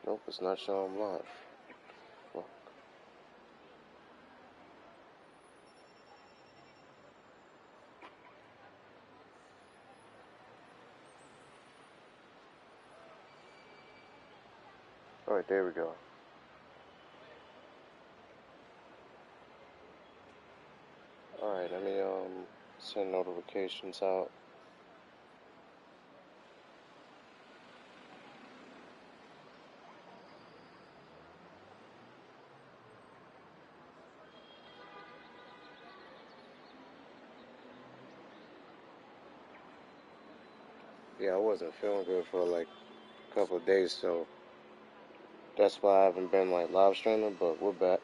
Nope, it's not showing live. Fuck. Alright, there we go. Alright, let me send notifications out. Yeah, I wasn't feeling good for like a couple of days, so that's why I haven't been like live streaming, but we're back.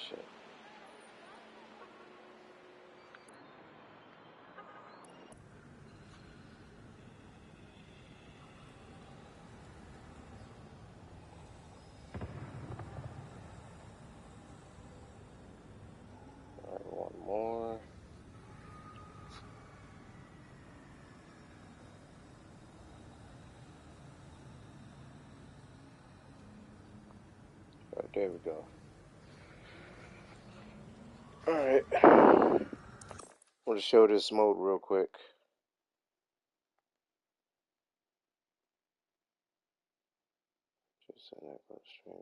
Shit. Alright, one more. Alright, there we go. Alright. I want to show this mode real quick. Just send that go stream.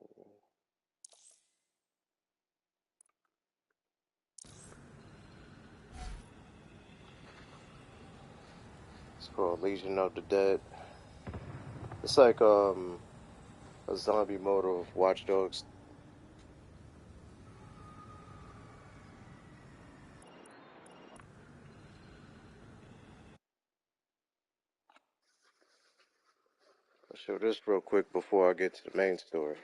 It's called Legion of the Dead. It's like a zombie mode of Watch Dogs. I'll show this real quick before I get to the main story.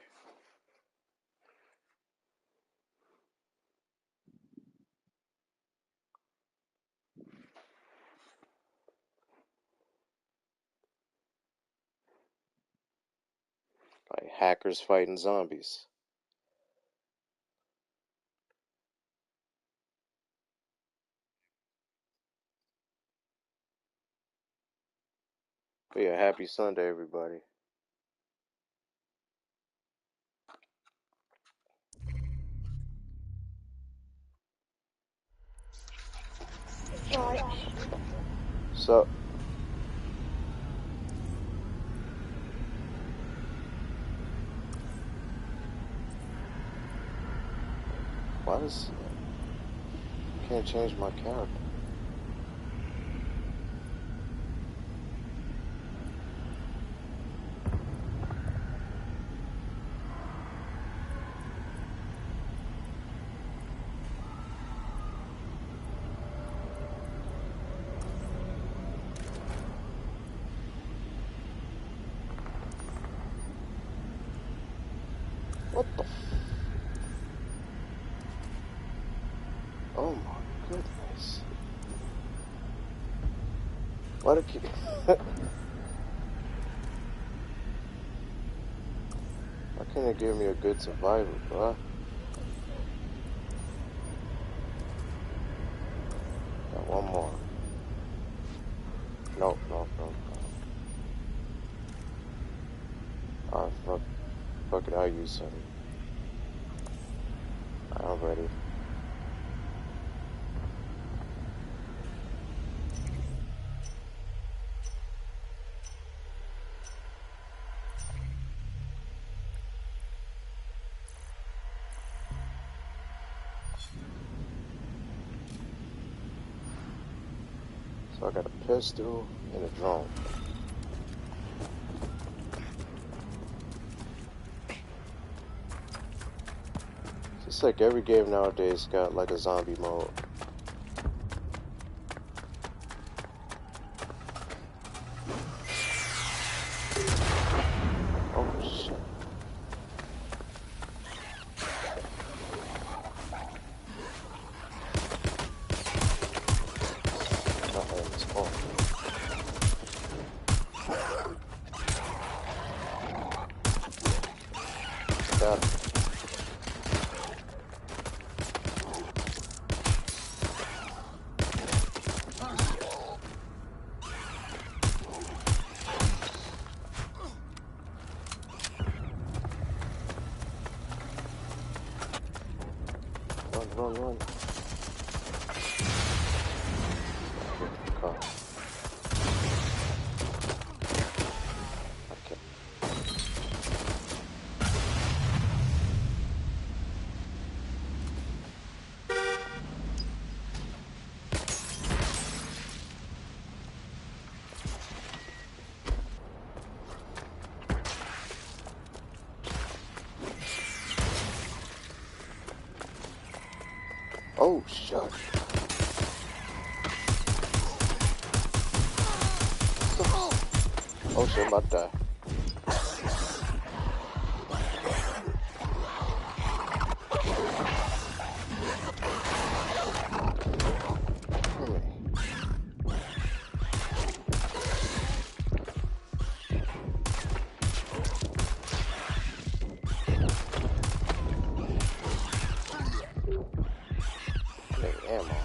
Like hackers fighting zombies. But yeah, happy Sunday, everybody. So, why does can't change my character? What the? Oh my goodness! Why do keep? Why can't it give me a good survivor, bro? Got one more. Nope, nope, nope, nope. Alright, fuck it, I'll use some. I'm ready. So I got a pistol and a drone. It's like every game nowadays got like a zombie mode. Oh shit. Nothing is on. Oh, shit. Oh, shit, I'm about to die. Ammo.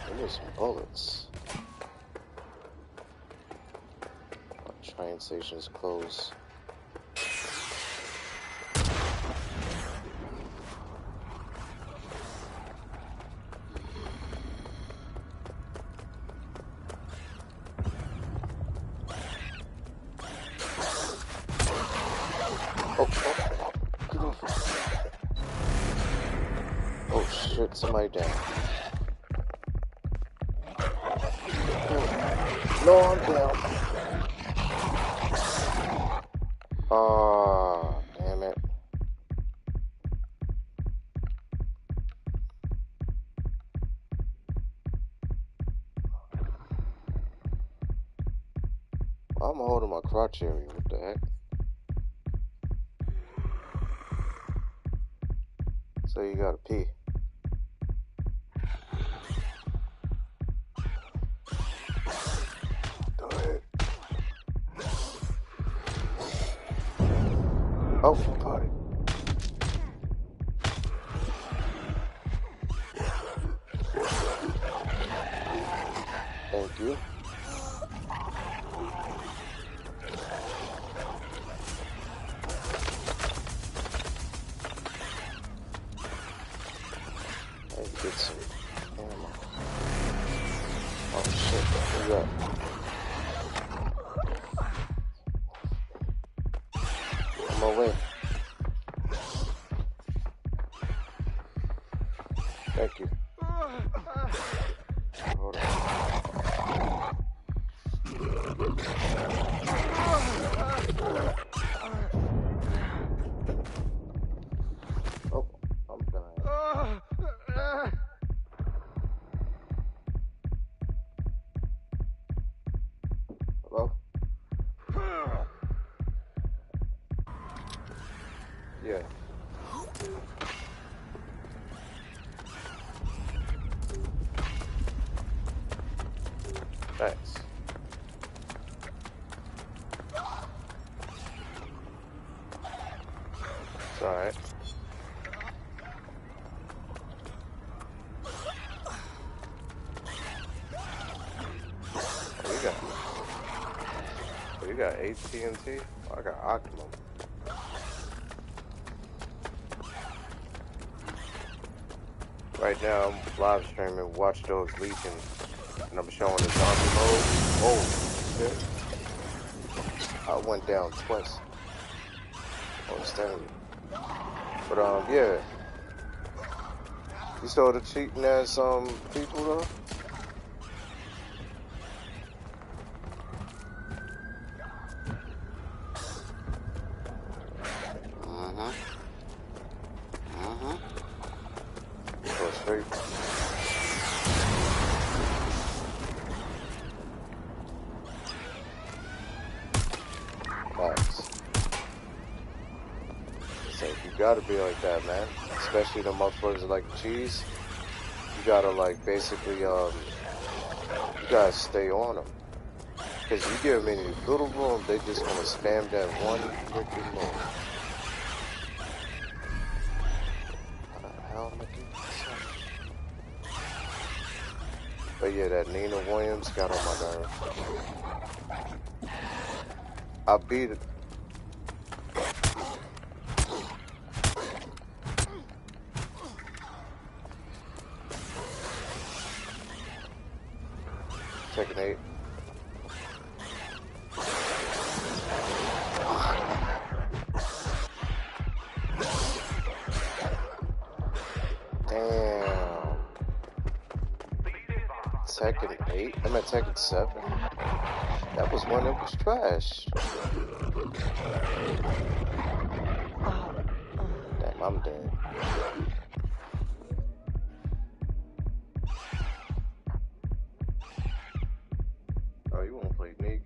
I need some bullets. Train station's closed. Oh shit, somebody down. No, I'm down. Oh, damn it. I'm holding my crotch area, what the heck? So you gotta pee. Go ahead. Oh, potty. Thank you. Let's get some ammo. Oh shit, what's that? On my way. Thank you. Hold on. Oh, I'm dying. Hello? Yeah. Thanks. It's alright. You got AT&T? Oh, I got Optimum. Right now, I'm live streaming Watch Dogs Legion, and I'm showing the zombie mode. Oh, shit. I went down twice. I was telling you. But, yeah. You saw the cheating ass, people, though? Go straight. Nice. So you gotta be like that, man. Especially the motherfuckers that like cheese. You gotta, like, basically, you gotta stay on them. Because you give them any little room, they just gonna spam that one freaking move. How the hell am I doing this? But yeah, that Nina Williams got on my nerve. I beat it. Taking 8. Tekken 8. I'm at Tekken 7. That was one that was trash. Damn, I'm dead. Oh, you wanna play naked?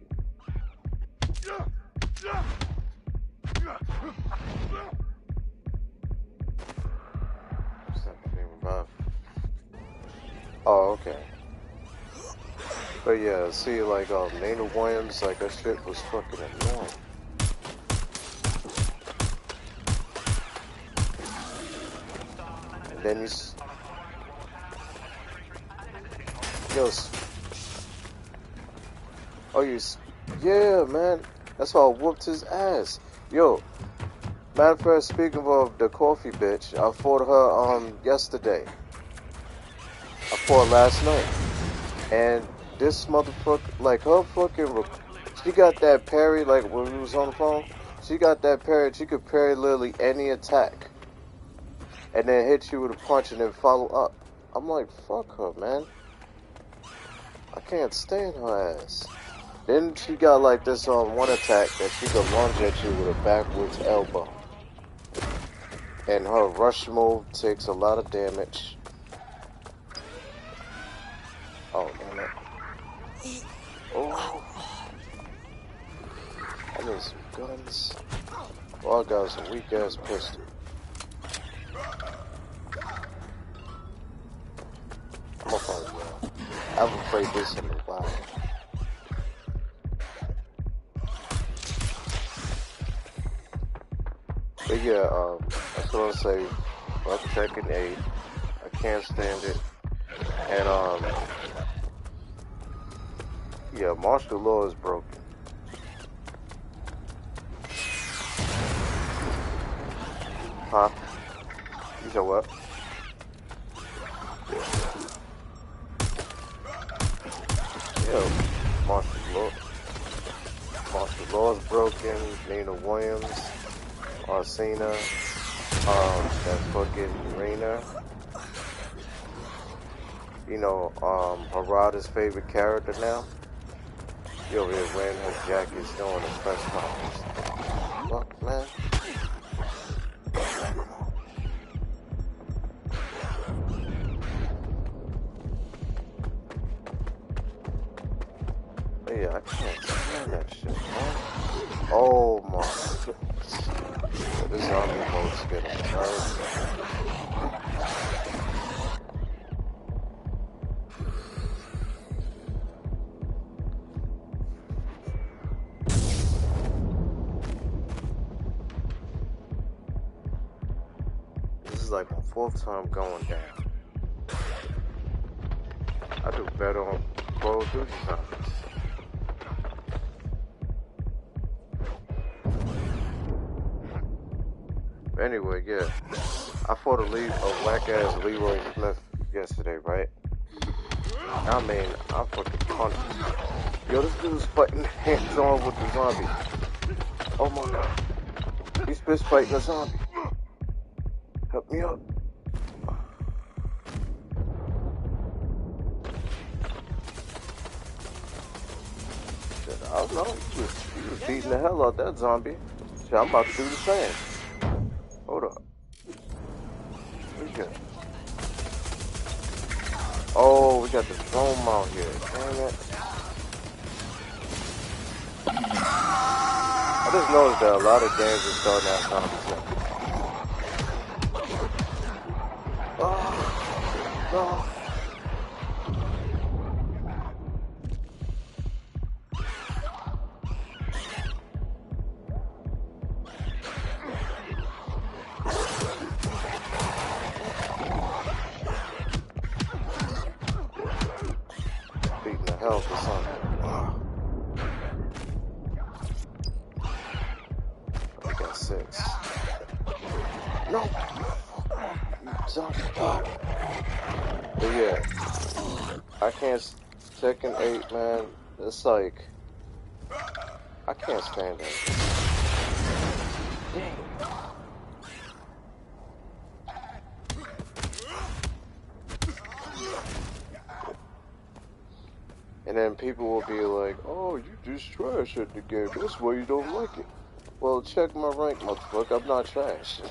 Oh, okay. But yeah, see, like, Nana Williams, like, that shit was fucking annoying. And then yeah, man, that's why I whooped his ass. Yo, matter of fact, speaking of the coffee bitch, I fought her, yesterday. I fought last night. And this motherfucker, like, her fucking, she got that parry, like, when we was on the phone, she got that parry, she could parry literally any attack. And then hit you with a punch and then follow up. I'm like, fuck her, man. I can't stand her ass. Then she got, like, this, one attack that she could lunge at you with a backwards elbow. And her rush move takes a lot of damage. Oh, damn it. Oh. I need some guns. Well, I got some weak ass pistol. I'm gonna find it. I haven't played this in a while. But yeah, that's what I'll say. Like Tekken 8. I can't stand it. And yeah, martial law is broken. Huh? You said what? Yeah, martial law is broken. Nina Williams, Arsena, that fucking Reina. You know, Harada's favorite character now. You over here wearing her jacket, doing a press conference. Fuck, man. But yeah, I can't stand that shit, man. Oh my goodness. Yeah, this zombie mode's getting nervous. This is like my 4th time going down. I do better on Call of Duty zombies. Anyway, yeah. I fought a whack-ass Leroy Smith yesterday, right? I mean, I fucking punched him. Yo, this dude's fighting hands-on with the zombie. Oh my god. He's fist fighting a zombie. Help me up. I don't know. He was beating the hell out that zombie. Shit, I'm about to do the same. Hold up. What we got? Oh, we got the drone mount here. Damn it. I just noticed that a lot of games are starting out zombies now. Oh, no. Beating the hell for something. Wow. We got 6. No! You zombie fuck. But yeah, I can't. Tekken 8, man. It's like I can't stand it. Dang. And then people will be like, oh, you just trash at the game. That's why you don't like it. Well, check my rank, motherfucker. I'm not trash.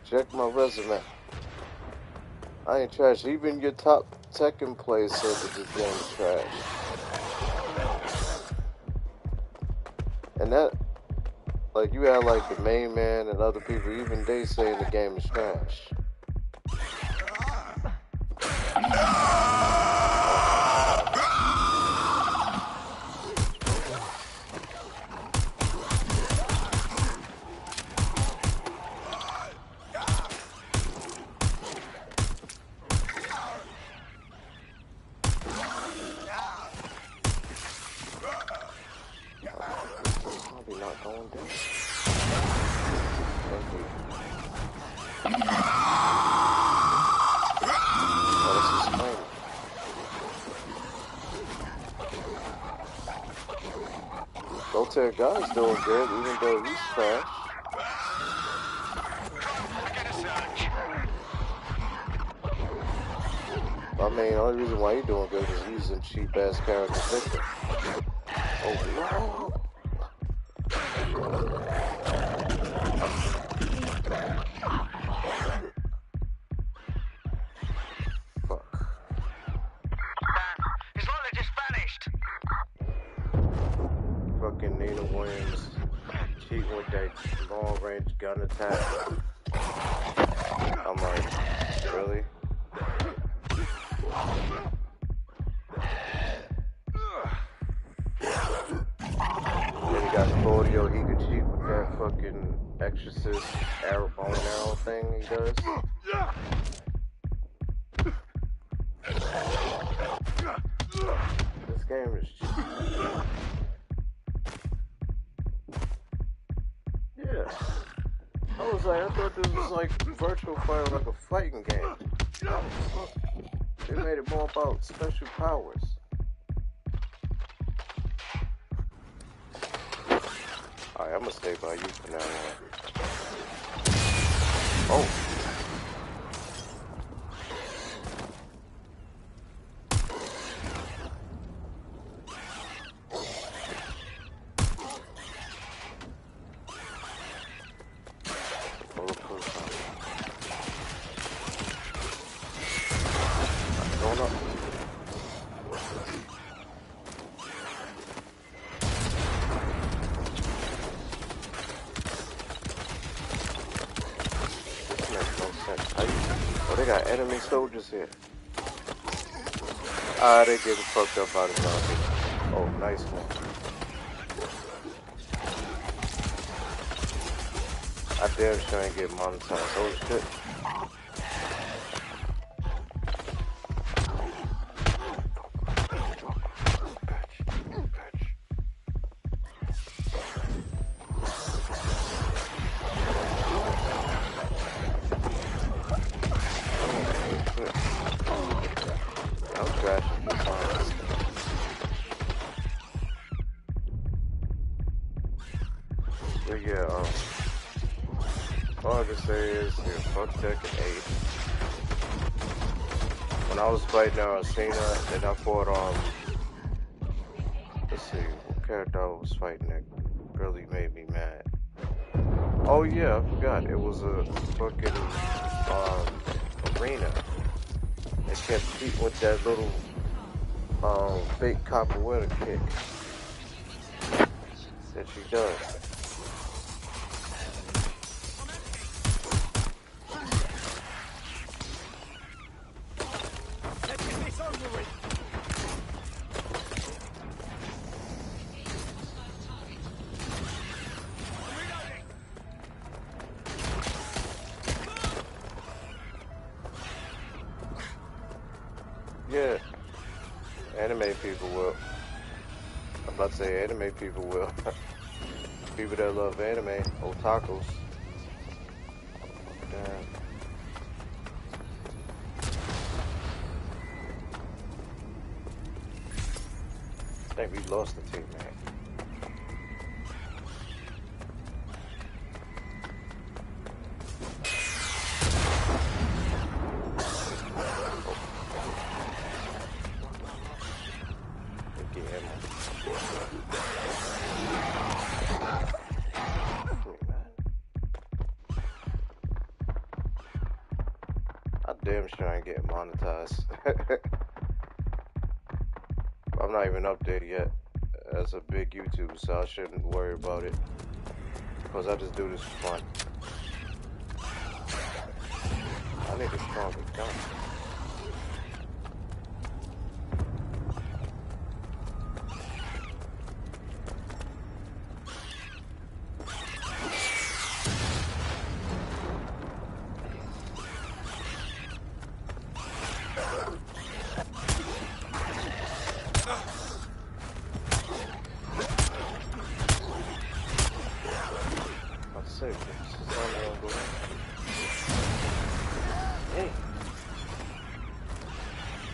Check my resume. I ain't trash. Even your top Tekken players said that this game is trash. And that, like, you had like the main man and other people, even they saying the game is trash. Guy's doing good, even though he's trash. I mean, the only reason why he's doing good is he's using cheap-ass character Victor. Oh, no! Fuck. His wallet just vanished! Fucking Nina Williams cheating with that long range gun attack. I'm like, really? Then he got Claudio, he could cheat with that fucking exorcist arrow, bone arrow thing he does. This game is cheap. Yeah. I was like, I thought this was like Virtual Fighter, like a fighting game. No, they made it more about special powers. Alright, I'm gonna stay by you for now on. Oh. Enemy soldiers here. Ah, they getting fucked up out of zombie. Oh, nice one. I damn sure ain't get monetized. Oh shit. All I can say is, yeah, fuck Tekken 8. When I was fighting Arsena, and I fought let's see, what character I was fighting that really made me mad. Oh yeah, I forgot. It was a fucking arena. They kept beating with that little fake capoeira kick that she does. Yeah, anime people will. I'm about to say anime people will. People that love anime, otakus. Damn. I think we lost the team, man. damn sure I ain't getting monetized. I'm not even up there yet as a big YouTuber, so I shouldn't worry about it. Because I just do this for fun. I need a stronger gun.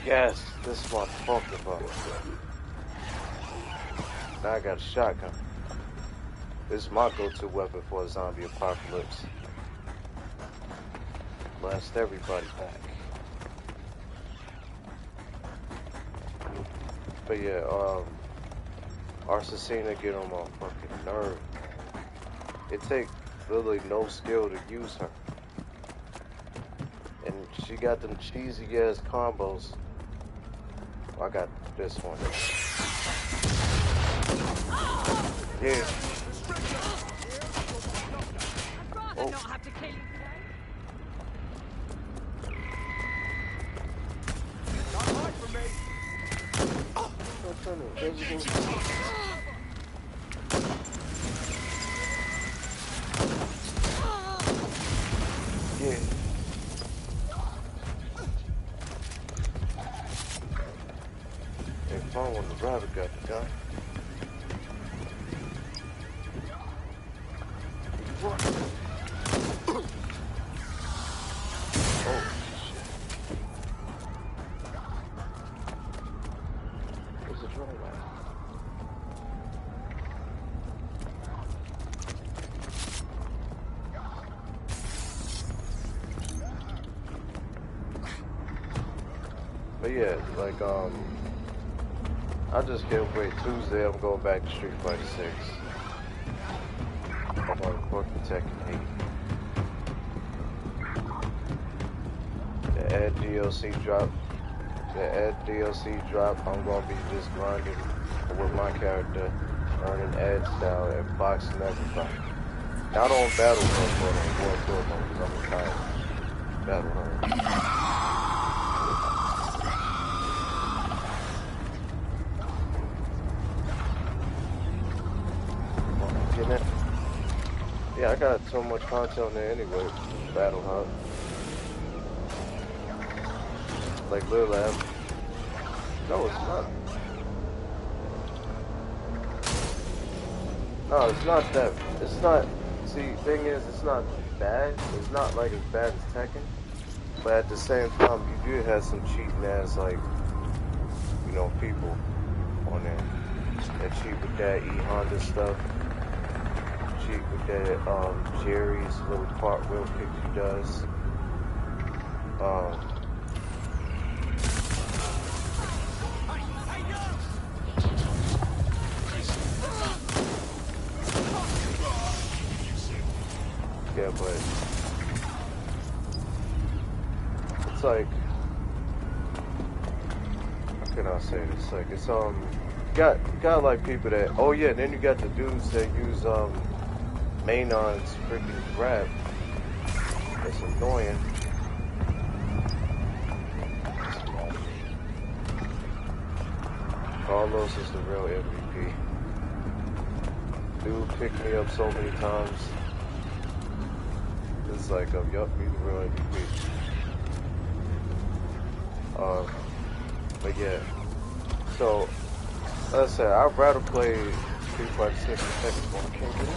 Yes, this is what I'm talking about. Now I got a shotgun. This is my go-to weapon for a zombie apocalypse. Blast everybody back. But yeah, Arsasina get on my fucking nerve. It takes literally no skill to use her. And she got them cheesy ass combos. I got this one. Yeah. I'd rather not have to kill you today. Not hard for me. Yeah. They found when the rabbit got the gun. Oh shit. Where's the drone at? But yeah, like I just can't wait. Tuesday I'm going back to Street Fighter 6. I'm gonna fucking Tekken 8. The Ed DLC drop. I'm gonna be just grinding with my character, learning Ed style and boxing everybody. Not on Battle Mode, but on World Tour mode, because I'm retired. Battle Mode. Yeah, I got so much content on there anyway. Battle Hub. Like Lil Ab. No, it's not. No, it's not that. It's not. See, thing is, it's not bad. It's not like as bad as Tekken. But at the same time, you do have some cheating ass, like, you know, people on there that cheat with that E-Honda stuff. Cheat with that Jerry's little cartwheel kick he does. Yeah, but it's like, how can I say this? Like it's you got like people that, oh yeah, then you got the dudes that use Mainon's freaking grab. It's annoying. Carlos is the real MVP. Dude picked me up so many times. It's like, yup, he's the real MVP. But yeah. So, like I said, I'd rather play Street Fighter 6 and Tekken 1. Can't get it.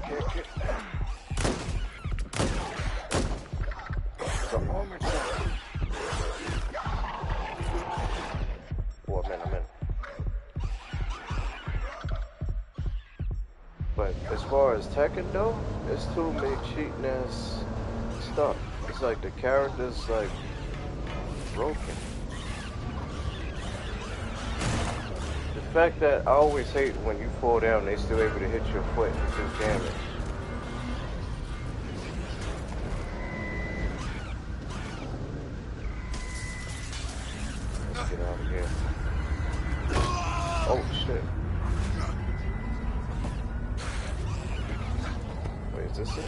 Can't get the armor set. Oh, I'm in. But as far as Tekken though, it's too many cheating ass stuff. It's like the characters like broken. The fact that I always hate when you fall down, they still able to hit your foot and do damage. Is this it?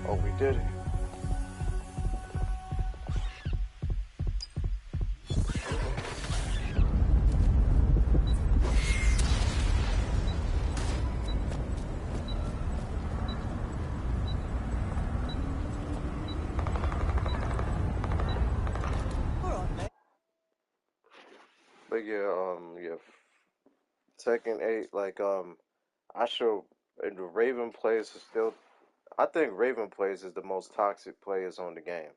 Oh, we did it. But yeah, Tekken 8, like, I show, and the Raven players is still, I think Raven players is the most toxic players on the game.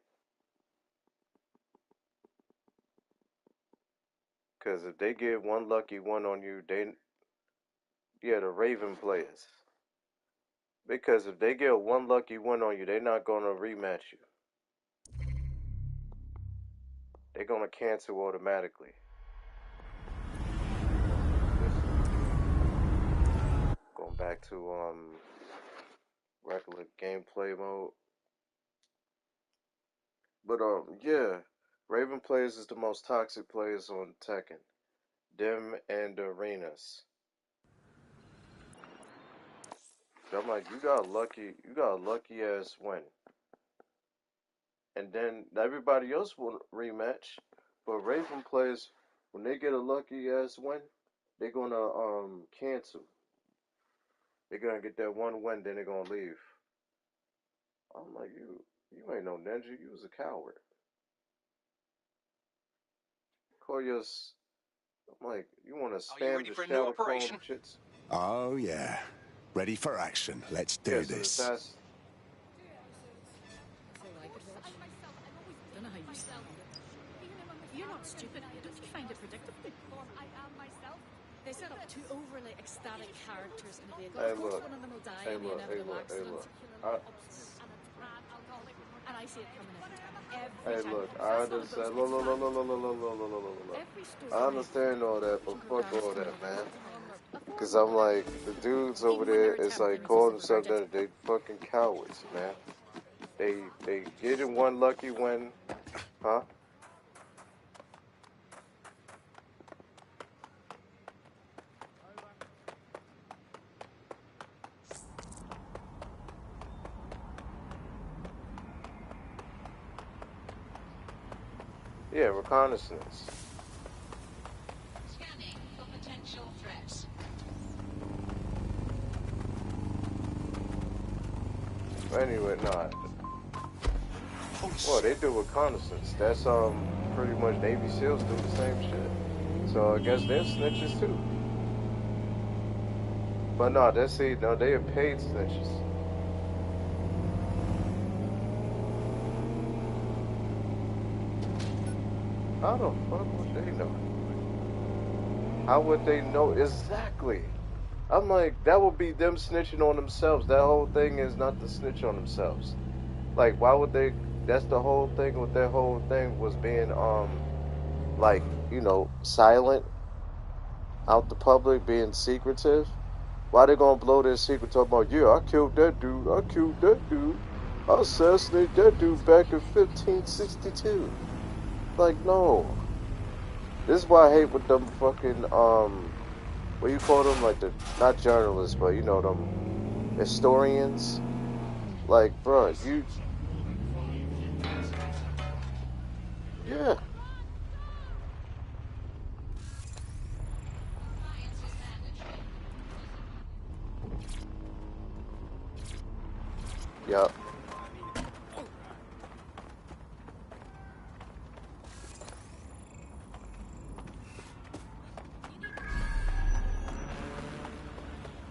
Because if they get one lucky one on you, yeah, the Raven players. Because if they get one lucky one on you, they're not going to rematch you. They're going to cancel automatically. Going back to regular gameplay mode. But yeah, Raven players is the most toxic players on Tekken. Them and the arenas. So I'm like, you got a lucky ass win. And then everybody else will rematch. But Raven players, when they get a lucky ass win, they're gonna cancel. They're gonna get that one win, then they're gonna leave. I'm like, you ain't no ninja, you was a coward. Call your I'm like, you wanna spam the shadow clone shits? Oh yeah. Ready for action. Let's do this. That's Don't know how you stand it. You're not stupid. Don't you find it predictable? I am myself. They set up two overly ecstatic characters in a vehicle. Hey, Of course, look. one of them will die Hey, in the look. Hey, inevitable look. Hey, accident. look. And I see it coming every time. Hey, Every time. look. I That's not a understand. book. Look, look, look, look, look, look, look, look, look, look, look. Every story I understand all that, but fuck all that, man. Cause I'm like, the dudes over there is like calling themselves that they fucking cowards, man. They getting one lucky win, huh? Yeah, reconnaissance. Scanning for potential threats. Anyway, nah. Well, they do reconnaissance. That's pretty much Navy SEALs do the same shit. So I guess they're snitches too. But no, they are paid snitches. How the fuck would they know? How would they know exactly? I'm like, that would be them snitching on themselves. That whole thing is not to snitch on themselves. Like, why would they? That's the whole thing with their whole thing was being like, silent out the public, being secretive. Why they gonna blow their secret talking about, yeah, I killed that dude, I assassinated that dude back in 1562. Like, no. This is why I hate with them fucking what you call them, like not journalists, but them historians. Like, bro, yeah. Yep.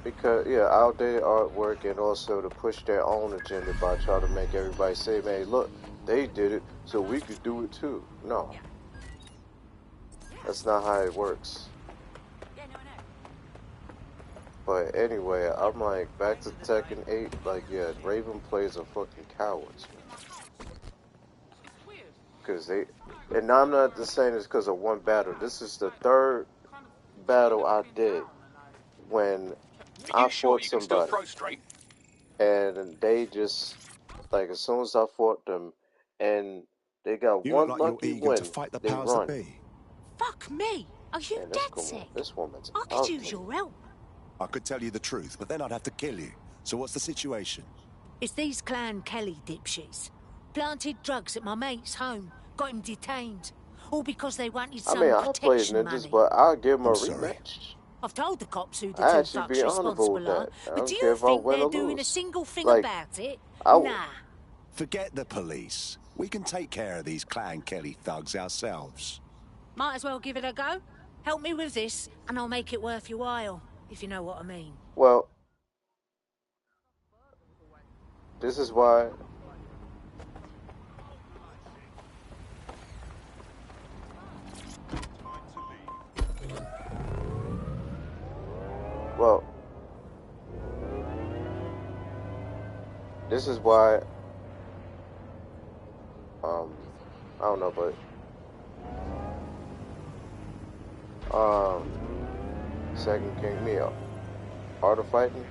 Because outdated artwork, and also to push their own agenda by trying to make everybody say, "Man, look, they did it, so we could do it too." No, that's not how it works. But anyway, I'm like, back to Tekken 8. Like, yeah, Raven players are fucking cowards, because and I'm not just saying this because of one battle. This is the third battle I did when I fought somebody, and they just, like, as soon as I fought them, and They got You look one like you're lucky eager to win. fight the They powers that run. be. Fuck me! Are you Man, dead sick? this woman's I could use ugly. your help. I could tell you the truth, but then I'd have to kill you. So what's the situation? It's these Clan Kelly dipshits. Planted drugs at my mate's home. Got him detained. All because they wanted I some mean, I played protection ninjas, money. but I'll give them a I'm sorry. rematch. I've told the cops who the I two actually be fucks honorable responsible with are, that. I but do don't care you if I think win they're or doing a lose. single thing Like, about it? I Nah. Forget the police. We can take care of these Clan Kelly thugs ourselves. Might as well give it a go. Help me with this, and I'll make it worth your while, if you know what I mean. Well, this is why. Well, this is why. I don't know, but Second King Mia, Art of Fighting.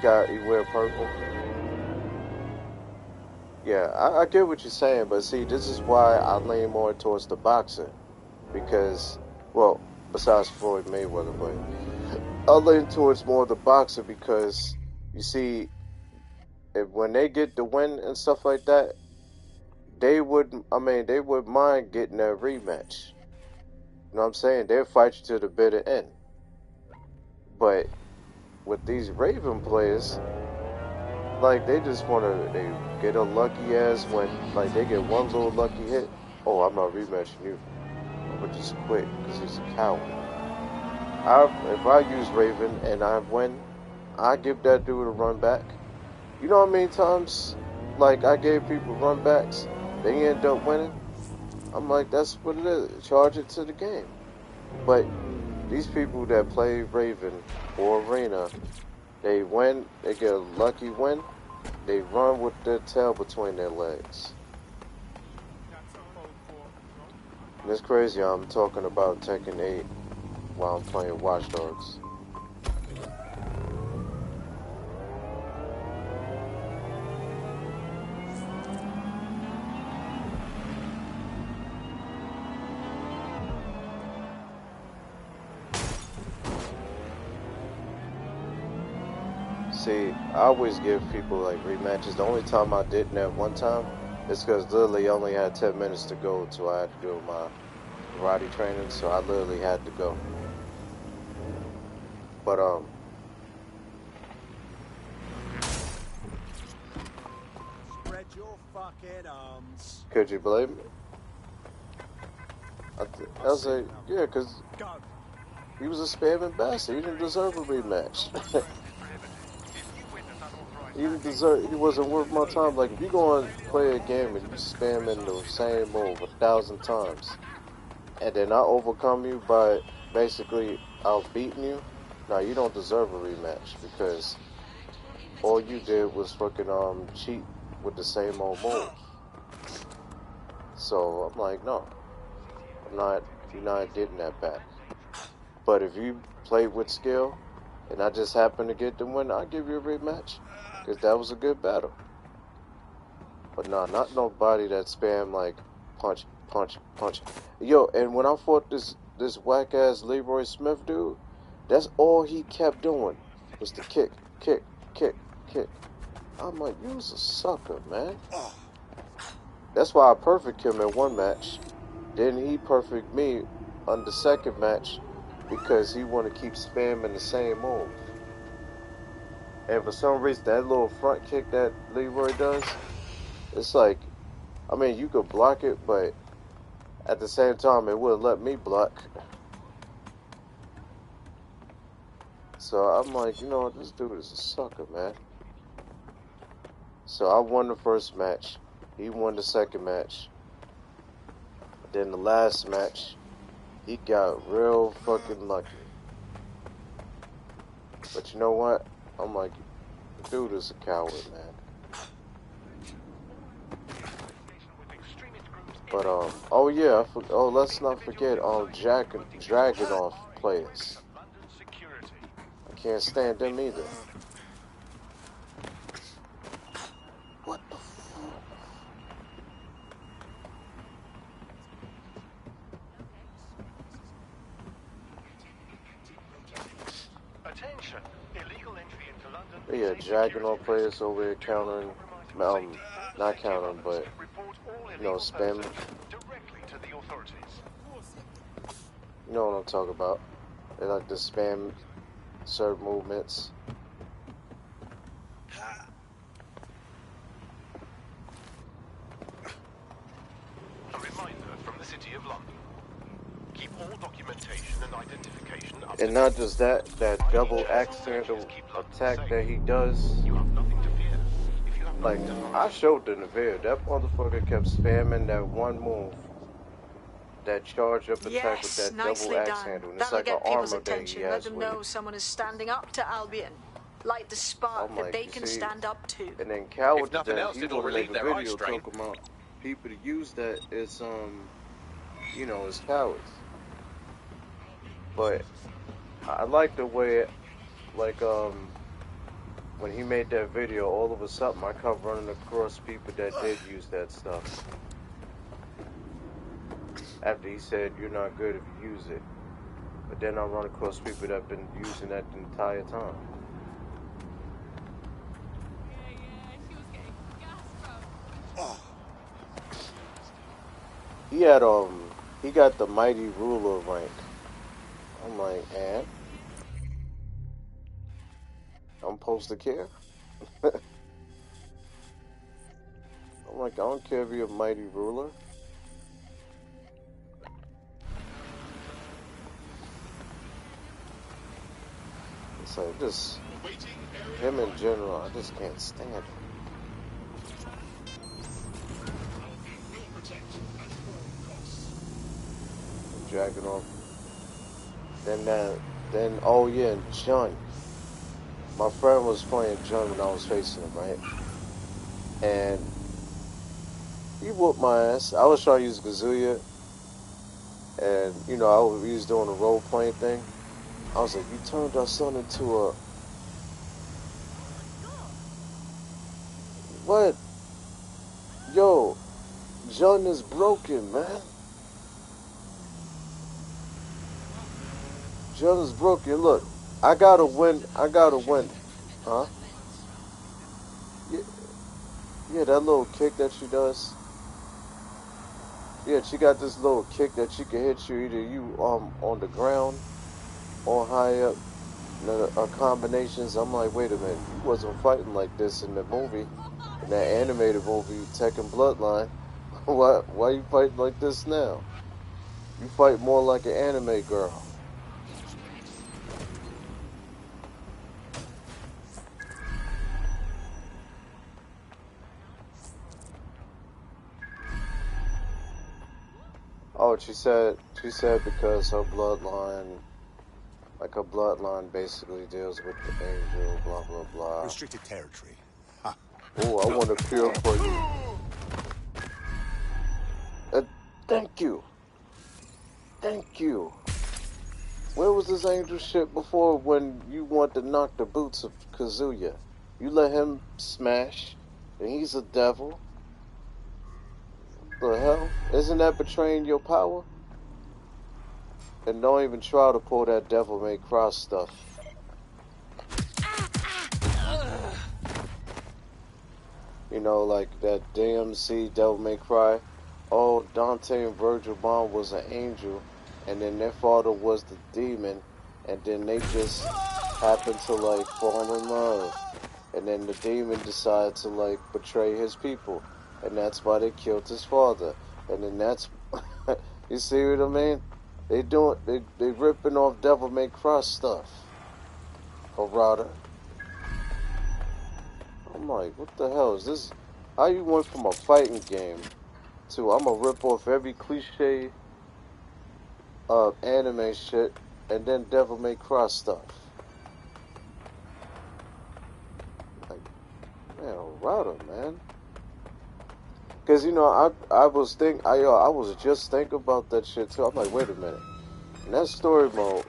You wear purple. Yeah, I get what you're saying, but see, this is why I lean more towards the boxer, because, well, besides Floyd Mayweather, but I lean towards more the boxer because, you see, when they get the win and stuff like that, they would mind getting a rematch. You know what I'm saying? They'll fight you to the bitter end. But with these Raven players, like, they just they get a lucky ass win. Like, they get one little lucky hit. Oh, I'm not rematching you. But just quit, because he's a coward. If I use Raven and I win, I give that dude a run back. You know how many times, like, I gave people run backs, they end up winning? I'm like, that's what it is. Charge it to the game. But these people that play Raven or Arena, they win, they get a lucky win, they run with their tail between their legs. And it's crazy, I'm talking about Tekken 8 while I'm playing Watch Dogs. See, I always give people like rematches. The only time I didn't at one time is because literally I only had 10 minutes to go till I had to do my karate training, so I literally had to go. But Spread your fucking arms. could you believe me? I was like, yeah, because he was a spamming bastard. He didn't deserve a rematch. He wasn't worth my time. Like, if you go and play a game and you spamming the same move 1,000 times, and then I overcome you by basically outbeating you, now you don't deserve a rematch, because all you did was fucking cheat with the same old move. So I'm like, no, you're not getting that back. But if you played with skill, and I just happened to get the win, I'll give you a rematch. Because that was a good battle. But nah, not nobody that spam like punch, punch, punch. Yo, and when I fought this whack ass Leroy Smith dude, that's all he kept doing was to kick, kick, kick, kick. I'm like, you was a sucker, man. That's why I perfect him in one match. Then he perfect me on the second match because he want to keep spamming the same move. And for some reason, that little front kick that Leroy does, it's like, I mean, you could block it, but at the same time, it wouldn't let me block. So I'm like, you know what, this dude is a sucker, man. So I won the first match. He won the second match. Then the last match, he got real fucking lucky. But you know what? I'm like, dude is a coward, man. But oh yeah, let's not forget Dragunov players. I can't stand them either. yeah, Dragunov players over here countering, not countering, but, you know, spam. You know what I'm talking about. They like to spam certain movements. A reminder from the City of London. Keep all documentation and identification up to And not just that, that double axe handle attack that he does. You have nothing to fear. If you have Like, I showed in the video, that motherfucker kept spamming that one move. That charge up attack with that double axe handle. And it's That'll like an get people's armor that he attention. Let has them with know it. someone is standing up to Albion. Light the spark I'm that like, they you can see? stand up to. And then Coward, If nothing else, he it'll wanna make relieve a their eye video strain. talking about people to use that as you know, as cowards. But I like the way, like when he made that video, all of a sudden I kept running across people that did use that stuff. After he said you're not good if you use it, but then I run across people that have been using that the entire time. He had he got the Mighty Ruler rank. I'm like, and I'm supposed to care? I'm like, I don't care if you're a Mighty Ruler. It's like, just him in general, I just can't stand him. Dragunov. Then oh yeah, and Jun. My friend was playing Jun when I was facing him, right? And he whooped my ass. I was trying to use Kazuya, and you know, we was doing a role playing thing. I was like, you turned our son into a what? Yo, Jun is broken, man. Jun is broken. Look, I gotta win. Huh? Yeah, that little kick that she does. Yeah, she got this little kick that she can hit you either you on the ground or high up. Combinations. I'm like, wait a minute, you wasn't fighting like this in the movie, in that animated movie Tekken Bloodline. Why you fighting like this now? You fight more like an anime girl. Oh, she said because her bloodline, like her bloodline basically deals with the angel, blah, blah, blah. Restricted territory. Oh, I want to purify you. Thank you. Thank you. Where was this angel shit before when you want to knock the boots of Kazuya? You let him smash, and he's a devil. The hell? Isn't that betraying your power? And don't even try to pull that Devil May Cry stuff. You know, like that DMC Devil May Cry. Oh, Dante and Virgil Bond was an angel, and then their father was the demon, and then they just happened to like fall in love, and then the demon decided to like betray his people. And that's why they killed his father. And then that's, you see what I mean? They ripping off Devil May Cry stuff. Harada. I'm like, what the hell is this? How you went from a fighting game to I'm gonna rip off every cliche anime shit and then Devil May Cry stuff? Like, man, Harada, man. Cause you know I was just thinking about that shit too. I'm like, wait a minute. In that story mode,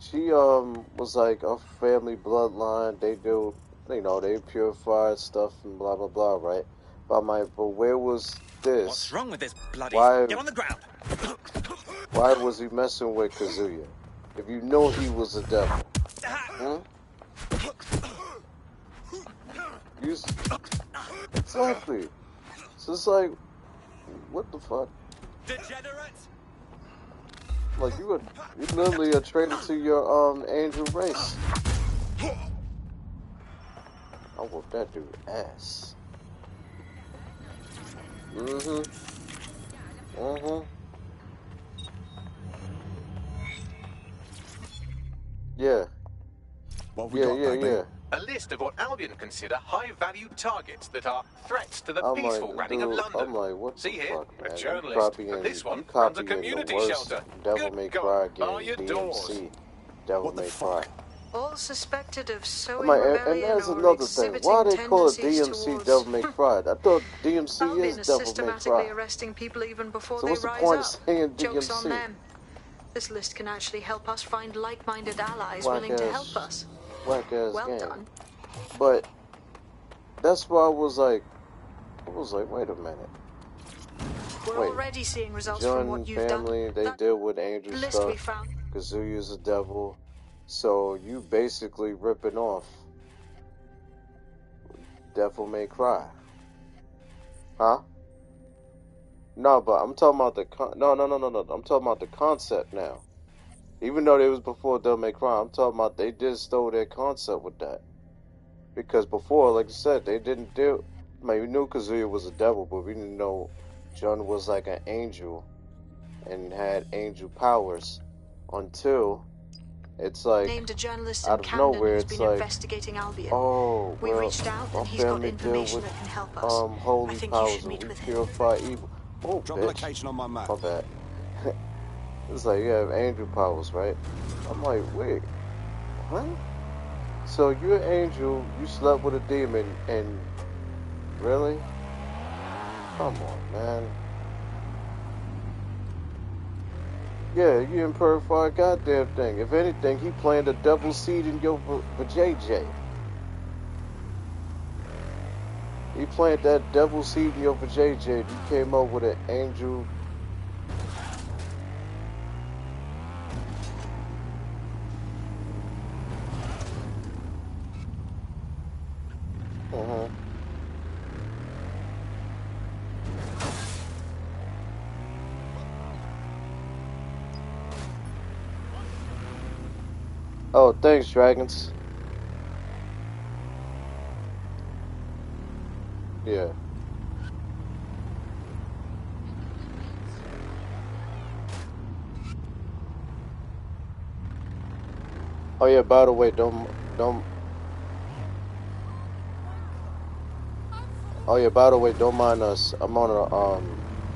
she was like a family bloodline. They do, you know, they purify stuff and blah blah blah, right? But I'm like, but where was this? What's wrong with this bloody? Why? Get on the ground. Why was he messing with Kazuya? If you know he was a devil, Exactly. So it's like, what the fuck? Degenerates! Like you literally are traded to your angel race. I whoop that dude ass. Yeah. What we got, baby? Yeah. A list of what Albion consider high-value targets that are threats to the I'm peaceful like, running of dude, London. I'm like, what See the here, fuck, man? a You journalist, copying, and this one you runs a copying community the worst shelter. Devil Good May God, Cry game, are you doors? DMC. Devil What the May fuck? Cry. All suspected of I'm sowing like, and rebellion there's or another thing. Why exhibiting they call it tendencies DMC towards... Devil May Cry? I thought DMC Albion is is Devil May systematically Cry. arresting people even before So they what's the rise point up. of saying Joke's on DMC? them. This list can actually help us find like-minded allies Whack willing to help us. Whack ass Well game. done. But that's why I was like, wait a minute. We're Wait, already seeing results Jun from what you've family, done. they That deal with angel list we stuff. found. Kazuya's a devil. So you basically ripping off Devil May Cry. Huh? No, but I'm talking about the no. I'm talking about the concept now. Even though it was before Devil May Cry, I'm talking about they did stole their concept with that. Because before, like I said, they didn't do. I mean, we knew Kazuya was a devil, but we didn't know Jun was like an angel and had angel powers until it's like Named a journalist out in of Camden nowhere who's it's been like, investigating Albion. oh, We well, reached out my and he's got family deal information with that can help us. I holy think you powers should and meet we with him. purify evil. Oh, Drop bitch. location on my map. My bad. It's like you have angel powers, right? I'm like, wait, what? So you're an angel, you slept with a demon, and really? Come on, man. Yeah, you didn't purify a goddamn thing. If anything, he planted a double seed in your JJ. He planted that devil seed in your JJ. You came up with an angel. Oh, thanks, Dragons. Yeah. Oh yeah, by the way, don't. Oh yeah, by the way, don't mind us. I'm on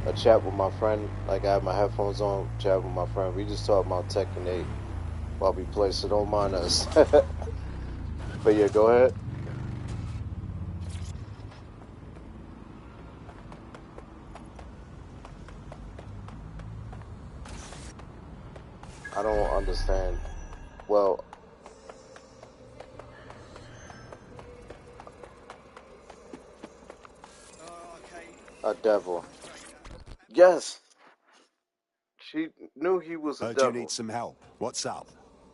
a chat with my friend. Like I have my headphones on, chat with my friend. We just talk about Tekken 8 while we play, so don't mind us. But yeah, go ahead. I don't understand. Well, a devil. Yes. She knew he was a Heard devil. you need some help. What's up?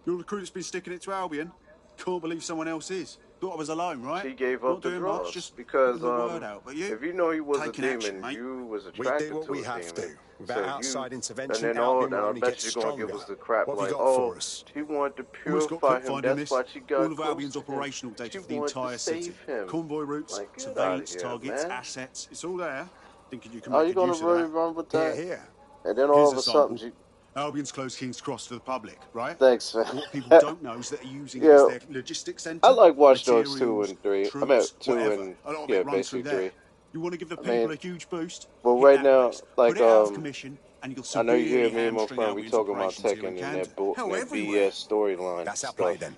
Your recruit's been sticking it to Albion. Can't believe someone else is. Thought I was alone, right? She gave Not up the doing much, draws just because putting the word out. But you, if you know he was taking a demon, action, mate. you was We attracted do what to we a have demon. to. Without outside intervention, and then Albion will I only bet get you're gonna stronger. give us the crap What have like, you got oh, for us? she wanted to Almost got purify clip him. finding That's this. why she got All of close Albion's to him. operational data She for the wanted entire to city. save him. Convoy routes, Like, get surveillance outta here, targets, man. assets. It's all there. Thinking you can Are make you good gonna use of really that. run with Here, that? here. And then all Here's of a a sudden, sample. Albion's closed King's Cross to the public, right? thanks, man. But what people don't know is that they're using it as Yeah, their logistics I centre. like Watch Dogs 2 Materials, and 3. I mean, troops, 2 whatever. and, A lot of yeah, it runs through basically there. 3. You want to give the I people mean, a huge boost? but Hit right that now, place. like, Put it out of commission, and you'll I know you hear severely me and my hamstring friend, we Albion's talking about operations here in Tekken and Camden. Hell, that everywhere. BS storyline That's our stuff. play then.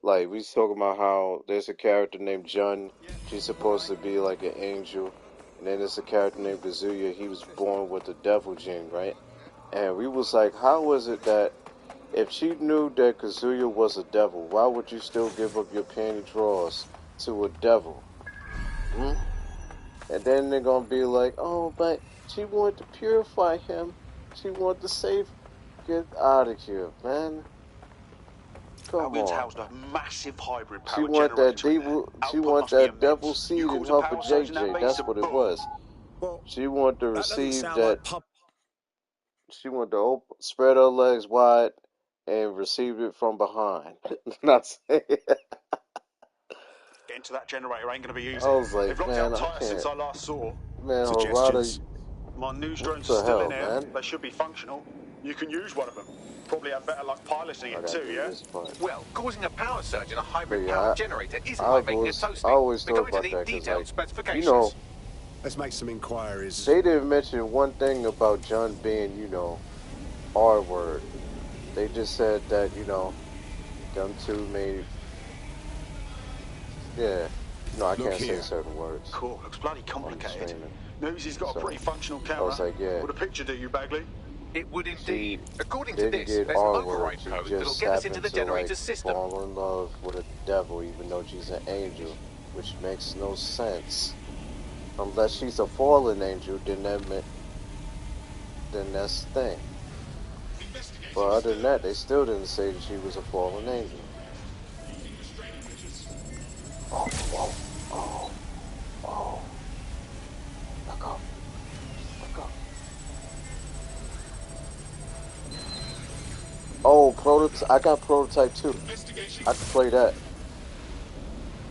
Like, we was talking about how there's a character named Jun. She's supposed to be like an angel. And then there's a character named Kazuya. He was born with the devil gene, right? And we was like, how was it that if she knew that Kazuya was a devil, why would you still give up your panty drawers to a devil? Hmm? And then they're gonna be like, oh, but she wanted to purify him. She wanted to save. Get out of here, man. Come Albion's on. housed a massive hybrid She power want that generator in there. devil. She Output want must be that immense. devil seed You in cause her a for power surge in that JJ. base That's and what it boom. was. Well, She want to that doesn't receive sound that. like pub. She want to spread her legs wide and receive it from behind. Not saying. Getting to that generator ain't going to be easy. I was like, They've locked man, out I tighter since can't. I last saw. Man, Suggestions? Harada, My news what drones the are still hell, in here. man? They should be functional. You can use one of them. Probably have better luck piloting I it gotta too, do yeah? this part. Well, causing a power surge in a But hybrid yeah, powered generator isn't I like making a was, I toasty. always They're thought going to about need that because, detailed like, specifications. you know, Let's make some inquiries. they didn't mention one thing about John being, R word. They just said that, them two made, yeah. No, I Look can't say here. certain words. Cool. Looks bloody I'm complicated. streaming. Newsy's got So, a pretty functional I camera. was like, yeah. Would a picture do you, Bagley? It would She indeed. According to didn't this, get there's an R word. override She code that'll just get us into happened the to, generator's system. fall in love with a devil, even though she's an angel, which makes no sense. Unless she's a fallen angel, then that's the thing. But other than that, they still didn't say that she was a fallen angel. Oh. Look up. Oh, prototype. I got prototype too. I can play that.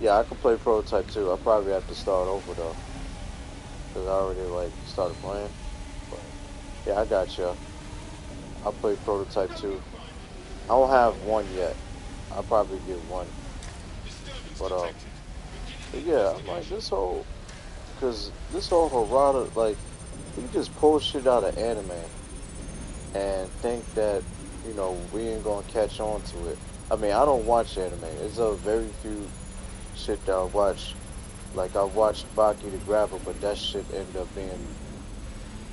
Yeah, I can play prototype too. I probably have to start over though, because I already started playing. But yeah, I got you. I'll play prototype too. I don't have one yet. I'll probably get one. But yeah, I'm like because this whole Harada, he just pulls shit out of anime and think that, we ain't gonna catch on to it. I mean, I don't watch anime. It's a very few shit that I watch. Like, I watched Baki the Grabber, but that shit ended up being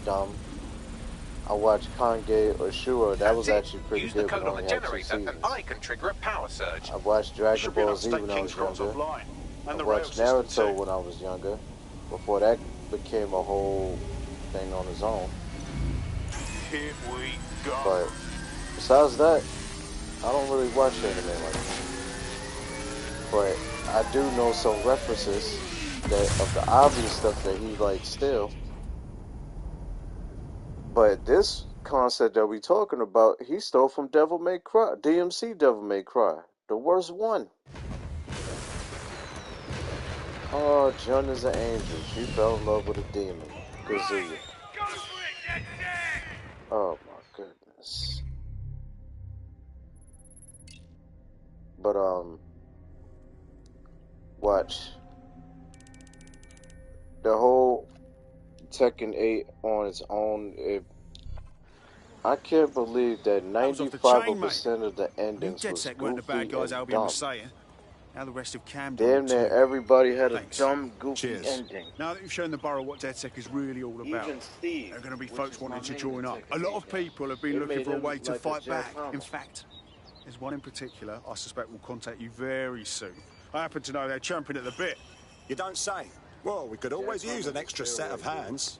dumb. I watched Kange Ashura. That was actually pretty Use good, the code but on only the had 2 generator, seasons. and I can trigger a power surge. I watched There Dragon should be Ball enough Z state when I King was scrolls younger. offline. I And the rail watched system Naruto too. when I was younger. Before that became a whole thing on its own. Here we go. But besides that, I don't really watch anime like that. But I do know some references of the obvious stuff that he likes still. But this concept that we talking about, he stole from Devil May Cry, DMC Devil May Cry, the worst one. Oh, Jun is an angel. She fell in love with a demon. Kazuya. Oh my goodness. But watch. The whole Tekken 8 on its own, I can't believe that That was off the chain, 95% of the New endings was DedSec weren't the bad goofy guys and Albion dumb. was saying. Now the rest of Camden Damn near too. everybody had a Thanks. dumb, goofy Cheers. ending. Now that you've shown the borough what DedSec is really all about, Even Steve, there are going to be which folks is my wanting to main join up. A Tekken lot of 8 guy. people have been It looking made for a him way look to like a fight Jack back. Palmer. In fact, there's one in particular I suspect will contact you very soon. I happen to know they're champing at the bit. You don't say. Well, we could always use an extra set of hands.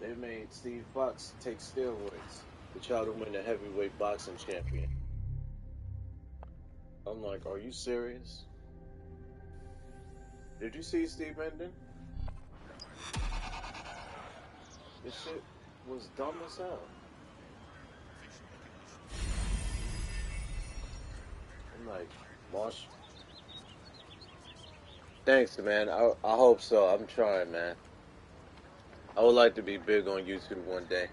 They made Steve Fox take steroids to try to win the heavyweight boxing champion. I'm like, are you serious? Did you see Steve Menden? This shit was dumb as hell. I'm like, Marsh. Thanks, man. I hope so. I'm trying, man. I would like to be big on YouTube one day.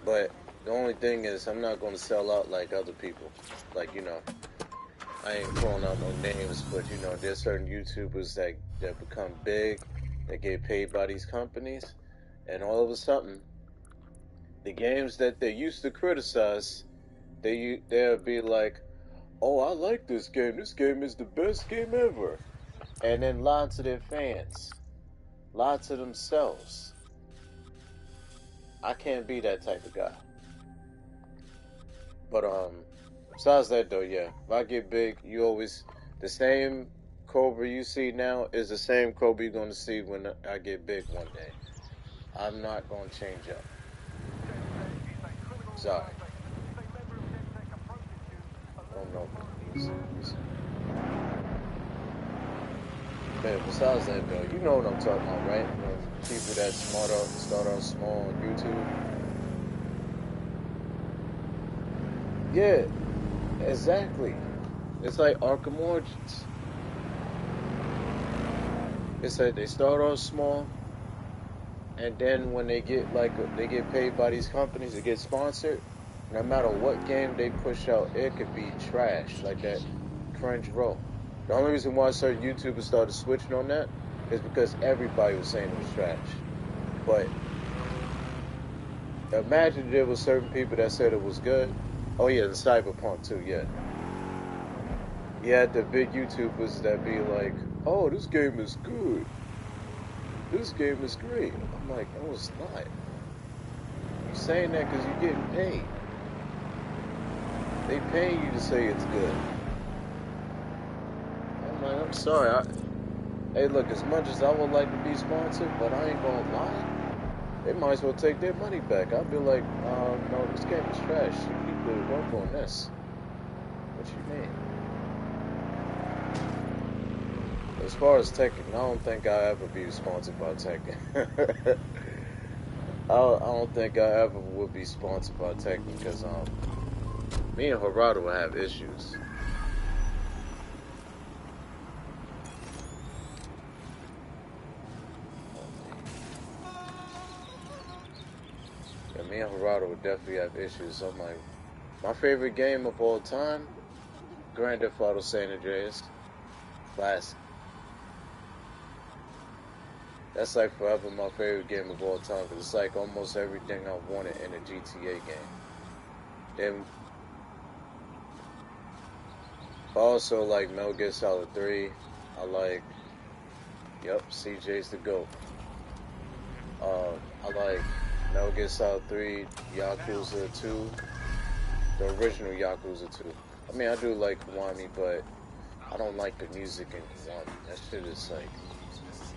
But the only thing is, I'm not going to sell out like other people. Like, I ain't calling out no names, but, there's certain YouTubers that become big, that get paid by these companies, and all of a sudden, the games that they used to criticize, they'll be like, oh, I like this game. This game is the best game ever. And then lie to their fans. Lie to themselves. I can't be that type of guy. But besides that though, yeah. If I get big, the same Cobra you see now is the same Cobra you're gonna see when I get big one day. I'm not gonna change up. Sorry. don't know these things. Man, besides that though, you know what I'm talking about, right? You know, people that start out small on YouTube. Yeah, exactly. It's like Arkham Origins. It's like they start off small, and then when they get they get paid by these companies to get sponsored, no matter what game they push out, it could be trash, like that Cringe Row. The only reason why certain YouTubers started switching on that is because everybody was saying it was trash. But imagine there was certain people that said it was good. Oh yeah, the Cyberpunk too, yeah. You had the big YouTubers that be like, oh, this game is good. This game is great. I'm like, no, it's not. You're saying that because you're getting paid. They paying you to say it's good. I'm like, I'm sorry. Hey, look, as much as I would like to be sponsored, but I ain't gonna lie. They might as well take their money back. I'd be like, no, this game is trash. You need to work on this. What you mean? As far as Tekken, I don't think I'll ever be sponsored by Tekken. I don't think I ever would be sponsored by Tekken because me and Harada will have issues. Yeah, me and Harada would definitely have issues. I'm like, my favorite game of all time, Grand Theft Auto San Andreas, classic. That's like forever my favorite game of all time because it's like almost everything I wanted in a GTA game. Then also like Metal Gear Solid 3. I like, CJ's the GOAT. I like Metal Gear Solid 3, Yakuza 2, the original Yakuza 2. I mean, I do like Kiwami, but I don't like the music in Kiwami. That shit is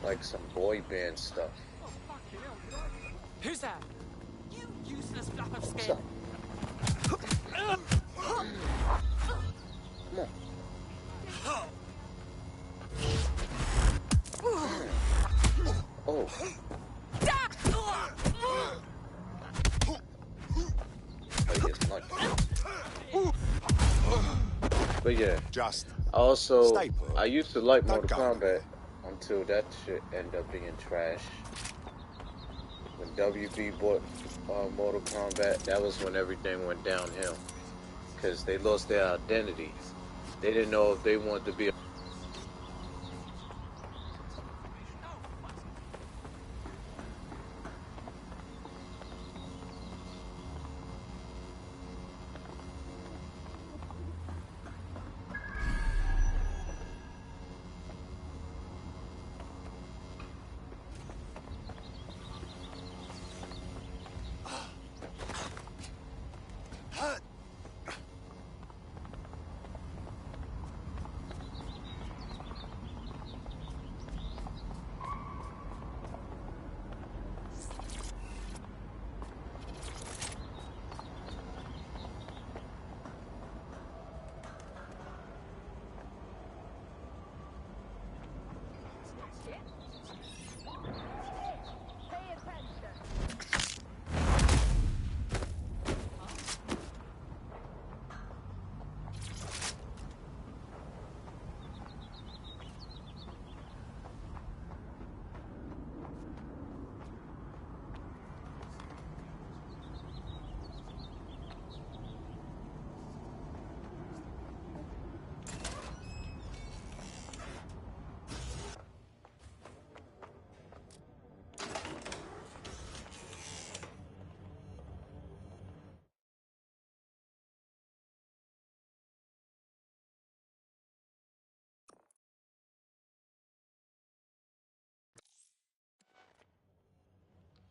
like some boy band stuff. Who's that? You useless flap of What's skin. up? Come on. Oh. He gets knocked out. But yeah, I used to like Mortal Kombat until that shit ended up being trash. When WB bought Mortal Kombat, that was when everything went downhill. Because they lost their identity. They didn't know if they wanted to be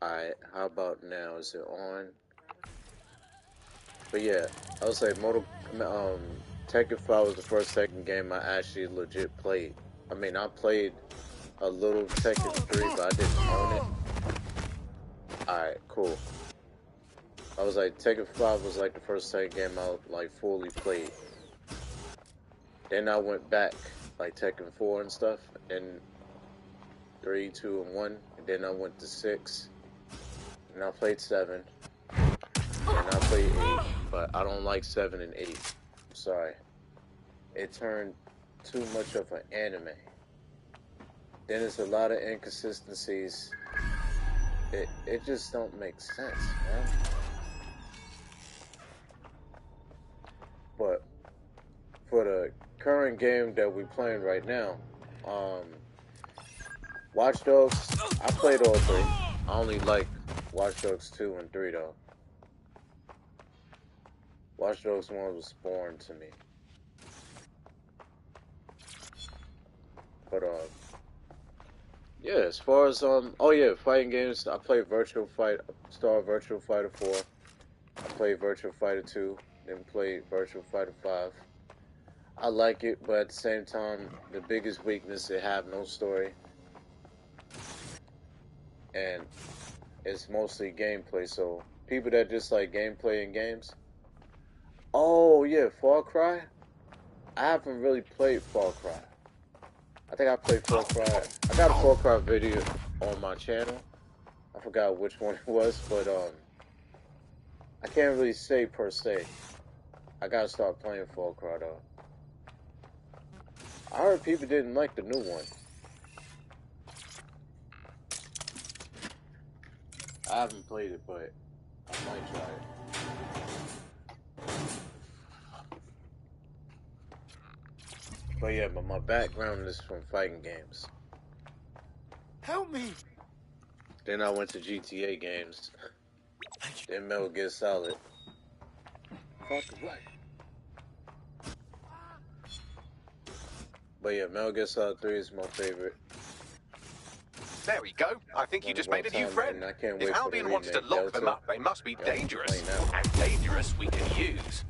Alright, how about now? Is it on? But yeah, I would say Tekken 5 was the first Tekken game I actually legit played. I mean, I played a little Tekken 3, but I didn't own it. Alright, cool. I was like, Tekken 5 was like the first Tekken game I like fully played. Then I went back, like Tekken 4 and stuff, and 3, 2, and 1. And then I went to 6. And I played 7. And I played 8. But I don't like 7 and 8. I'm sorry. It turned too much of an anime. Then there's a lot of inconsistencies. It just don't make sense, man. But for the current game that we're playing right now, Watch Dogs, I played all 3. I only like Watch Dogs 2 and 3 though. Watch Dogs 1 was boring to me. But yeah, as far as oh yeah, fighting games, I played Virtual Fight, Star Virtual Fighter 4. I played Virtual Fighter 2, then played Virtual Fighter 5. I like it, but at the same time, the biggest weakness, it have no story. And it's mostly gameplay, so people that just like gameplay in games. Oh yeah, Far Cry? I haven't really played Far Cry. I think I played Far Cry. I got a Far Cry video on my channel. I forgot which one it was, but I can't really say per se. I gotta start playing Far Cry though. I heard people didn't like the new one. I haven't played it, but I might try it. But yeah, but my background is from fighting games. Help me! Then I went to GTA games. Then Metal Gear Solid. Fuck right. But yeah, Metal Gear Solid 3 is my favorite. There we go. I think you just made a new friend. If Albion wanted to lock them up, they must be dangerous. And dangerous we can use.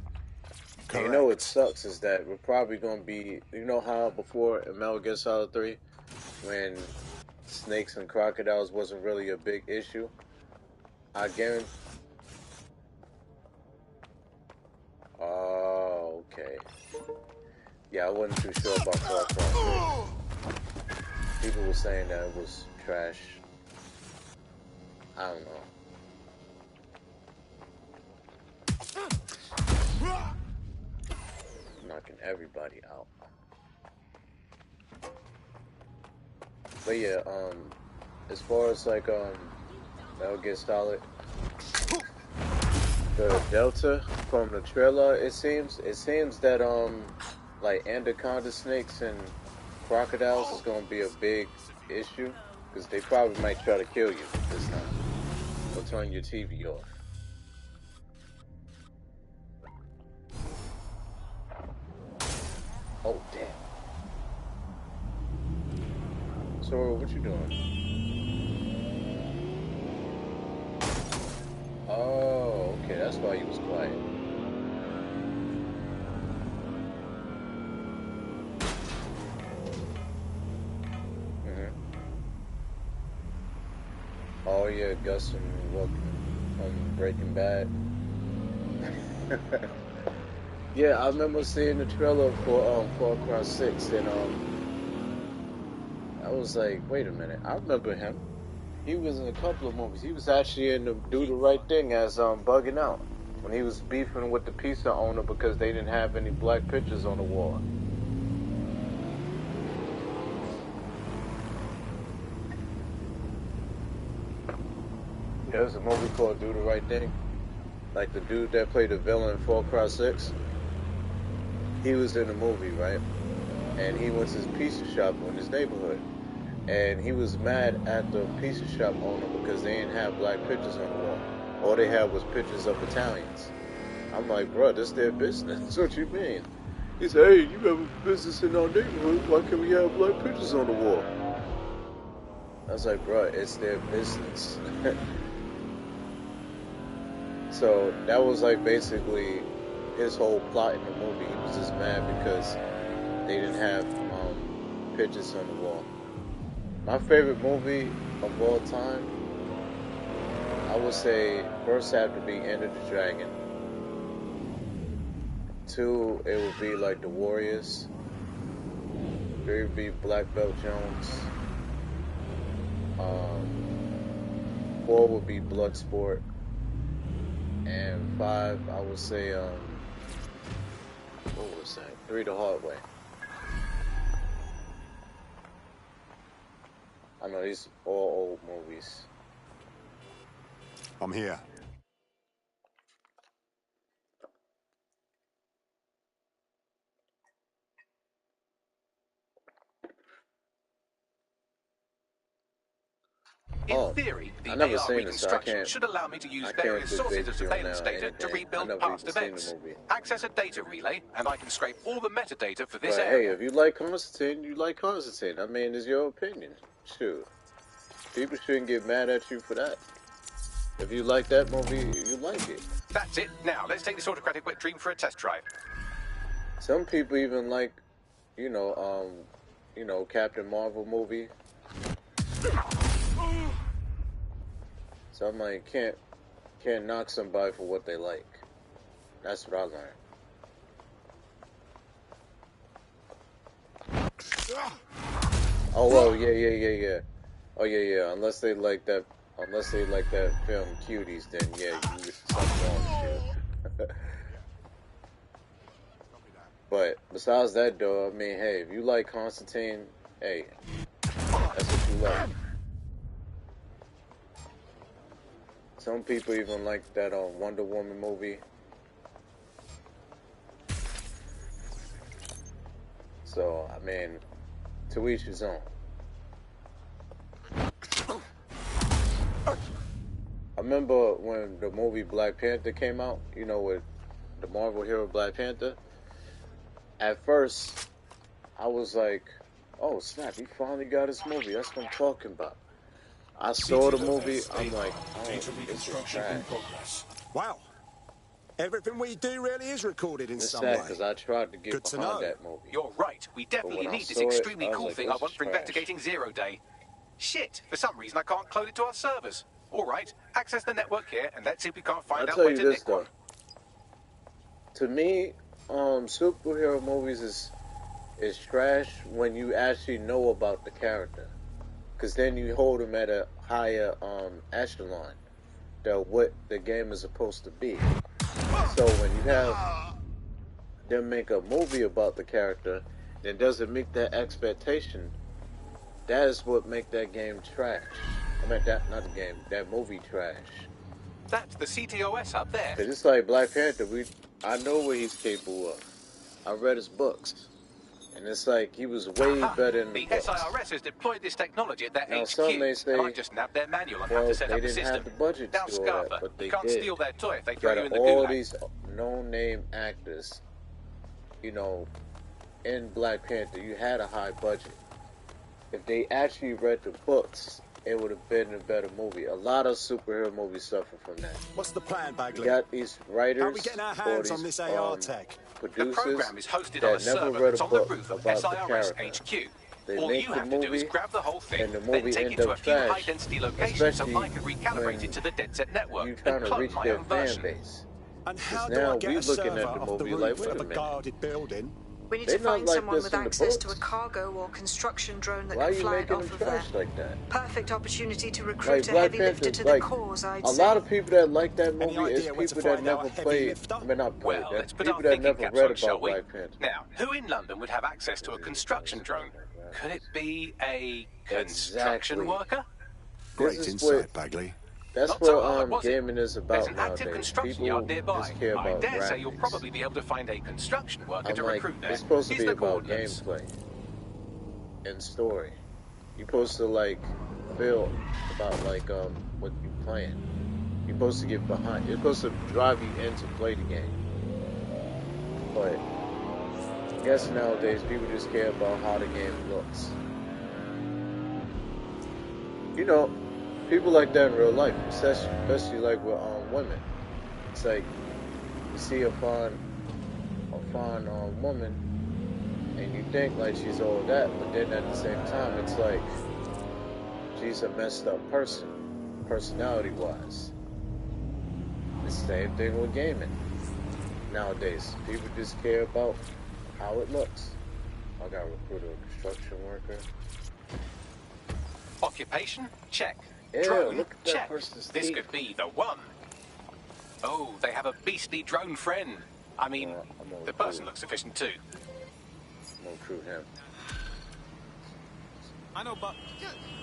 You know what sucks is that we're probably going to be... You know how before in Metal Gear Solid 3, when snakes and crocodiles wasn't really a big issue? I guarantee... Oh, okay. Yeah, I wasn't too sure about Far Cry 3. People were saying that it was trash. I don't know. Knocking everybody out. But yeah, as far as like Metal Gear Solid, the Delta from the trailer, it seems that like anaconda snakes and crocodiles is gonna be a big issue, because they probably might try to kill you this time. Or turn your TV off. Oh damn. So what you doing? Oh, okay, that's why he was quiet. Oh yeah, Gus from Breaking Bad. Yeah, I remember seeing the trailer for Far Cry 6, and I was like, wait a minute, I remember him. He was in a couple of movies. He was actually in the Do the Right Thing as Bugging Out, when he was beefing with the pizza owner because they didn't have any black pictures on the wall. There's a movie called Do the Right Thing. Like the dude that played the villain in Far Cry 6. He was in the movie, right? And he went to his pizza shop in his neighborhood. And he was mad at the pizza shop owner because they didn't have black pictures on the wall. All they had was pictures of Italians. I'm like, bro, that's their business. What you mean? He said, hey, you have a business in our neighborhood. Why can't we have black pictures on the wall? I was like, bro, it's their business. So that was like basically his whole plot in the movie. He was just mad because they didn't have pictures on the wall. My favorite movie of all time, I would say first have to be Enter the Dragon. 2, it would be like The Warriors. 3 would be Black Belt Jones. 4 would be Bloodsport. And 5, I would say, what was that? 3 The Hard Way. I know these all old movies. I'm here. In theory, the AR reconstruction should allow me to use various sources of surveillance data to rebuild past events. Access a data relay, and I can scrape all the metadata for this area. Hey, if you like Constantine, you like Constantine. I mean, it's your opinion. Shoot. People shouldn't get mad at you for that. If you like that movie, you like it. That's it. Now, let's take this autocratic wet dream for a test drive. Some people even like, Captain Marvel movie. Some like can't knock somebody for what they like. That's what I learned. Oh well, yeah. Oh yeah. Unless they like that film Cuties, then yeah, you get something wrong with you. But besides that, though, I mean, hey, if you like Constantine, hey, that's what you like. Some people even like that Wonder Woman movie. So, I mean, to each his own. I remember when the movie Black Panther came out, with the Marvel hero Black Panther. At first, I was like, oh snap, he finally got his movie. That's what I'm talking about. I saw the movie, I'm like, oh, this is trash. Wow. Everything we do really is recorded in some way. way. Because I tried to get behind that movie. You're right. We definitely need this extremely cool thing I want for investigating Zero Day. Shit, for some reason I can't clone it to our servers. Alright, access the network here and let's see if we can't find out where to nick one. To me, superhero movies is trash when you actually know about the character. Because then you hold them at a higher echelon than what the game is supposed to be. So when you have them make a movie about the character, then doesn't meet that expectation, that is what make that game trash. I mean, not the game, that movie trash. That's the CTOS up there. Cause it's like Black Panther, I know what he's capable of. I read his books. And it's like, he was way better in the books. SIRS has deployed this technology at their now, HQ, some may say, and I just nabbed their manual on how to set up the system. They didn't have the budget now, to do all that, but they can't did. Steal their toy if they throw you in the all gulag. These no-name actors, in Black Panther, you had a high budget. If they actually read the books, it would have been a better movie. A lot of superhero movies suffer from that. What's the plan, Bagley? You got these writers, how are we getting our hands on this AR tech? The program is hosted on a server that's on the roof of SIRS HQ. All you have to do is grab the whole thing, then take it to a few high-density locations so I can recalibrate it to the dead set network and clone my own version. And how do I get a server off the roof of a guarded building? We need to find someone with access to a cargo or construction drone that can fly it off of there. Like that? Perfect opportunity to recruit a heavy lifter to the cause, I'd say. A lot of people that like that movie is people that never played, people that never read about Black Panther. Now, who in London would have access to a construction drone? Could it be a construction worker? Great insight, Bagley. That's what gaming is about nowadays. There's an active construction yard nearby. I dare say you'll graphics. probably be able to find a construction worker to recruit there. It's supposed to Here's be the about coordinates. gameplay and story. You're supposed to feel about what you're playing. You're supposed to get behind. You're supposed to drive you in to play the game. But I guess nowadays people just care about how the game looks. People like that in real life, especially with women. It's like you see a fine woman, and you think she's all that, but then at the same time, it's like she's a messed up person, personality-wise. It's the same thing with gaming. Nowadays, people just care about how it looks. I got recruited a construction worker. Occupation? Check. Ew, drone? look at that Check. person's This teeth. could be the one. Oh, they have a beastly drone friend. I mean, the person looks efficient too. I'm gonna recruit him. I know, but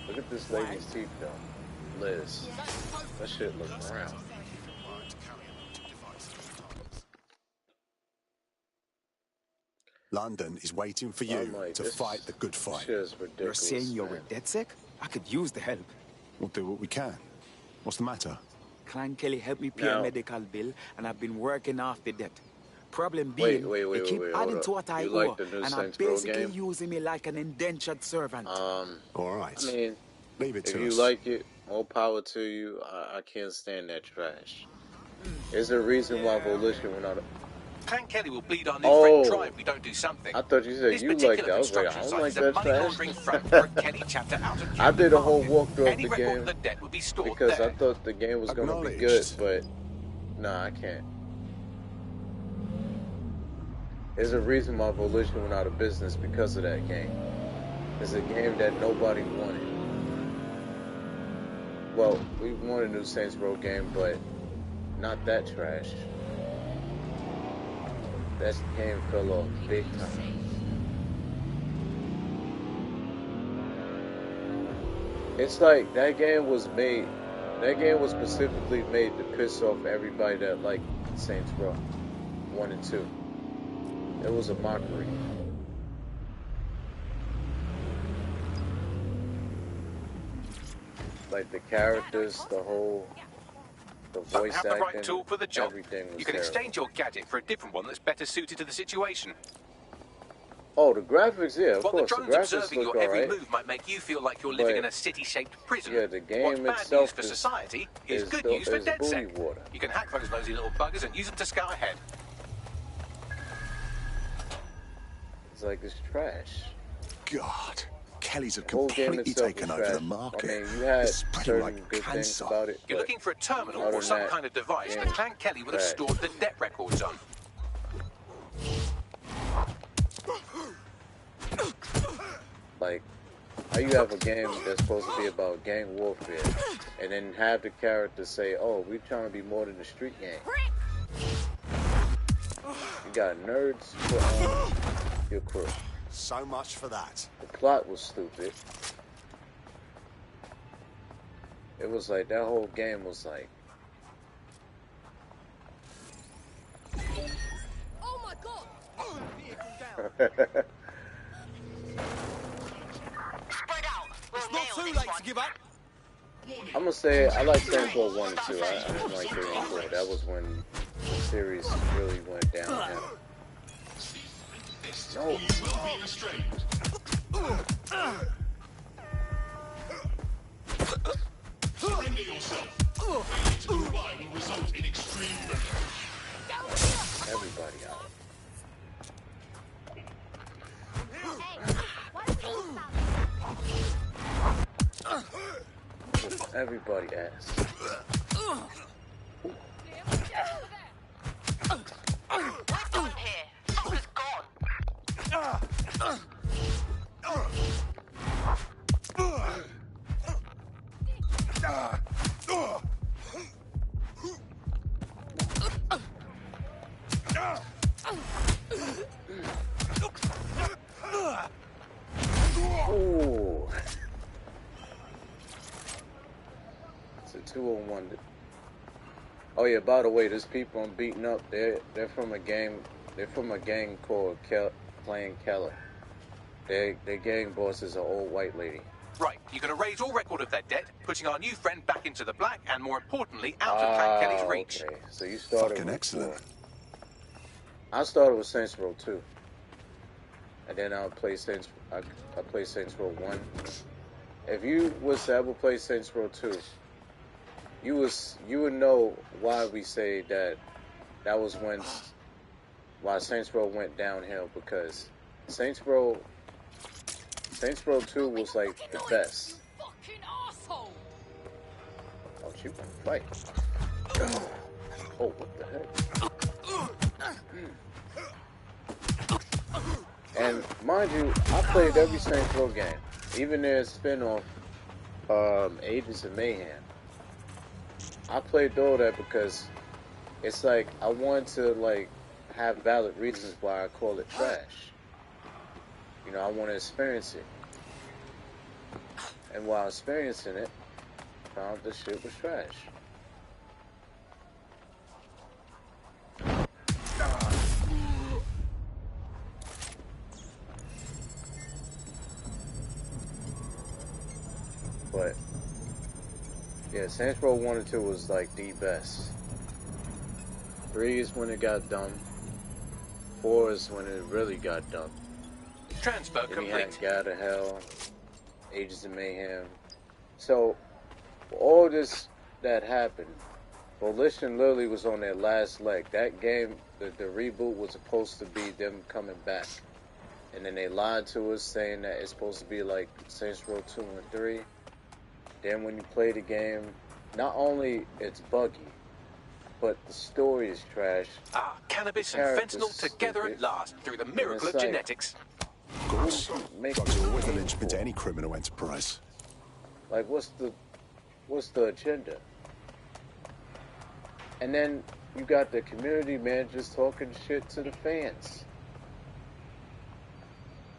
look at this lady's teeth though. Liz. That shit looks round. London is waiting for you to fight the good fight. You're saying you're with DedSec? I could use the help. We'll do what we can. What's the matter? Clan Kelly helped me pay a medical bill, and I've been working off the debt. Problem being, they keep adding to what I owe, and are basically using me like an indentured servant. All right. I mean, leave it to us. If you like it, more power to you. I can't stand that trash. There's a reason why Volition went out of... Clan Kelly will bleed our new friend dry if we don't do something. I thought you said you liked it. I was like, I don't like that trash. I did a whole walkthrough of the game of the debt would be stored because there. I thought the game was going to be good, but nah, I can't. There's a reason why Volition went out of business because of that game. It's a game that nobody wanted. Well, we wanted a new Saints Row game, but not that trash. That game fell off big time. It's like that game was specifically made to piss off everybody that liked Saints Row 1 and 2. It was a mockery. Like the characters, the voice have the right acting, tool for the job. everything was You can terrible. exchange your gadget for a different one that's better suited to the situation. Oh, the graphics, yeah, of While course. the The drones graphics observing look your every alright. move might make you feel like you're living But in a city-shaped prison. yeah, the game What's bad itself news for society is good news for DedSec. water. You can hack those nosy little buggers and use them to scout ahead. It's like it's trash. God, Kelly's have The whole game completely itself taken was over the trash. market. I mean, you had It's spreading certain like good things cancer. about it. You're but looking for a terminal other or than some that, kind of device yeah, that Clan Kelly would have trash. stored the debt records on. Like, how you have a game that's supposed to be about gang warfare, and then have the characters say, "Oh, we're trying to be more than a street gang." You got nerds for your crew. So much for that. The plot was stupid. It was like that whole game was like. Oh my god! It's not too late to give up. I'm gonna say I like Saints Row 1 and 2. I didn't like 3 and 4. That was when the series really went downhill. No. Surrender yourself. To provide will result in extreme pressure. Everybody out. Everybody ass. What's on here? Fucker's gone. Ooh. It's a 2-on-1. Oh yeah, by the way, there's people I'm beating up. They're from a gang. They're from a gang called Clan Keller. Their gang boss is an old white lady. Right, you're going to raise all record of their debt, putting our new friend back into the black, and more importantly, out of Clan Kelly's reach. Okay. So you started Fucking with excellent. 4. I started with Saints Row 2. And then I played Saints Row 1. If you was to ever play Saints Row 2, you would know why we say that was why Saints Row went downhill, because Saints Row 2 was like the best. Fucking asshole! Oh, she wanna fight. Oh, what the heck? And mind you, I played every Saints Row game, even their spin-off, Agents of Mayhem. I played all that because it's like I wanted to like have valid reasons why I call it trash. You know, I want to experience it. And while experiencing it, I found this shit was trash. But yeah, Saints Row 1 and 2 was like the best. 3 is when it got dumb. 4 is when it really got dumb. Transfer then complete. You had God of Hell, Agents of Mayhem. So all this that happened, Volition literally was on their last leg. That game, the reboot was supposed to be them coming back. And then they lied to us saying that it's supposed to be like Saints Row 2 and 3. Then when you play the game, not only it's buggy, but the story is trash. Ah, cannabis and fentanyl together at last through the miracle of genetics. Of course, drugs are always the linchpin to any criminal enterprise. Like, what's the agenda? And then you got the community managers talking shit to the fans,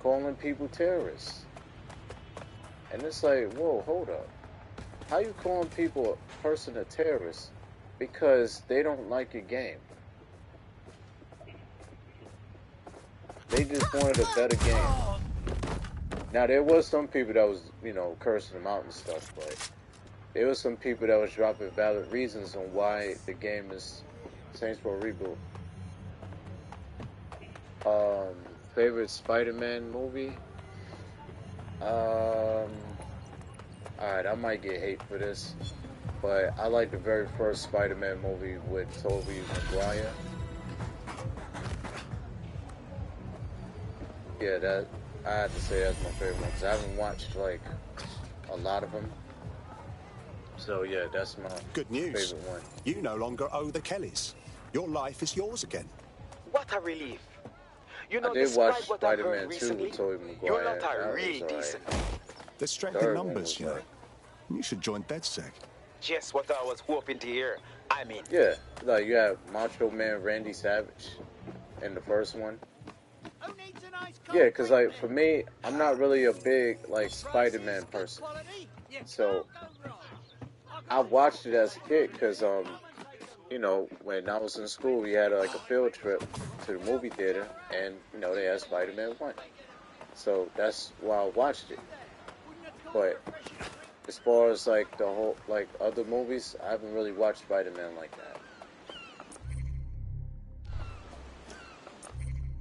calling people terrorists. And it's like, whoa, hold up. How you calling people a person a terrorist because they don't like your game? They just wanted a better game. Now, there was some people that was, you know, cursing them out and stuff, but there was some people that was dropping valid reasons on why the game is Saints Row Reboot. Favorite Spider-Man movie? Alright, I might get hate for this, but I like the very first Spider-Man movie with Tobey Maguire. Yeah, that I have to say that's my favorite one, because I haven't watched like a lot of them. So yeah, that's my good news. Favorite one. You no longer owe the Kellys. Your life is yours again. What a relief. You know, I did watch Spider-Man 2 with Tobey Maguire. You're not a really decent. There's strength in numbers, you know. You should join DedSec. Just what I was hoping to hear. I mean... Yeah, like you have Macho Man Randy Savage in the first one. Yeah, because like for me, I'm not really a big like Spider-Man person. So I watched it as a kid because you know, when I was in school, we had like a field trip to the movie theater, and you know they had Spider-Man 1. So that's why I watched it. But as far as like the whole like other movies, I haven't really watched Spider-Man like that.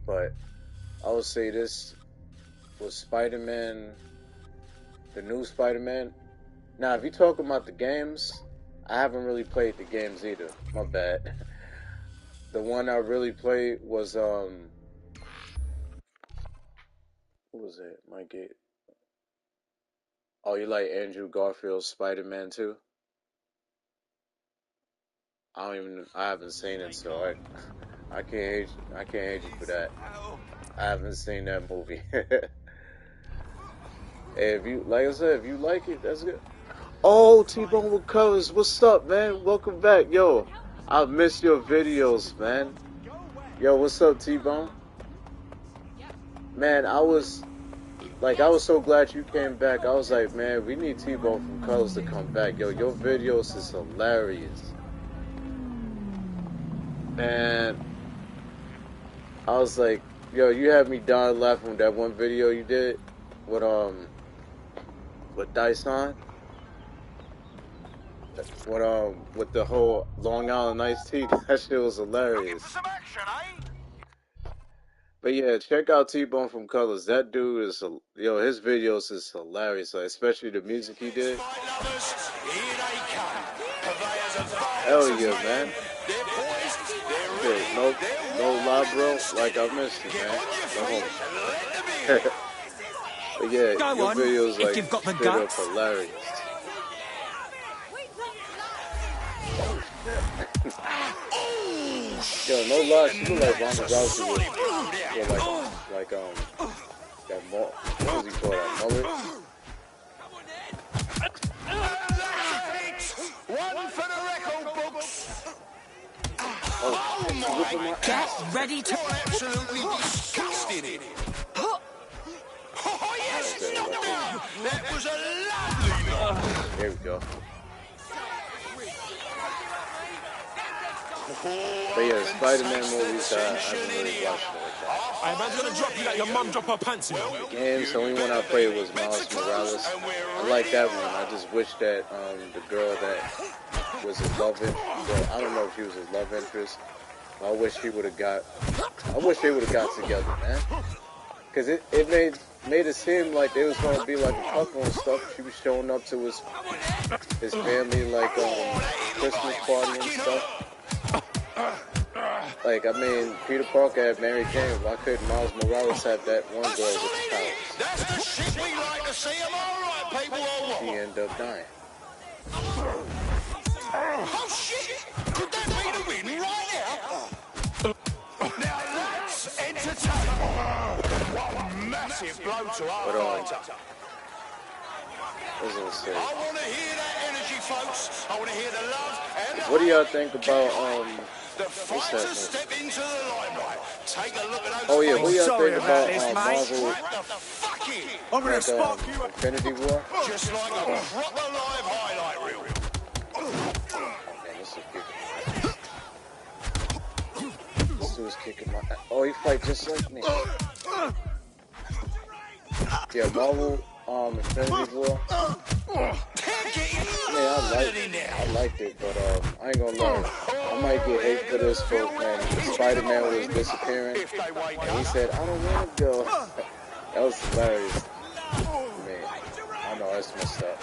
But I would say this was Spider-Man, the new Spider-Man. Now, if you're talking about the games, I haven't really played the games either. My bad. The one I really played was who was it? My gate. Oh, you like Andrew Garfield's Spider-Man 2? I haven't seen it, so I can't hate you for that. I haven't seen that movie. Hey, if you, like I said, if you like it, that's good. Oh, T-Bone with Colors, what's up, man? Welcome back, yo. I missed your videos, man. Yo, what's up, T-Bone? Man, I was so glad you came back. I was like, man, we need T-Bone from Colors to come back. Yo, your videos is hilarious. Man, I was like, yo, you had me dying laughing with that one video you did with Dyson. With the whole Long Island iced tea. That shit was hilarious. But yeah, check out T-Bone from Colors. That dude is, yo, his videos is hilarious, like, especially the music he did. Hell yeah, man. Yeah, no lie, bro. Like, I missed it, man. No. But yeah, your videos, like, you've got the straight up guts. hilarious. Yo, no lie, she look like Ronda Rousey. Yeah, like, Like that what does he call that, mullet? One for the record books. Oh my! Get ready to. Absolutely disgusting. Oh yes, knocked down. That was a lovely knock. There we go. But yeah, Spider-Man movies, I haven't really watched it like that. Hey, man's gonna drop you like your mum drop her pants in. The games, the only one I played was Miles Morales. I like that one. I just wish that the girl that was his love interest, well, I don't know if she was his love interest. I wish they would have got together, man. Cause it made it seem like they was gonna be like a couple and stuff. She was showing up to his family like Christmas party and stuff. Like, I mean, Peter Parker had Mary Jane. Why couldn't Miles Morales have that one girl with the powers? That's the shit we like to see. Am I right, people? She ended up dying. Oh shit! Could that be the win right now? Now that's entertaining. What a massive blow to our fighter. I want to hear that energy, folks. I want to hear the love and the. What do y'all think about the fighters step into the limelight. Take a look at those. Oh yeah, what do y'all think about Marvel? I'm gonna spot you. Infinity War. Just like a proper live highlight reel. This dude's kicking my ass. Oh, he fight just like me. Yeah, Marvel, Infinity War. Yeah, I liked it, but I ain't gonna lie. I might get hate for this for when Spider-Man was disappearing, and he said, "I don't want to go." That was hilarious. Man, I know that's messed up.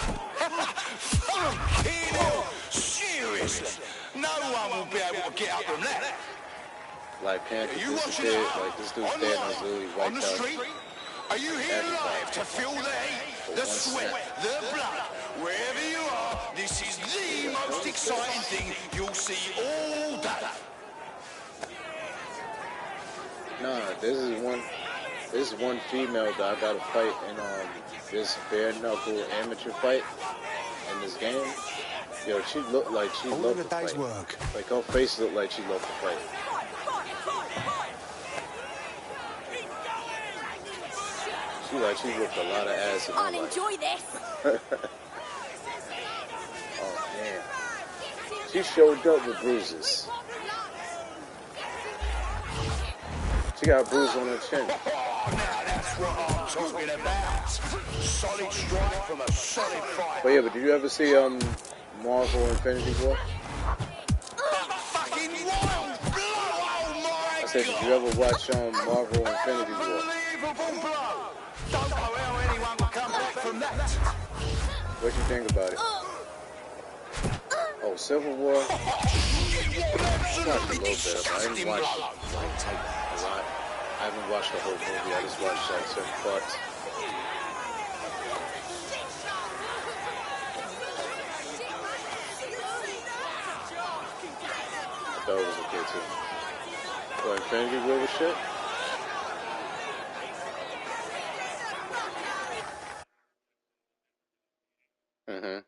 Seriously, no one will be able to get up from that. Like Panther disappeared, like this dude's dead and literally wiped out. Are you here live to feel the heat, the sweat, the blood? Wherever you are, this is the most exciting thing you'll see all day. Nah, this is one female that I gotta fight in this bare knuckle amateur fight in this game. Yo, she looked like she loved to fight. Like her face looked like she loved to fight. She whipped a lot of ass in her life. I'll enjoy this. Oh man. She showed up with bruises. She got a bruise on her chin. Now that's what I'm talking about. Solid strike from a solid fight. But yeah, but did you ever see Marvel Infinity War? Fucking wild blow, oh my! I said, did you ever watch Marvel Infinity War? Unbelievable blow. Don't know how anyone will come back from that. What you think about it? Oh, Civil War? I watched a little bit of it. I didn't watch a lot. I haven't watched the whole movie. I just watched like certain parts. I thought it was okay too. So Infinity War was shit? Mm-hmm.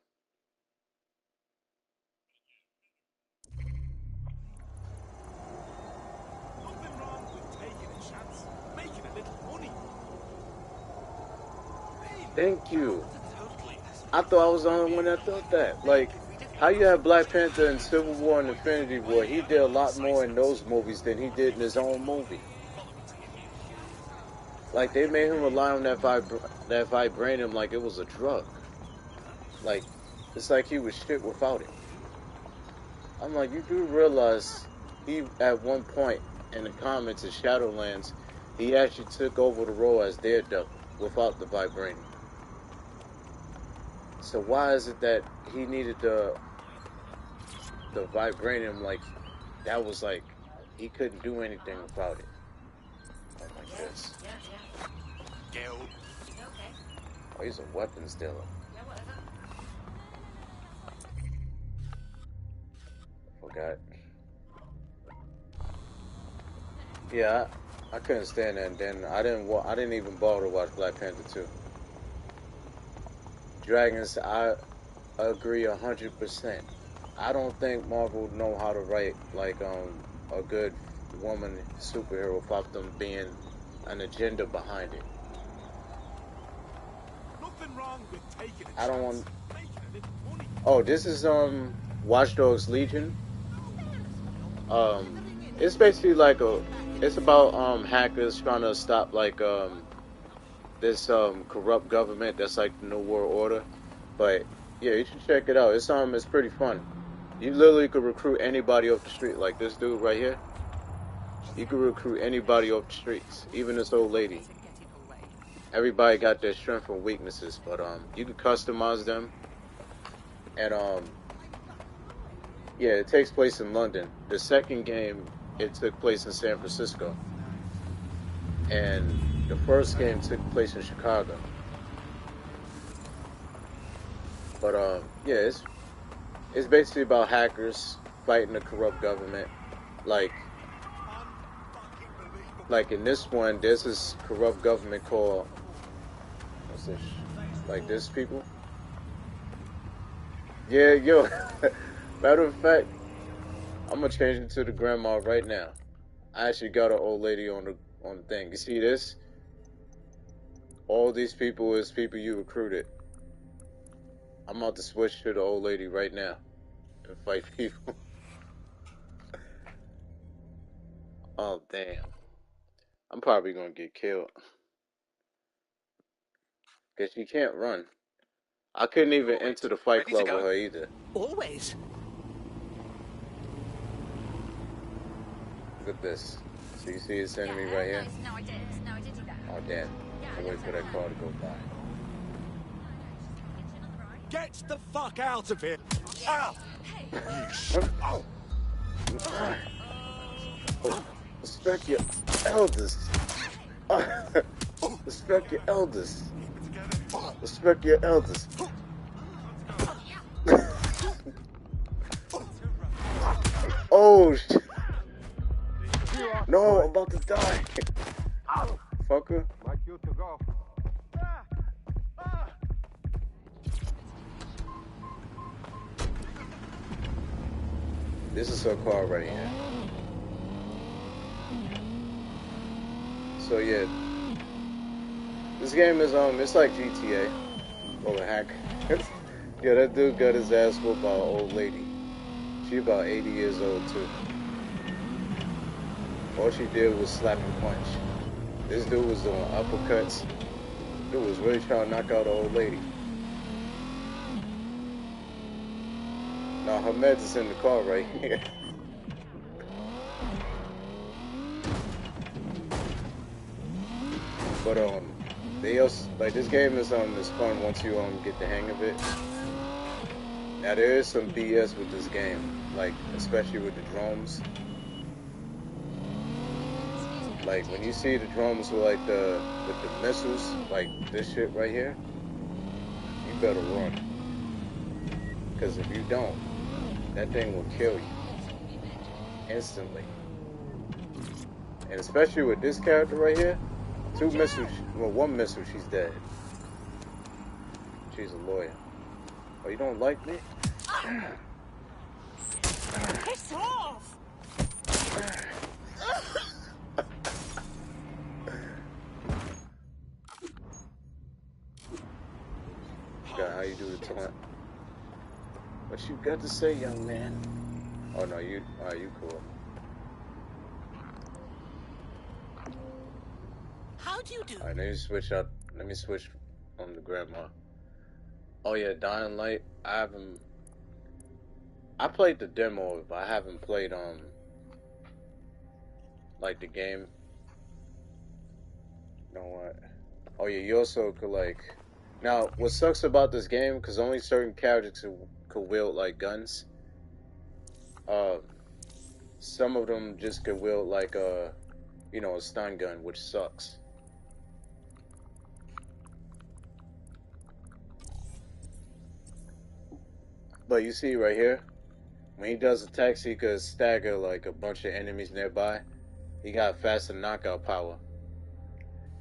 Thank you. I thought I was the only one that thought that. Like, how you have Black Panther in Civil War and Infinity War? He did a lot more in those movies than he did in his own movie. Like, they made him rely on that vibranium like it was a drug. Like, it's like he was shit without it. I'm like, you do realize he, at one point in the comics of Shadowlands, he actually took over the role as Daredevil without the vibranium. So why is it that he needed the vibranium? Like, that was like, he couldn't do anything without it. Like this. Oh, he's a weapons dealer. Forgot. Yeah, I couldn't stand that. And then I didn't even bother to watch Black Panther 2. Dragons, I agree 100%. I don't think Marvel know how to write like a good woman superhero without them being an agenda behind it. Nothing wrong with taking I don't want. Oh, this is Watch Dogs Legion. It's basically like it's about hackers trying to stop like this corrupt government that's like the New World Order. But yeah, you should check it out. It's pretty fun. You literally could recruit anybody off the street, like this dude right here. You could recruit anybody off the streets, even this old lady. Everybody got their strengths and weaknesses, but you can customize them. And yeah, it takes place in London. The second game, it took place in San Francisco, and the first game took place in Chicago. But yeah, it's basically about hackers fighting the corrupt government. Like in this one, there's this corrupt government called, what's this? Like this people? Yeah, yo. Matter of fact, I'm gonna change it to the grandma right now. I actually got an old lady on the thing. You see this? All these people is people you recruited. I'm about to switch to the old lady right now and fight people. Oh damn. I'm probably gonna get killed. Cause she can't run. I couldn't even enter the fight club with her either. Always. Look at this. So you see this enemy right here? No, I did. Oh damn. I'll wait for that car to go by. Get the fuck out of here! Ow! Oh. Respect your elders. Respect your elders. Respect your elders. Oh shit. No, I'm about to die. Fucker. Like you to go. This is her car right here. So yeah, this game is it's like GTA, or a hack. Yeah, that dude got his ass whooped by an old lady. She about 80 years old too. All she did was slap and punch. This dude was doing uppercuts. Dude was really trying to knock out an old lady. Now her meds is in the car right here. But they also like this game is fun once you get the hang of it. Now there is some BS with this game, like especially with the drones. Like when you see the drones with like the missiles, like this shit right here, you better run. Because if you don't, that thing will kill you instantly. And especially with this character right here, 2 missiles, well 1 missile, she's dead. She's a lawyer. Oh, you don't like me? Piss off! God, how you do the taunt? What you got to say, young man? Oh no, you cool. How do you do? Alright, let me switch up. Let me switch on the grandma. Oh yeah, Dying Light. I played the demo, but I haven't played like the game. You know what? Oh yeah, you also could like. Now, what sucks about this game, because only certain characters could wield like guns. Some of them just could wield like a stun gun, which sucks. But you see right here, when he does attacks, he could stagger like a bunch of enemies nearby. He got faster knockout power.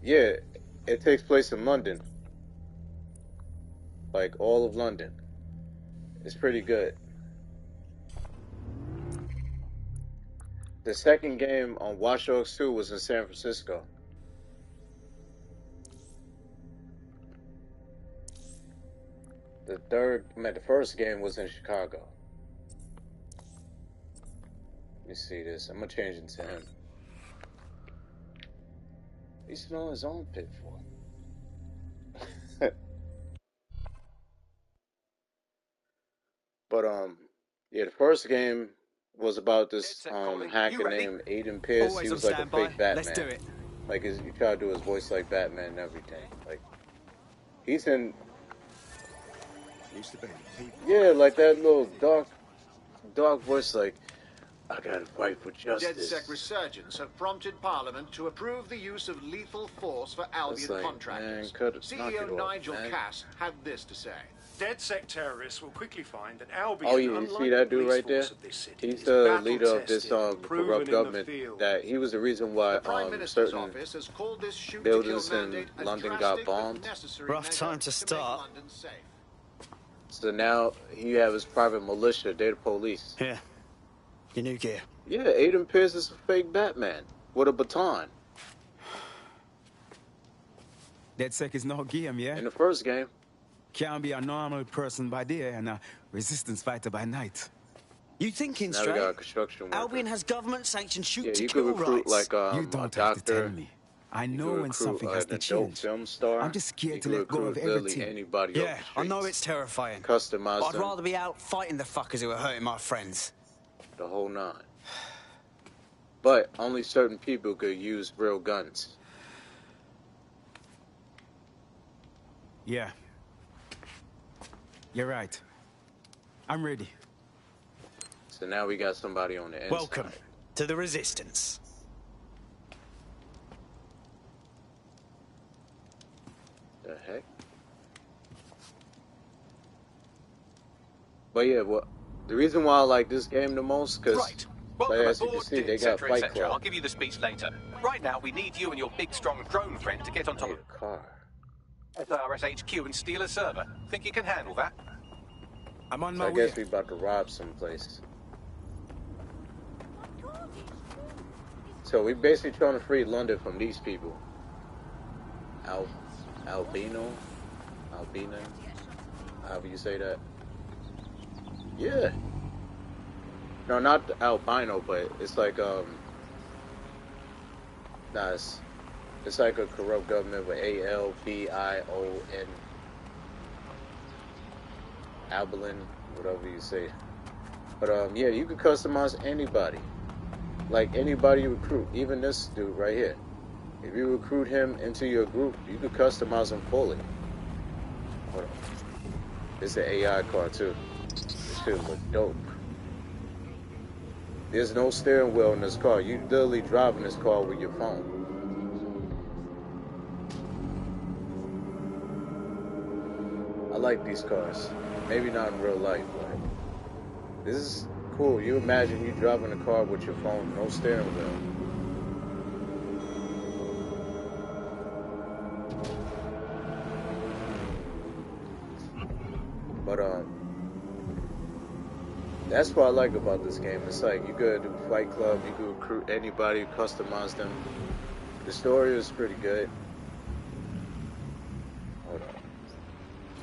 Yeah, it takes place in London. Like all of London. It's pretty good. The second game on Watch Dogs 2 was in San Francisco. The first game was in Chicago. Let me see this. I'm gonna change it to him. He's smelling his own pit for. But yeah, the first game was about this hacker named Aiden Pierce. Always he was like a fake Batman. Let's do it. Like he tried to do his voice like Batman and everything. Like he's in. Yeah, like that little dark voice. Like I gotta fight for justice. DedSec resurgence have prompted Parliament to approve the use of lethal force for Albion contractors. CEO Nigel Cass had this to say. DedSec terrorists will quickly find that Albion. Oh, you see that dude right there? He's the leader of this corrupt government. That he was the reason why certain buildings in London got bombed. Rough time to start. So now he have his private militia. They're the police. Yeah. Your new gear. Yeah, Aiden Pierce is a fake Batman with a baton. DedSec is no game, yeah? In the first game. Can't be a normal person by day and a resistance fighter by night. You thinking straight? Albion has government-sanctioned shoot-to-kill rights. Like, you don't have to tell me. I know when something has to change. I'm just scared to let go of everything. Yeah, I know it's terrifying. Customize I'd rather be out fighting the fuckers who are hurting my friends. The whole nine. But only certain people could use real guns. Yeah. You're right. I'm ready. So now we got somebody on the inside. Welcome to the Resistance. The heck? But yeah, the reason why I like this game the most, because as you can see, they got Fight Club. I'll give you the speech later. Right now, we need you and your big, strong drone friend to get on top of the car. SIRS HQ and steal a server. Think you can handle that? I'm on so my way. I guess we about to rob someplace. So we basically trying to free London from these people. Albino, however you say that. Yeah. No, not the albino, but it's like it's like a corrupt government with ALBION. Abilene, whatever you say. But yeah, you can customize anybody. Like anybody you recruit, even this dude right here. If you recruit him into your group, you can customize him fully. Hold on. It's an AI car too. This shit look dope. There's no steering wheel in this car. You literally driving this car with your phone. I like these cars. Maybe not in real life, but this is cool. You imagine you driving a car with your phone, no steering wheel. But that's what I like about this game. It's like you could do Fight Club, you could recruit anybody, customize them. The story is pretty good. Hold on.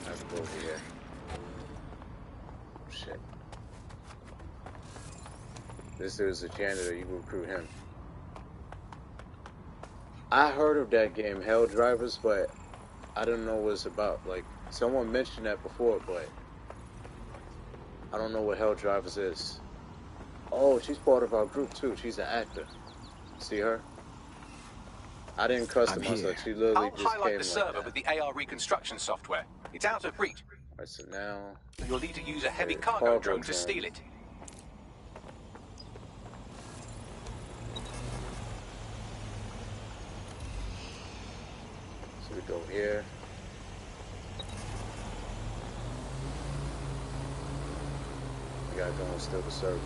I have to go over here. Shit. This is a janitor, you can recruit him. I heard of that game, Hell Drivers, but I don't know what it's about. Like, someone mentioned that before, but I don't know what Hell Drivers is. Oh, she's part of our group too. She's an actor. See her? I didn't customize her. She literally just came like that. I'll highlight the server with the AR reconstruction software. It's out of reach. Right, so now you'll need to use a heavy cargo drone to steal it. So we go here. We gotta go and steal the server.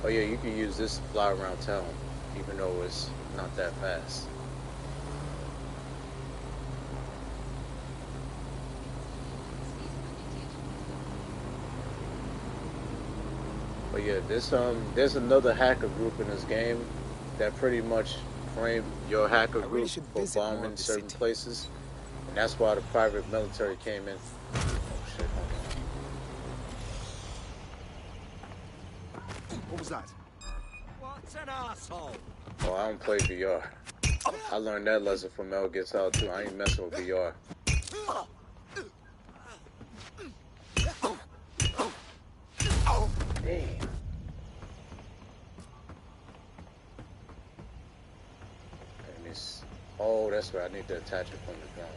Oh yeah, you can use this to fly around town. even though it's not that fast. But yeah, there's another hacker group in this game that pretty much frame your hacker group for bombing certain places, and that's why the private military came in. Oh shit! What was that? What's an asshole? Oh, I don't play VR. I learned that lesson from Metal Gear Solid 2. I ain't messing with VR. Damn. Oh, that's right. I need to attach it from the ground.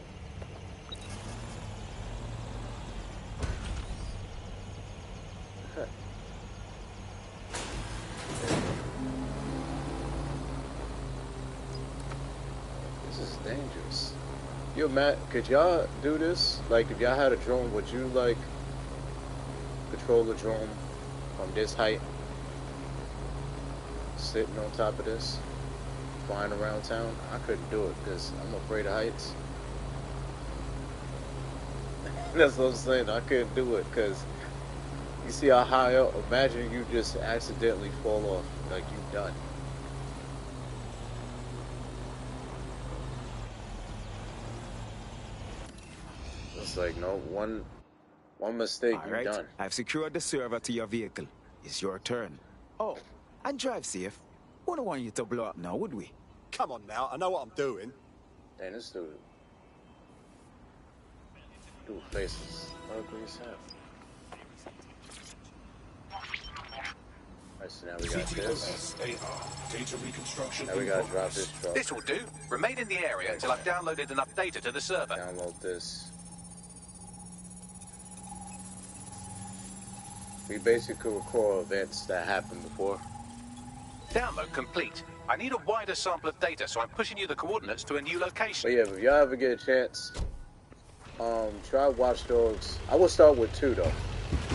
This is dangerous. Yo, Matt, could y'all do this? Like, if y'all had a drone, would you, like, control the drone from this height? Sitting on top of this? Flying around town? I couldn't do it because I'm afraid of heights. That's what I'm saying. I couldn't do it because you see how high up. Imagine you just accidentally fall off, like you done. It's like no one mistake, you're done. I've secured the server to your vehicle. It's your turn. Oh, and drive safe. Wouldn't want you to blow up now, would we? Come on now, I know what I'm doing. Damn, this dude faces ugly as hell. Alright, so now we got this. Now we gotta drop this truck. This will do. Remain in the area until I've downloaded enough data to the server. Download this. We basically record events that happened before. Download complete. I need a wider sample of data, so I'm pushing you the coordinates to a new location. But yeah, if y'all ever get a chance, try Watch Dogs. I will start with 2 though.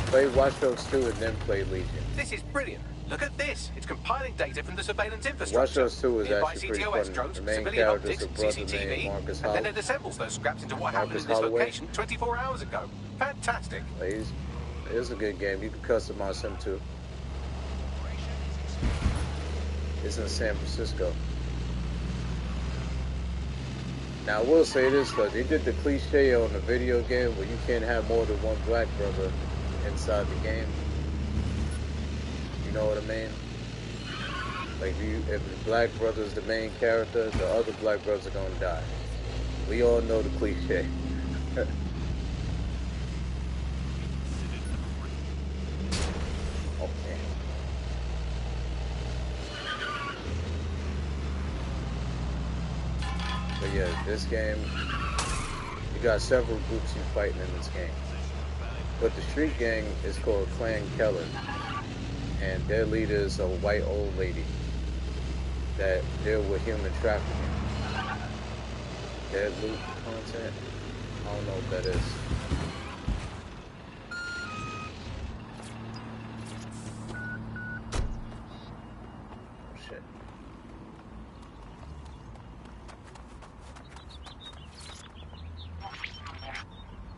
Play Watch Dogs 2 and then play Legion. This is brilliant. Look at this. It's compiling data from the surveillance infrastructure. Watch Dogs 2 is nearby actually pretty CTOS fun. drones, The main civilian character is optics, a brother CCTV, named Marcus and then it assembles those scraps into what happened in this location 24 hours ago. Fantastic. It's a good game. You can customize him too. It's in San Francisco. Now I will say this though, they did the cliche on the video game where you can't have more than one black brother inside the game. You know what I mean? Like if the black brother is the main character, the other black brothers are gonna die. We all know the cliche. But yeah, this game, you got several groups you fighting in this game. But the street gang is called Clan Keller, and their leader is a white old lady that deal with human trafficking. Their loot content, I don't know what that is.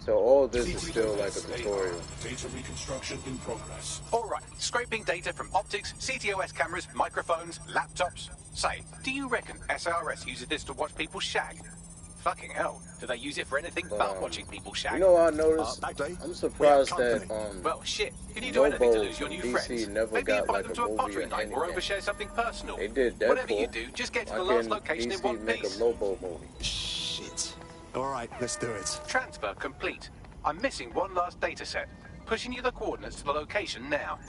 So all of this is still like a tutorial. Data reconstruction in progress. Alright, scraping data from optics, CTOS cameras, microphones, laptops. Say, do you reckon SRS uses this to watch people shag? Fucking hell, do they use it for anything but watching people shag? You know what I noticed? I'm surprised that well, shit, can you do anything to lose your new friends? DC never Maybe got invite like them a to a movie pottery or night or anything. overshare something personal. They did Deadpool. Whatever you do, just get to the last location in one make piece. a Lobo movie. Shit. Alright, let's do it. Transfer complete. I'm missing one last data set. Pushing you the coordinates to the location now.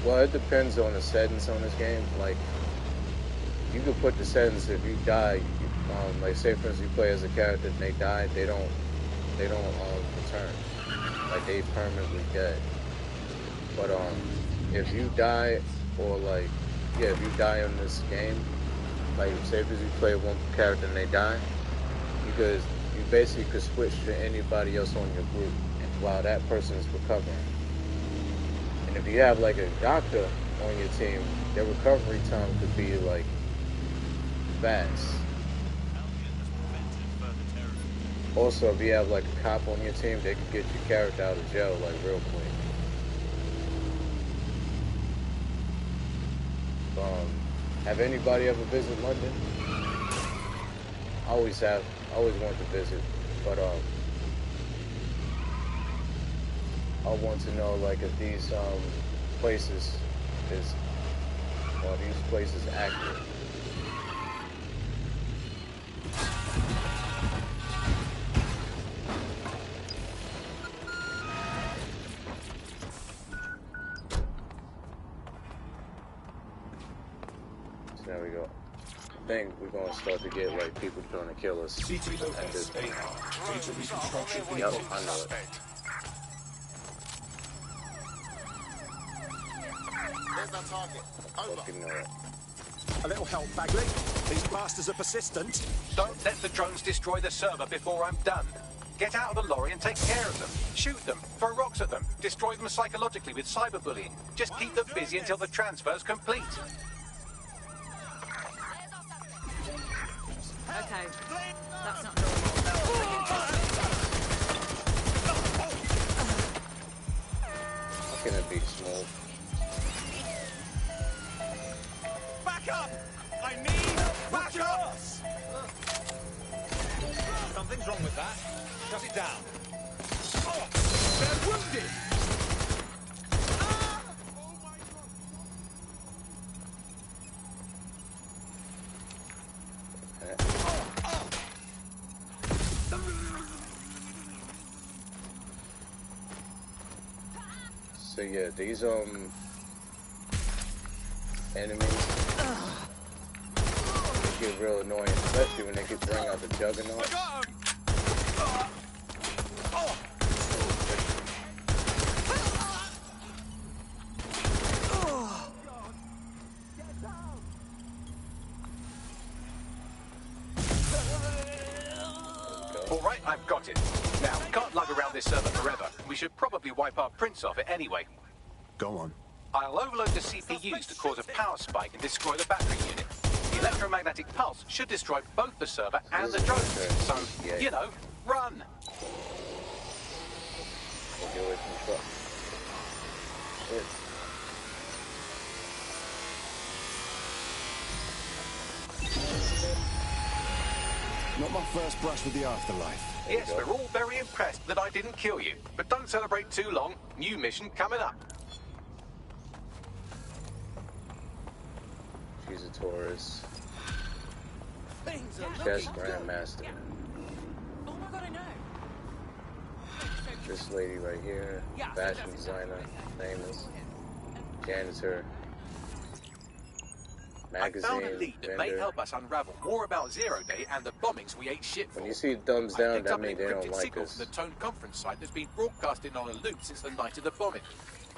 Well, it depends on the settings on this game. Like, you can put the settings if you die. Like, say for instance, you play as a character and they die, they don't return. Like, they permanently dead. But if you die, or like, yeah, if you die in this game, Like, say if you play one character and they die, because you basically could switch to anybody else on your group while that person is recovering. And if you have like a doctor on your team, their recovery time could be like fast. Also, if you have like a cop on your team, they could get your character out of jail like real quick. Have anybody ever visited London? I always wanted to visit, but I want to know like if these places active. There we go. I think we're gonna start to get like people trying to kill us at this point. Yep, I know it. There's our target. Fucking know it. A little help, Bagley. These bastards are persistent. Don't let the drones destroy the server before I'm done. Get out of the lorry and take care of them. Shoot them, throw rocks at them, destroy them psychologically with cyberbullying. Just keep them busy until the transfer's complete. Okay, that's not normal. How can it be smooth? Back up! I need backup! Something's wrong with that. Shut it down. Oh, they're wounded! So yeah, these enemies get real annoying, especially when they can bring out the Juggernaut. Alright, I've got it. Now, we can't lug around this server forever. We should probably wipe our prints off it anyway. Go on. I'll overload the CPUs to cause a power spike and destroy the battery unit. The electromagnetic pulse should destroy both the server and the drones. So, you know, run! Get away from the truck. Shit. Not my first brush with the afterlife. Yes, we're all very impressed that I didn't kill you. But don't celebrate too long. New mission coming up. She's a Taurus. Chess Grandmaster. Oh my god, I know. This lady right here, fashion designer, famous, janitor, magazine, I found a lead that may help us unravel more about Zero Day and the bombings we ate shit for. When you see thumbs down, that means they don't like us. From the Tone conference site that's been broadcasting on a loop since the night of the bombing.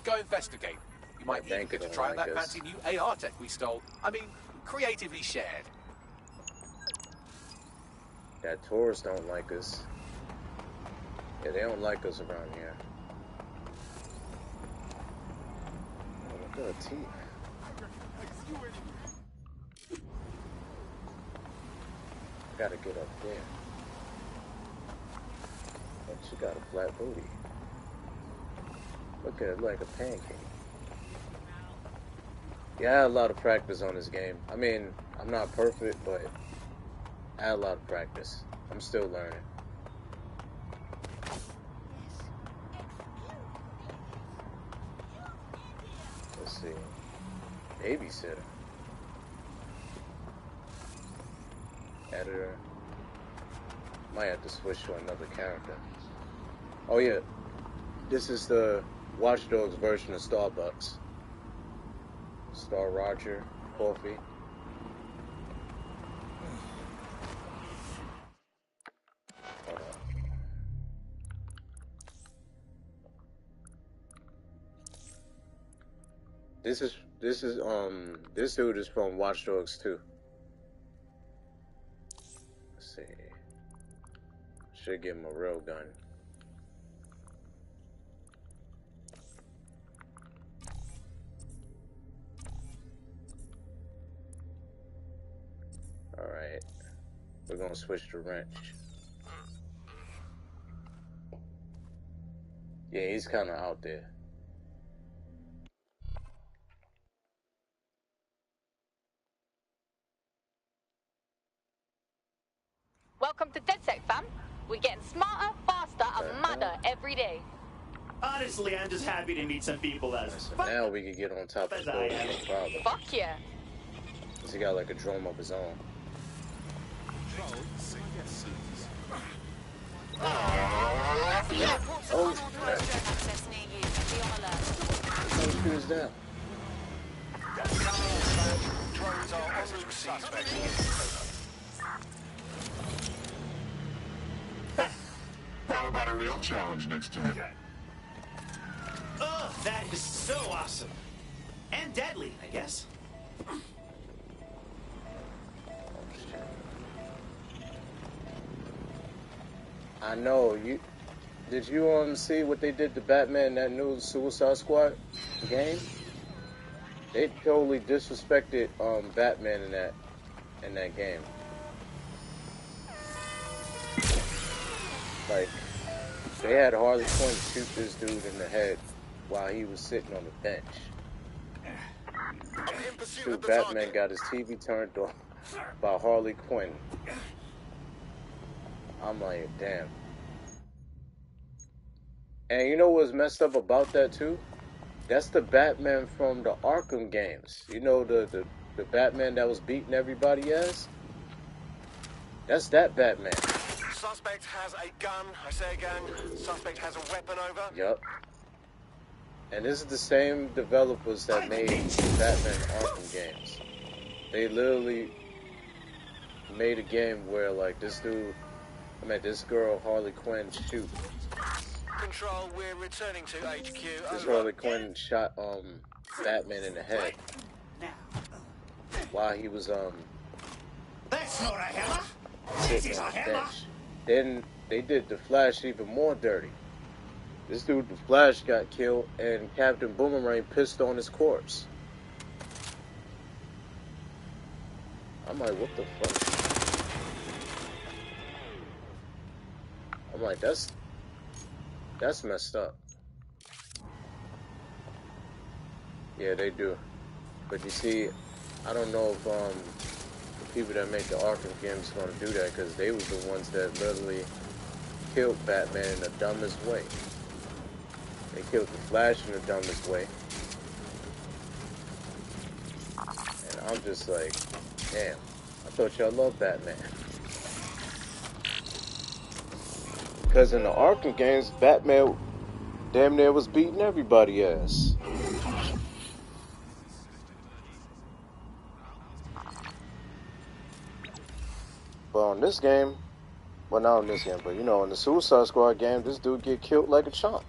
Go investigate. You might even get to try that fancy new AR tech we stole. I mean, creatively shared. That tourists don't like us. Yeah, they don't like us around here. Oh, look at her teeth. Gotta get up there. And she got a flat booty. Look at it like a pancake. Yeah, I had a lot of practice on this game. I mean, I'm not perfect, but I had a lot of practice. I'm still learning. Let's see. Babysitter. Editor. Might have to switch to another character. Oh yeah. This is the Watch Dogs version of Starbucks. Star Roger coffee. This dude is from Watch Dogs 2. Should give him a real gun. Alright. We're gonna switch to wrench. Yeah, he's kinda out there. Welcome to DedSec, fam. We're getting smarter, faster, and madder every day. Honestly, I'm just happy to meet some people as so now we can get on top of the boat, no problem. Fuck yeah. Cause he got like a drone of his own. Oh, shoot us down. Drones are en route to suspect. How about a real challenge next time? Ugh, that is so awesome. And deadly, I guess. I know, did you see what they did to Batman in that new Suicide Squad game? They totally disrespected Batman in that game. Like, they had Harley Quinn shoot this dude in the head while he was sitting on the bench. Dude, Batman got his TV turned off by Harley Quinn. I'm like, damn. And you know what's messed up about that too? That's the Batman from the Arkham games. You know the Batman that was beating everybody ass? That's that Batman. Suspect has a gun. I say again, suspect has a weapon over. Yup. And this is the same developers that made Batman Arkham games. They literally made a game where like this girl Harley Quinn shoot. Control, we're returning to HQ. This Harley Quinn shot Batman in the head while he was That's not a hammer. This is a hammer. Then they did the Flash even more dirty. This dude, the Flash, got killed, and Captain Boomerang pissed on his corpse. I'm like, what the fuck? I'm like, that's messed up. Yeah, they do. But you see, I don't know if the people that make the Arkham games are gonna do that, because they were the ones that literally killed Batman in the dumbest way. They killed the Flash in the dumbest way. And I'm just like, damn, I thought y'all loved Batman. Because in the Arkham games, Batman damn near was beating everybody ass. But on this game, well, not on this game, but you know, in the Suicide Squad game, this dude get killed like a chump.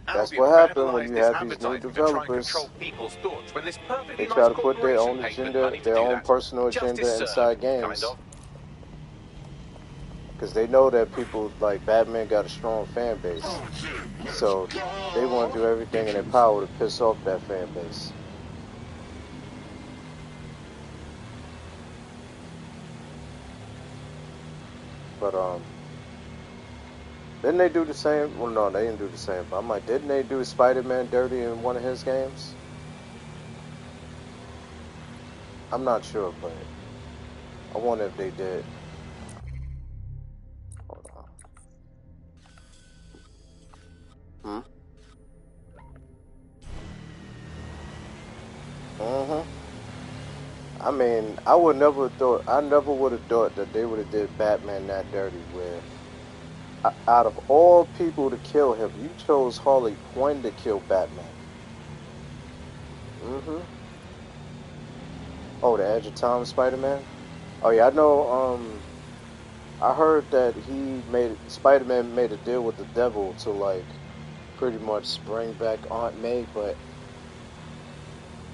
That's what happened when you have these new developers. They try to put their own agenda, their own personal agenda inside games. Because they know that people like Batman got a strong fan base. So they want to do everything in their power to piss off that fan base. But didn't they do the same? Well, no, they didn't do the same. But I'm like, didn't they do Spider-Man dirty in one of his games? I'm not sure, but I wonder if they did. Hold on. I mean, I never would have thought that they would have did Batman that dirty, where out of all people to kill him, you chose Harley Quinn to kill Batman. Oh, the Edge of Time Spider-Man? Oh yeah, I know, I heard that Spider-Man made a deal with the devil to like pretty much bring back Aunt May, but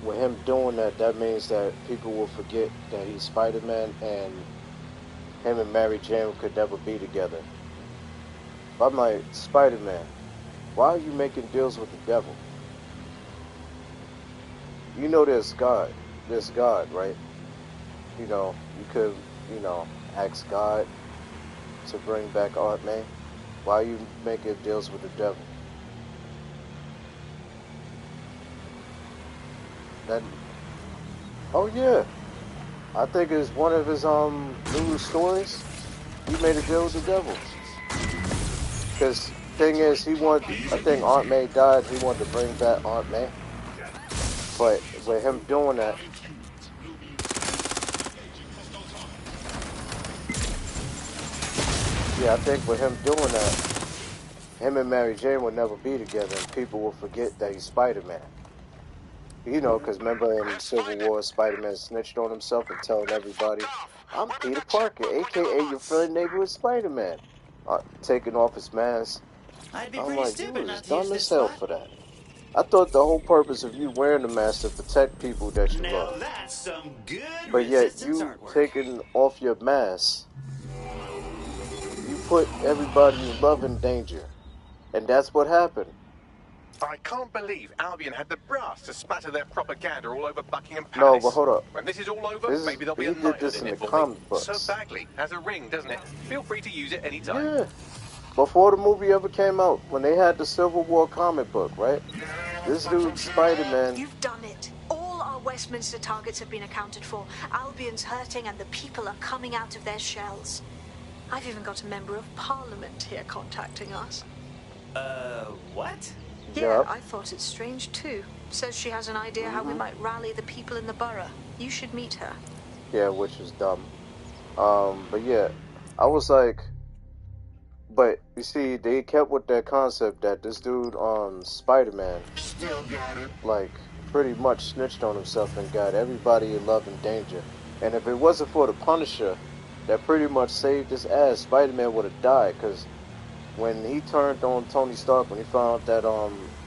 with him doing that, that means that people will forget that he's Spider-Man, and him and Mary Jane could never be together. But I'm like, Spider-Man, why are you making deals with the devil? You know there's God, right? You know, you could, you know, ask God to bring back Aunt May. Why are you making deals with the devil? That, oh yeah, I think it's one of his new stories. He made a deal with the devil. Cause thing is, I think Aunt May died. He wanted to bring back Aunt May, but with him doing that, yeah, I think with him doing that, him and Mary Jane would never be together, and people will forget that he's Spider-Man. You know, because remember in Civil War, Spider-Man snitched on himself and telling everybody, I'm Peter Parker, a.k.a. your friend neighborhood Spider-Man. Taking off his mask. I'm like, you was dumb as hell for that. I thought the whole purpose of you wearing the mask to protect people that you love. That's some good but yet, you taking off your mask, you put everybody you love in danger. And that's what happened. I can't believe Albion had the brass to spatter their propaganda all over Buckingham Palace. No, but hold up. When this is all over, maybe there'll be a did this in the comic books. So Bagley has a ring, doesn't it? Feel free to use it anytime. Yeah. Before the movie ever came out, when they had the Civil War comic book, right? This dude, Spider-Man. You've done it. All our Westminster targets have been accounted for. Albion's hurting and the people are coming out of their shells. I've even got a member of Parliament here contacting us. What? Yeah, Yep. I thought it strange too. Says she has an idea how we might rally the people in the borough. You should meet her. Yeah, which is dumb. But yeah, I was like, but you see, they kept with that concept that this dude, Spider-Man, like, pretty much snitched on himself and got everybody in love and danger. And if it wasn't for the Punisher that pretty much saved his ass, Spider-Man would have died, because when he turned on Tony Stark, when he found that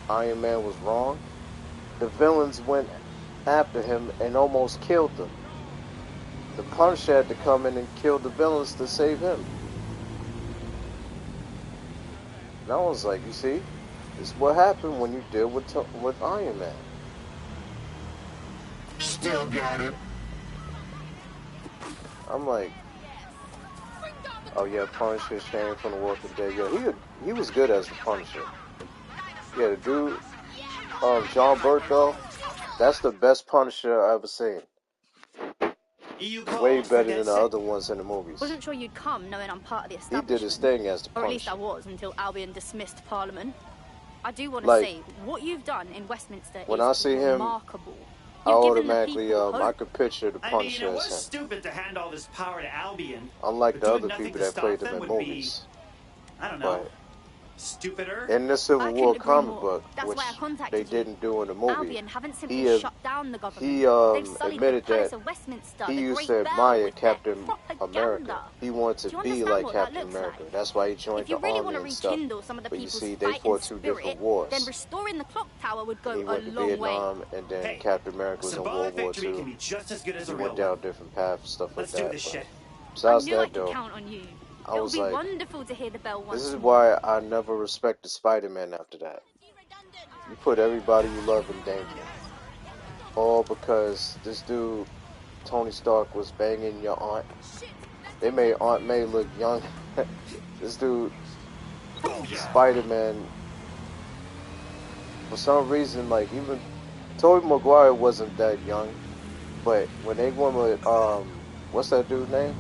Iron Man was wrong, the villains went after him and almost killed him. The Punisher had to come in and kill the villains to save him. And I was like, you see, this is what happened when you deal with Iron Man. Still got it. I'm like, oh yeah, Punisher Shane from The Walking Dead. Yeah, he was good as the Punisher. Yeah, the dude, John Berthold, that's the best Punisher I've ever seen. Way better than the other ones in the movies. Wasn't sure you'd come, knowing I'm part of the establishment. He did his thing as the Punisher. Or at least I was, until Albion dismissed Parliament. I do want to say, what you've done in Westminster is remarkable. I automatically, I could picture the Punisher as him. It was stupid to hand all this power to Albion. Unlike the other people that played them in movies. I don't know. Stupider. In the Civil War comic book, which they didn't do in the movie, Albion haven't simply shut down the government. He admitted that he used to admire Captain America. He wanted to be like Captain America. That's why he joined the army and stuff. But you see, they fought two different wars. Then restoring the clock tower would go he went to Vietnam, and then Captain America was in World War II. He went down different paths, stuff like that. Besides that, though, I was like, this is why I never respected Spider-Man after that. You put everybody you love in danger. All because this dude, Tony Stark, was banging your aunt. They made Aunt May look young. This dude, Spider-Man, for some reason, like, even Tobey Maguire wasn't that young. But when they went with, what's that dude's name?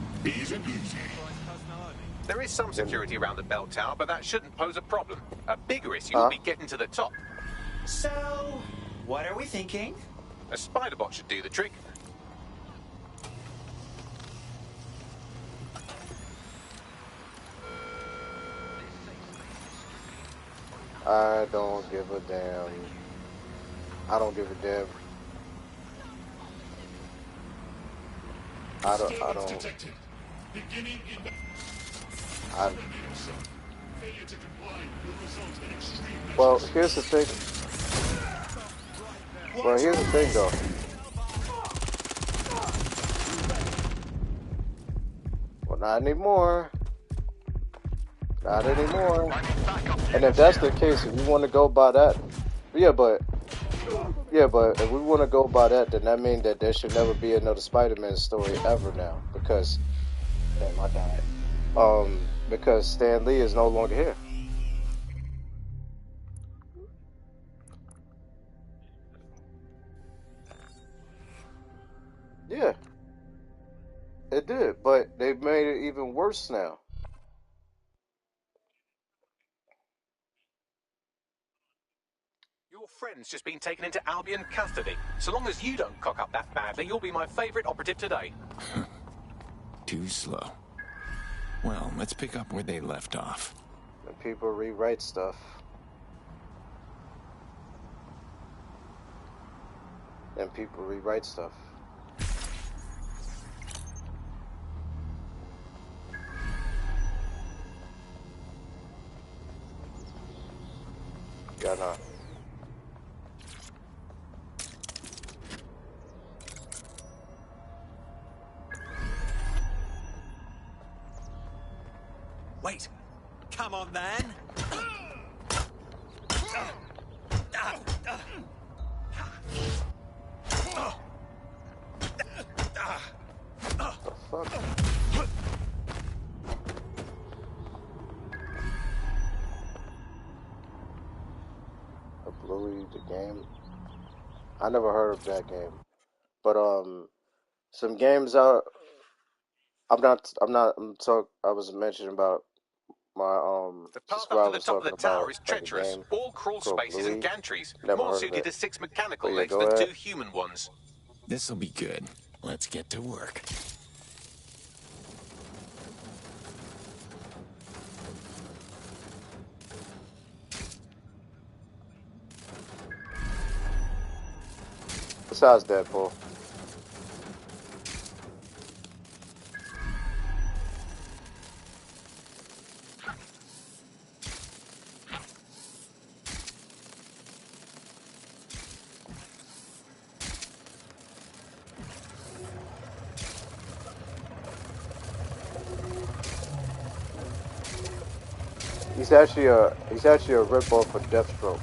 There is some security around the bell tower, but that shouldn't pose a problem. A bigger issue will be getting to the top. So, what are we thinking? A spider bot should do the trick. I don't give a damn. I don't give a damn. I don't. Well, here's the thing. Well, here's the thing, though. Well, not anymore. Not anymore. And if that's the case, if you want to go by that, yeah, but if we want to go by that, then that means that there should never be another Spider-Man story ever now, because, damn, I died. Because Stan Lee is no longer here. Yeah, it did, but they made it even worse now. Your friend's just been taken into Albion custody. So long as you don't cock up that badly, you'll be my favorite operative today. Too slow. Well, let's pick up where they left off. And people rewrite stuff. And people rewrite stuff. Gonna. Wait, come on then. What the fuck? Bluey, the game. I never heard of that game, but some games out. I was mentioning about my The path up to the top of the tower is treacherous. All crawl spaces and gantries. More suited to 6 mechanical legs than 2 human ones. This'll be good. Let's get to work. Besides Deadpool. He's actually a rip-off of Deathstroke,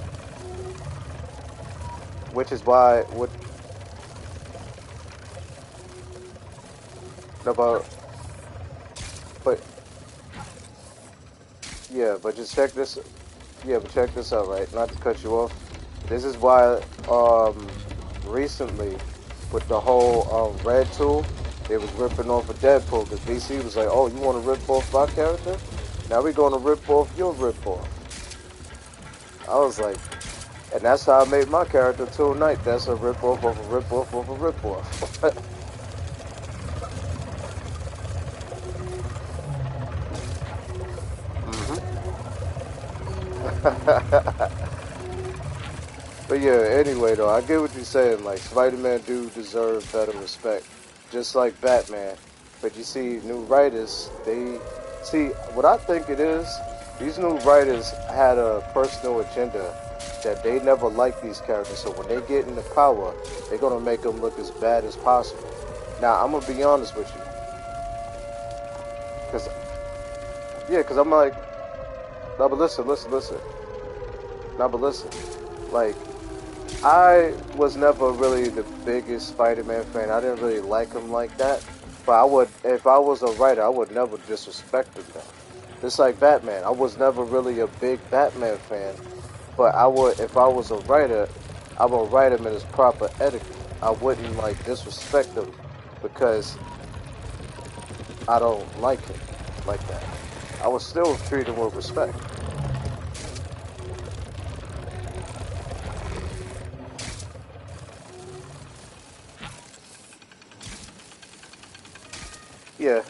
which is why but just check this. Yeah, but check this out, right? Not to cut you off. This is why recently with the whole Red tool, they was ripping off of Deadpool because DC was like, "Oh, you want to rip off my character? Now we're going to rip off your rip off." I was like, and that's how I made my character Tool Knight. That's a rip off of a rip off of a rip off. But yeah, anyway though, I get what you're saying. Like, Spider-Man do deserve better respect, just like Batman. But you see, new writers, what I think it is, these new writers had a personal agenda that they never liked these characters. So when they get into power, they're gonna make them look as bad as possible. Now I'm gonna be honest with you, cause I'm like, no, but listen. No, but listen. Like, I was never really the biggest Spider-Man fan. I didn't really like him like that. But if I was a writer, I would never disrespect him. Just like Batman, I was never really a big Batman fan. But if I was a writer, I would write him in his proper etiquette. I wouldn't like disrespect him because I don't like him like that. I would still treat him with respect. Yeah.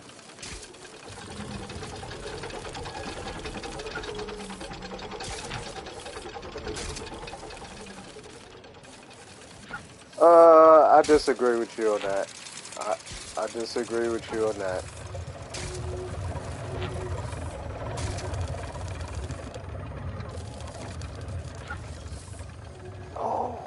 I disagree with you on that. I disagree with you on that. Oh.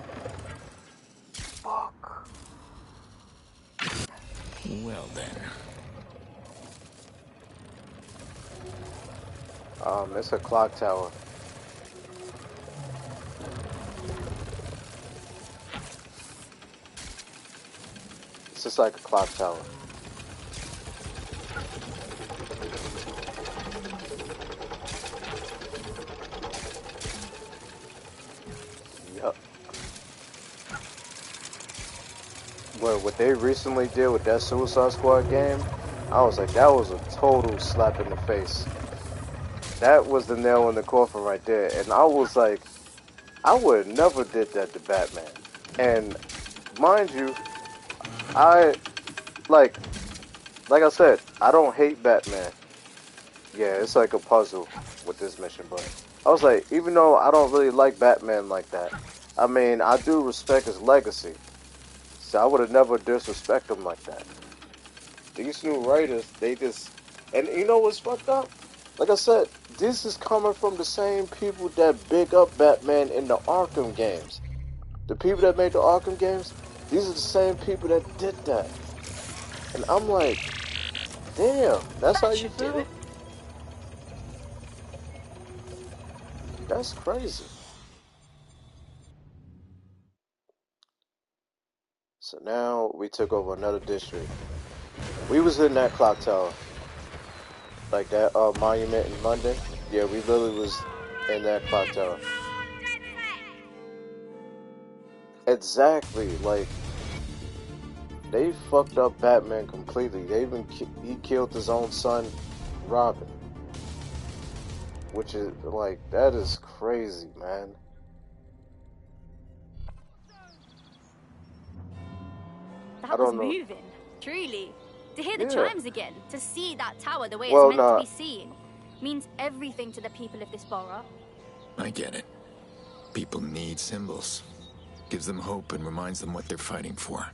It's a clock tower. It's just like a clock tower. Yup. Well, what they recently did with that Suicide Squad game, I was like, that was a total slap in the face. That was the nail in the coffin right there. And I was like, I would have never did that to Batman. And mind you, like I said, I don't hate Batman. Yeah, it's like a puzzle with this mission, but I was like, even though I don't really like Batman like that, I mean, I do respect his legacy. So I would have never disrespected him like that. These new writers, they just, and you know what's fucked up? Like I said, this is coming from the same people that big up Batman in the Arkham games. The people that made the Arkham games, these are the same people that did that. And I'm like, damn, that's how you feel? That's crazy. So now we took over another district. We was in that clock tower. Like that monument in London. Yeah, we literally was in that clock tower. Exactly, like they fucked up Batman completely. He killed his own son, Robin. Which is like, that is crazy, man. That was moving, truly. To hear the chimes again, to see that tower the way it's meant to be seen, means everything to the people of this borough. I get it. People need symbols. Gives them hope and reminds them what they're fighting for.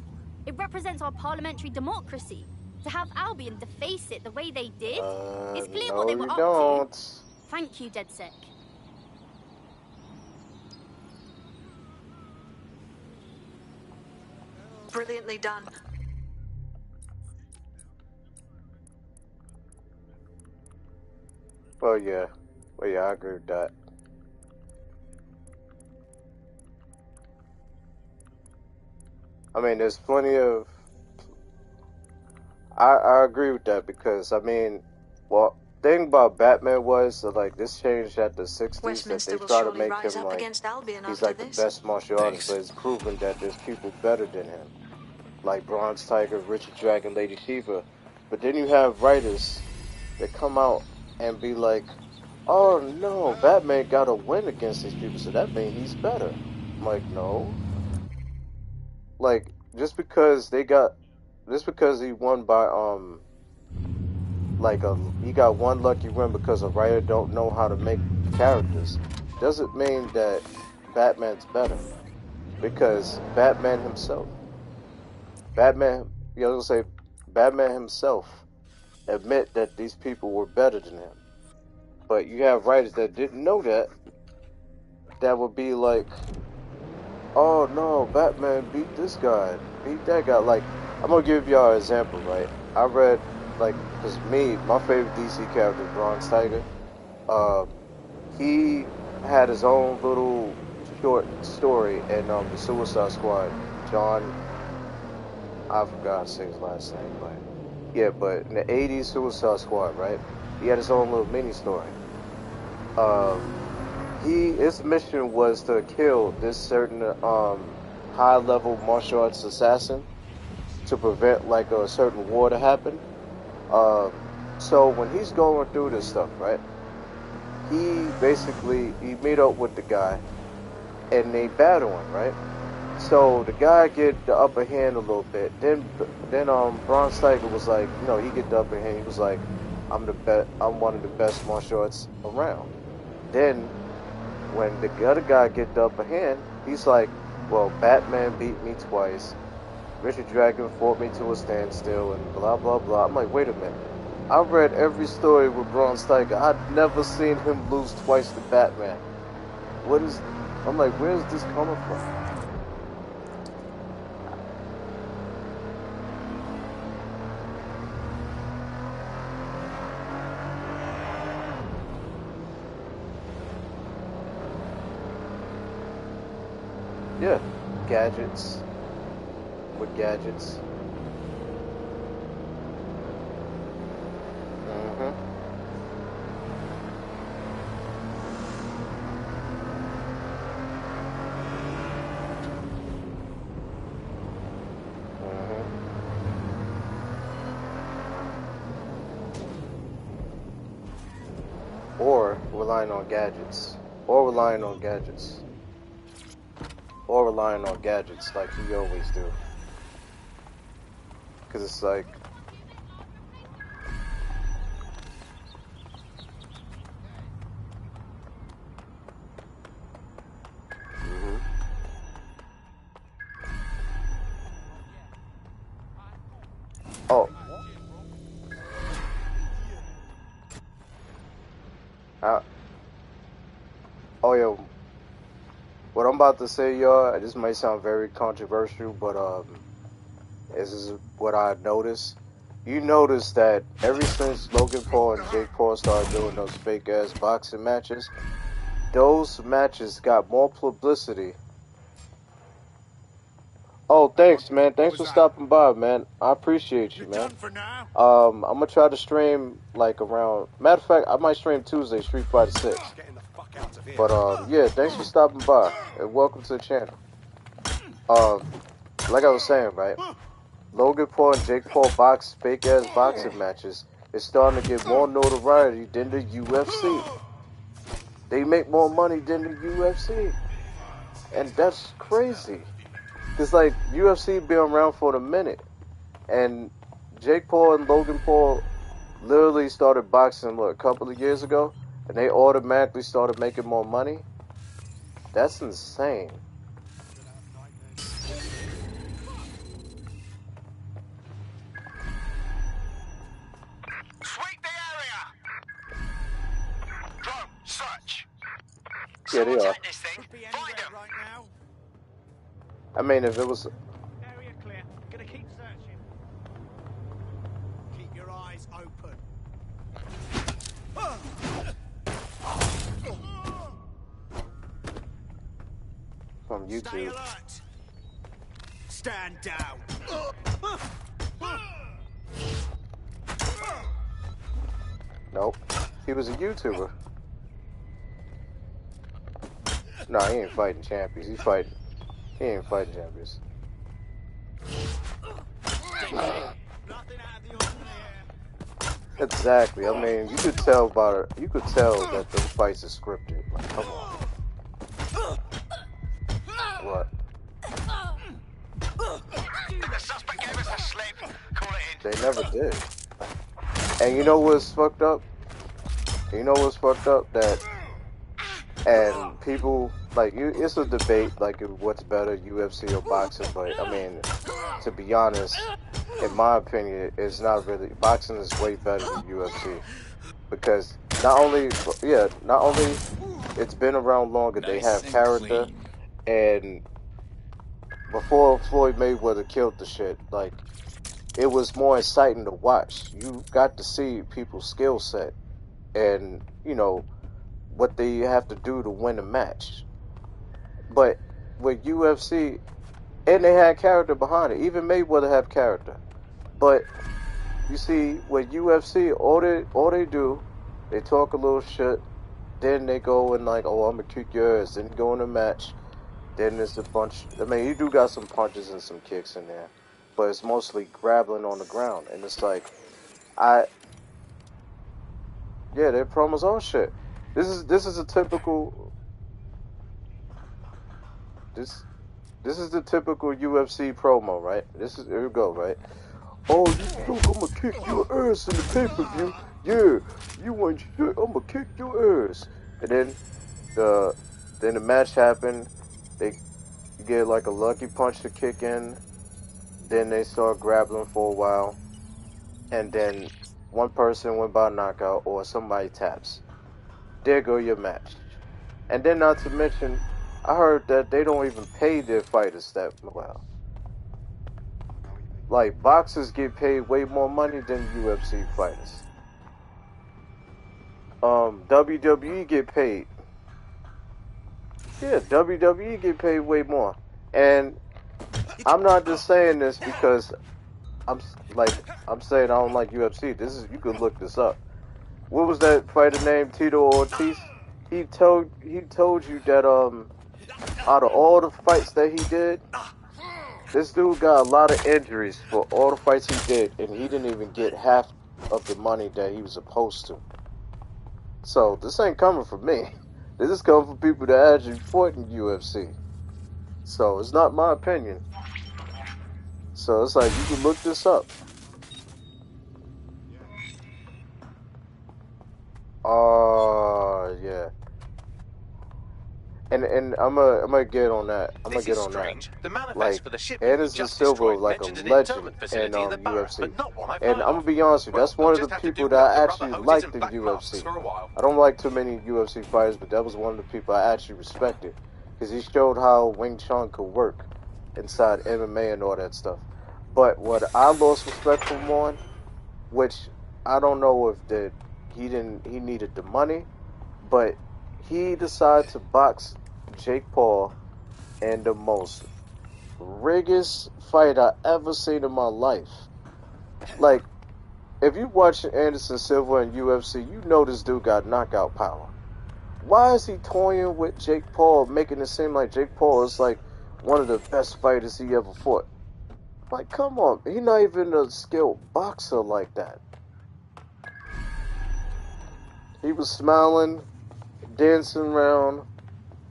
It represents our parliamentary democracy. To have Albion deface it the way they did, it's clear no, what they were up to. Thank you, DedSec. Brilliantly done. Well, yeah, I agree with that. I mean, there's plenty of. I agree with that because I mean, well, thing about Batman was that, like, this changed at the 60s that they try to make him like he's like the best martial artist, but it's proven that there's people better than him, like Bronze Tiger, Richard Dragon, Lady Shiva. But then you have writers that come out and be like, oh no, Batman gotta win against these people, so that means he's better. I'm like, no. Like, just because he won by, he got one lucky win because a writer don't know how to make characters, doesn't mean that Batman's better. Because Batman himself admit that these people were better than him. But you have writers that didn't know that would be like, oh no, Batman beat this guy, beat that guy. Like, I'm gonna give y'all an example, right? I read, like, cause my favorite DC character is Bronze Tiger. He had his own little short story in the Suicide Squad. John, I forgot to say his last name, but yeah, but in the 80s Suicide Squad, right? He had his own little mini story. His mission was to kill this certain high-level martial arts assassin to prevent like a certain war to happen. So when he's going through this stuff, right? He meet up with the guy and they battle him, right? So the guy get the upper hand a little bit. Then Bronze Tiger was like, he get the upper hand. He was like, I'm one of the best martial arts around. Then when the other guy get the upper hand, he's like, well, Batman beat me twice. Richard Dragon fought me to a standstill and blah, blah, blah. I'm like, wait a minute. I read every story with Bronze Tiger. I'd never seen him lose twice to Batman. I'm like, where's this coming from? Yeah, gadgets. With gadgets. Or relying on gadgets. Or relying on gadgets. Or relying on gadgets like we always do. Because it's like... Oh. Oh yeah. What I'm about to say, y'all, this might sound very controversial, but this is what I noticed. You notice that ever since Logan Paul and Jake Paul started doing those fake ass boxing matches, those matches got more publicity. Oh, thanks, man. Thanks for stopping by, man. I appreciate you, man. I'm gonna try to stream like around. Matter of fact, I might stream Tuesday, Street Fighter 6. But yeah, thanks for stopping by and welcome to the channel. Like I was saying, right? Logan Paul and Jake Paul fake ass boxing matches is starting to get more notoriety than the UFC. They make more money than the UFC, and that's crazy. Cause like UFC been around for a minute, and Jake Paul and Logan Paul literally started boxing a couple of years ago, and they automatically started making more money. That's insane. Sweep the area. Drone, search. Yeah, they are. This thing. Find them. Right now. I mean, if it was. Area clear. Gonna keep searching. Keep your eyes open. From YouTube. Stay alert. Stand down. Nope. He was a YouTuber. Nah, he ain't fighting champions. He ain't fighting champions. Exactly. I mean, you could tell about it. You could tell that those fights are scripted. Like, come on. What? The suspect gave us a slip. Call it in. They never did. And you know what's fucked up? That, and people, like, it's a debate, like, what's better, UFC or boxing, but, I mean, to be honest, in my opinion, it's not really, boxing is way better than UFC, because not only it's been around longer, they have character, and before Floyd Mayweather killed the shit, like, it was more exciting to watch. You got to see people's skill set and, you know, what they have to do to win a match. But with UFC, and they had character behind it. Even Mayweather have character. But you see, with UFC, all they do, they talk a little shit, then they go and like, oh, I'm gonna kick your ass, then go in a match, then there's a bunch. I mean, you do got some punches and some kicks in there, but it's mostly grappling on the ground, and it's like, their promos all shit. This is a typical. This is the typical UFC promo, right? Here we go, right? Oh, you think I'm gonna kick your ass in the pay-per-view? Yeah, you want shit? I'm gonna kick your ass. And then the match happened. You get like a lucky punch to kick in. Then they start grappling for a while, and then one person went by knockout or somebody taps. There go your match. And then not to mention, I heard that they don't even pay their fighters that well. Like, boxers get paid way more money than UFC fighters. WWE get paid. Yeah, WWE get paid way more. And I'm not just saying this because I'm saying I don't like UFC. You could look this up. What was that fighter named Tito Ortiz? He told you that out of all the fights that he did, this dude got a lot of injuries for all the fights he did, and he didn't even get half of the money that he was supposed to. So this ain't coming from me. This is coming from people that actually fought in UFC. So it's not my opinion. So it's like, you can look this up. Yeah. And I'm gonna get on that. I'm gonna get on that. Like, Anderson Silva, like a legend in UFC. And I'm gonna be honest with you, that's one of the people that I actually liked in UFC. I don't like too many UFC fighters, but that was one of the people I actually respected, because he showed how Wing Chun could work inside MMA and all that stuff. But what I lost respect for him on, which I don't know if he needed the money, but he decided to box Jake Paul in the most riggest fight I ever seen in my life. Like, if you watch Anderson Silva in UFC, you know this dude got knockout power. Why is he toying with Jake Paul, making it seem like Jake Paul is like one of the best fighters he ever fought? Like, come on, he's not even a skilled boxer like that. He was smiling, dancing around.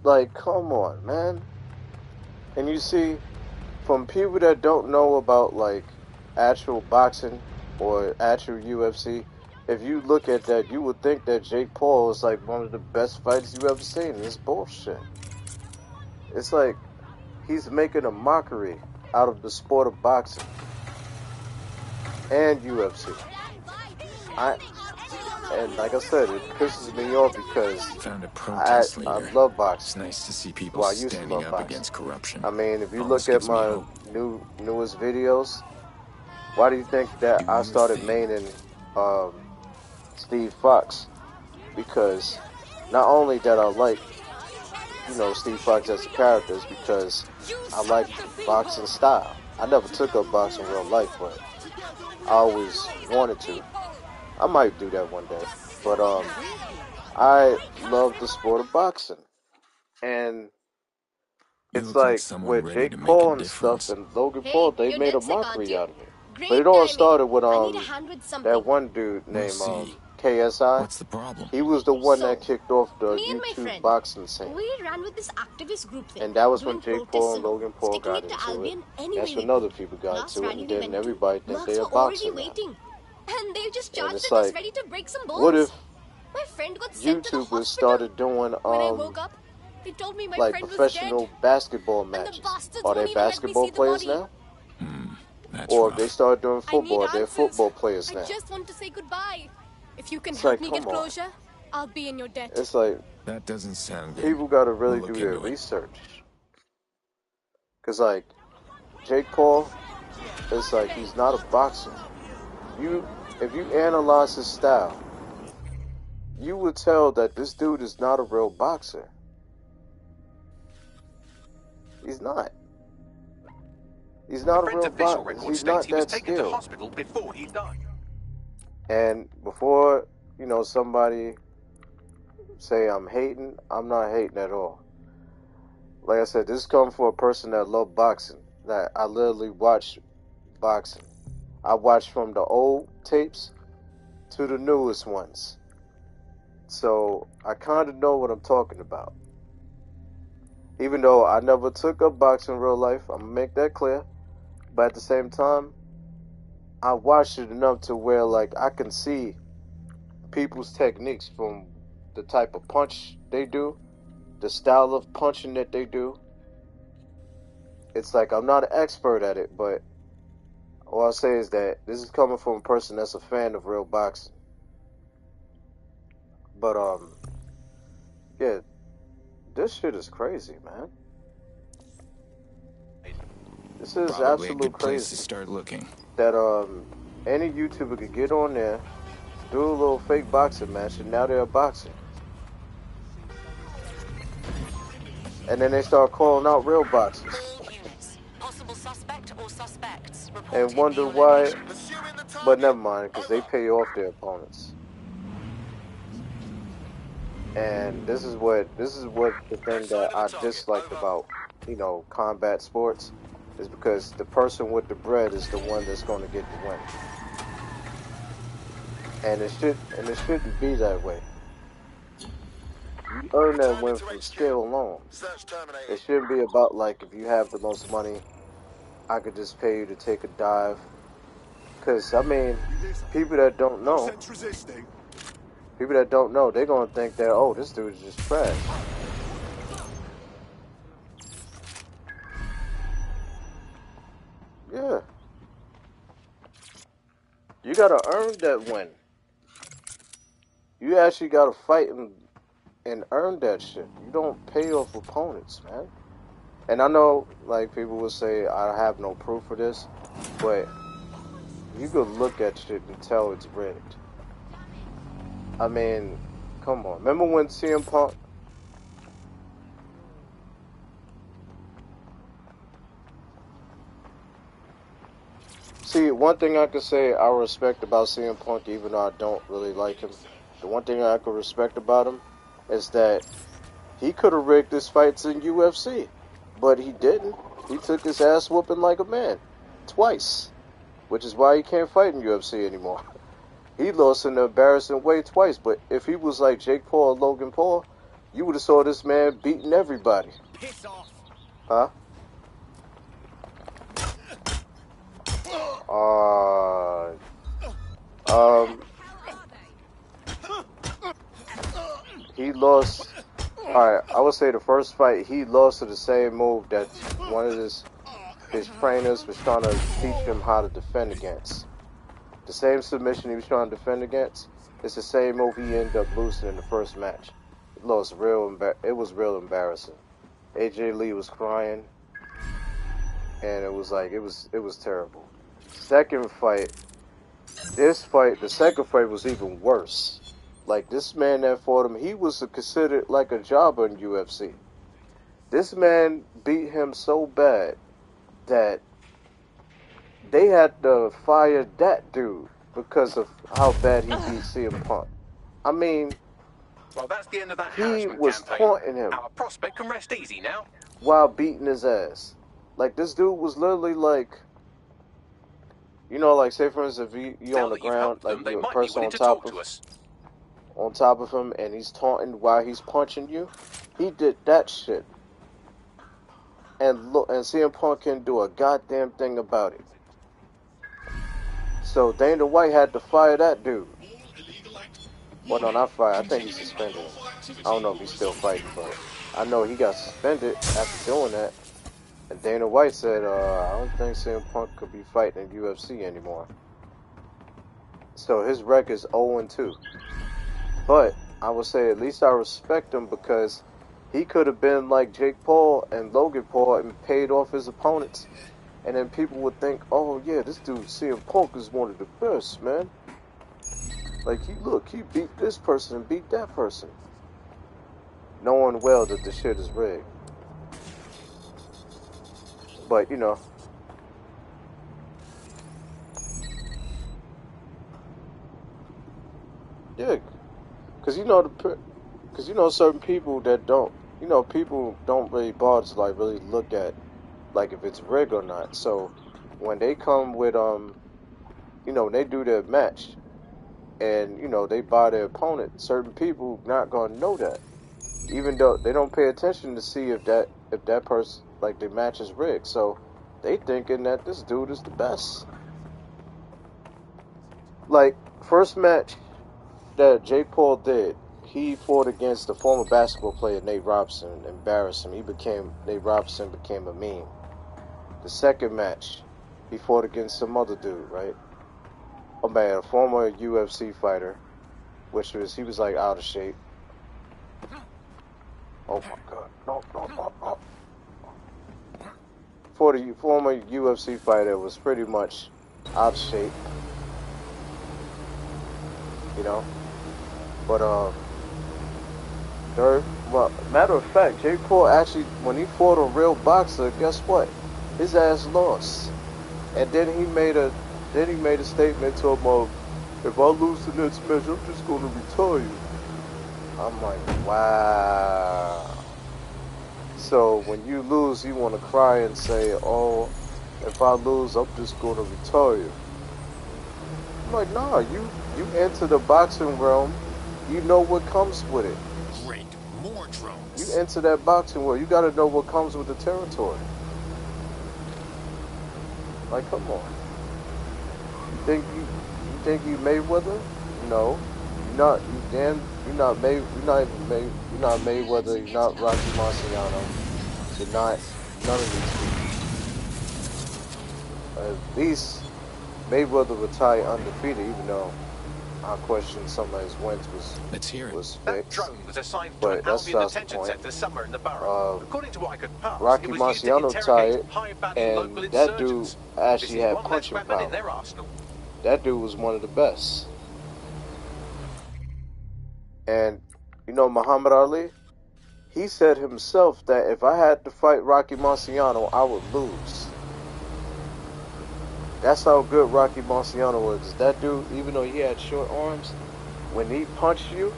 Like, come on, man. And you see, from people that don't know about, like, actual boxing or actual UFC, if you look at that, you would think that Jake Paul is, like, one of the best fighters you've ever seen. It's bullshit. It's like, he's making a mockery out of the sport of boxing and UFC. And like I said, it pisses me off because I love boxing. It's nice to see people standing up against corruption. I mean, if you look at my newest videos, why do you think that I started maining Steve Fox? Because not only that I like, Steve Fox as a character, is because I like boxing style. I never took up boxing in real life, but I always wanted to. I might do that one day, but I love the sport of boxing, and it's like with Jake Paul and stuff and Logan Paul, they made a mockery out of it. But it all started with that one dude named KSI. What's the problem? He was the one that kicked off the YouTube boxing scene. We ran with this activist group thing. And that was when Jake Paul and Logan Paul got into it. That's when other people got into it, and then everybody thinks they are boxing now. And they just charged us like, ready to break some bones. What if my friend got sent to the hospital. started doing when I woke up, they told me my like friend professional was dead. basketball matches? Are they basketball players now? Or if they start doing football, they're football players now. I just want to say goodbye. If you can It's help like, me come get on. closure, I'll be in your debt. It's like, that doesn't sound good. People gotta really We'll do look their into it. research. Cause like, Jake Paul, it's like he's not a boxer. If you analyze his style, you would tell that this dude is not a real boxer. He's not. He's not a real boxer. He's not that skilled. Hospital before he died. And before, somebody say I'm hating, I'm not hating at all. Like I said, this comes from a person that loves boxing. That I literally watch boxing. I watch from the old tapes to the newest ones. So I kind of know what I'm talking about. Even though I never took up boxing in real life, I'm going to make that clear. But at the same time, I watched it enough to where like I can see people's techniques from the type of punch they do, the style of punching that they do. It's like I'm not an expert at it, but all I say is that this is coming from a person that's a fan of real boxing. But yeah, this shit is crazy, man. This is Probably absolute a good place crazy. to start looking. That any YouTuber could get on there, do a little fake boxing match, and now they're boxing. And then they start calling out real boxers. and wonder why. But never mind, because they pay off their opponents. And this is what the thing that I disliked about, you know, combat sports, is because the person with the bread is the one that's going to get the win. And it shouldn't be that way. You earn that win from skill alone. It shouldn't be about, like, if you have the most money, I could just pay you to take a dive. Because, I mean, people that don't know, they're going to think that, oh, this dude is just trash. Yeah. You got to earn that win. You actually got to fight and earn that shit. You don't pay off opponents, man. And I know, like, people will say, I have no proof for this, but you could look at shit and tell it's rigged. I mean, come on. Remember when CM Punk... See, one thing I could say I respect about CM Punk, even though I don't really like him, the one thing I could respect about him is that he could have rigged his fights in UFC, but he didn't. He took his ass whooping like a man, twice, which is why he can't fight in UFC anymore. He lost in an embarrassing way twice, but if he was like Jake Paul or Logan Paul, you would have saw this man beating everybody. Piss off. Huh? He lost. Alright, I would say the first fight, he lost to the same move that one of his trainers was trying to teach him how to defend against. The same submission he was trying to defend against, it's the same move he ended up losing in the first match. It was real embarrassing. AJ Lee was crying, and it was like, it was terrible. Second fight, the second fight was even worse. Like, this man that fought him, he was considered like a jobber in UFC. This man beat him so bad that they had to fire that dude because of how bad he beat CM Punk. I mean, well, that's the end of that he was taunting him. Our prospect can rest easy now. While beating his ass. Like, this dude was literally like, you know, like, say for instance, if you on the ground, like, you're a person on top of him, and he's taunting while he's punching you. He did that shit. And look, and CM Punk can't do a goddamn thing about it. So Dana White had to fire that dude. Well, no, not fire. I think he's suspended him. I don't know if he's still fighting, but I know he got suspended after doing that. And Dana White said, I don't think CM Punk could be fighting in UFC anymore. So his record's 0-2. But I would say at least I respect him because he could have been like Jake Paul and Logan Paul and paid off his opponents. And then people would think, oh yeah, this dude CM Punk is one of the best, man. Like, he beat this person and beat that person. Knowing well that the shit is rigged. But, you know. Yeah. Because you know certain people that don't, you know, people don't really bother to, like, really look at, like, if it's rigged or not. So, when they come with, you know, when they do their match, and, you know, they buy their opponent, certain people not gonna know that. Even though they don't pay attention to see if that person, like, the match is rigged. So, they thinking that this dude is the best. Like, first match that Jake Paul did, he fought against the former basketball player Nate Robinson, embarrassed him. Nate Robinson became a meme. The second match, he fought against some other dude, right? Oh man, a former UFC fighter, he was like out of shape. Oh my god, no. For the former UFC fighter was pretty much out of shape. You know? But, well, matter of fact, Jake Paul actually, when he fought a real boxer, guess what? His ass lost. And then he made a statement to him of, if I lose the next match, I'm just gonna retire. I'm like, wow. So when you lose, you want to cry and say, oh, if I lose, I'm just gonna retire. I'm like, nah, you enter the boxing realm, you know what comes with it. Great, more drones. You enter that boxing world, you gotta know what comes with the territory. Like, come on. You think you Mayweather? No. You're not Mayweather, you're not Rocky Marciano. You're not none of these people. At least Mayweather retired undefeated, even though I question some of his wins was fixed. That drone was assigned to an Albion detention center somewhere in the borough. According to what I could pass, Rocky it was used to Marciano interrogate tied, high-value local and that dude insurgents. actually had One less punching weapon in power. their arsenal. That dude was one of the best. And you know Muhammad Ali? He said himself that if I had to fight Rocky Marciano, I would lose. That's how good Rocky Marciano was. That dude, even though he had short arms, when he punched you,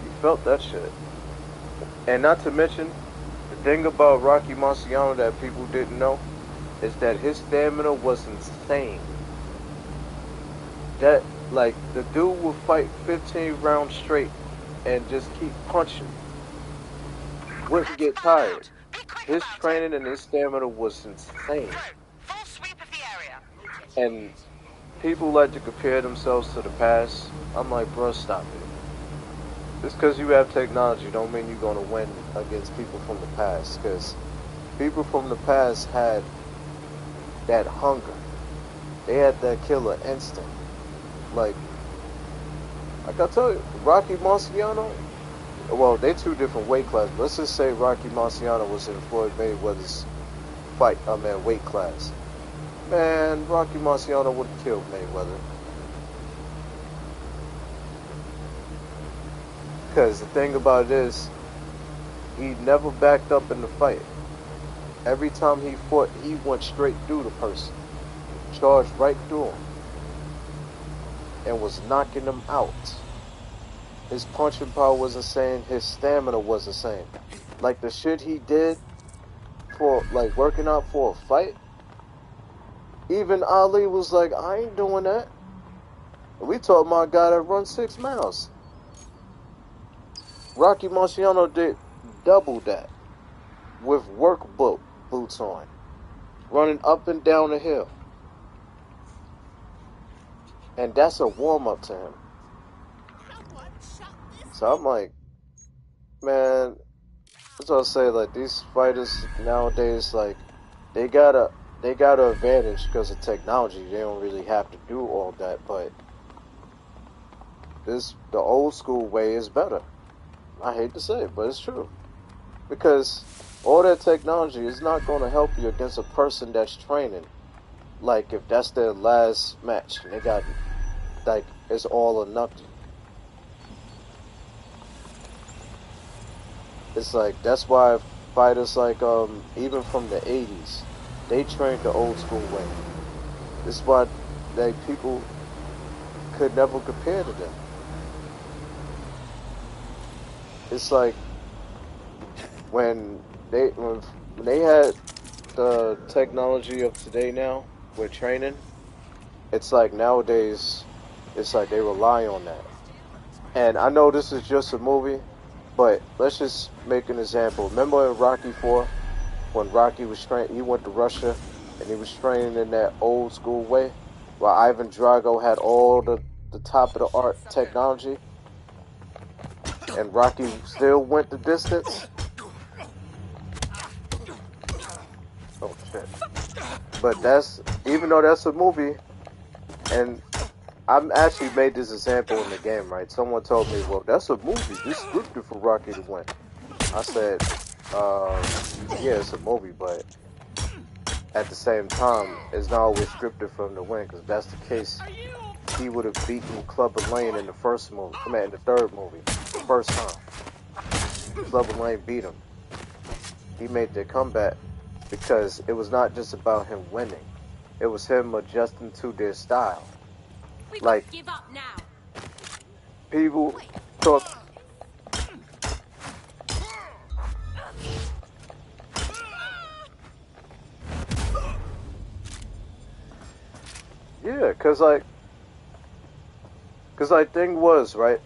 you felt that shit. And not to mention, the thing about Rocky Marciano that people didn't know is that his stamina was insane. That, like, the dude would fight 15 rounds straight and just keep punching. Wouldn't get tired. His training and his stamina was insane. And people like to compare themselves to the past. I'm like, bro, stop it. Just because you have technology don't mean you're going to win against people from the past. Because people from the past had that hunger. They had that killer instinct. Like I tell you, Rocky Marciano, well, they two different weight classes. Let's just say Rocky Marciano was in Floyd Mayweather's weight class. Man, Rocky Marciano would have killed Mayweather. Because the thing about it is, he never backed up in the fight. Every time he fought, he went straight through the person. Charged right through him. And was knocking them out. His punching power was insane. His stamina was insane. Like the shit he did for, like, working out for a fight. Even Ali was like, I ain't doing that. We talking about a guy that runs 6 miles. Rocky Marciano did double that. With work boots on. Running up and down the hill. And that's a warm-up to him. So I'm like, man, that's what I say, like, these fighters nowadays, like, they got an advantage because of technology. They don't really have to do all that, but the old school way is better. I hate to say it, but it's true. Because all that technology is not going to help you against a person that's training. Like, if that's their last match, and they got, like, it's all or nothing. It's like, that's why fighters like, even from the 80s, they trained the old school way. This is why people could never compare to them. It's like, when they had the technology of today now, with training, it's like nowadays, it's like they rely on that. And I know this is just a movie, but let's just make an example. Remember in Rocky IV, when Rocky was trained, he went to Russia, and he was training in that old school way, while Ivan Drago had all the top of the art technology, and Rocky still went the distance. Oh shit. But even though that's a movie, and I actually made this example in the game, right? Someone told me, well, that's a movie. This scripted for Rocky to win. I said, yeah, it's a movie, but at the same time, it's not always scripted for him to win, because if that's the case, he would have beaten Clubber Lang in the first movie. I mean, in the third movie. The first time. Clubber Lang beat him. He made the comeback because it was not just about him winning. it was him adjusting to their style. We like, give up now. People talk. Yeah, cause thing was, right,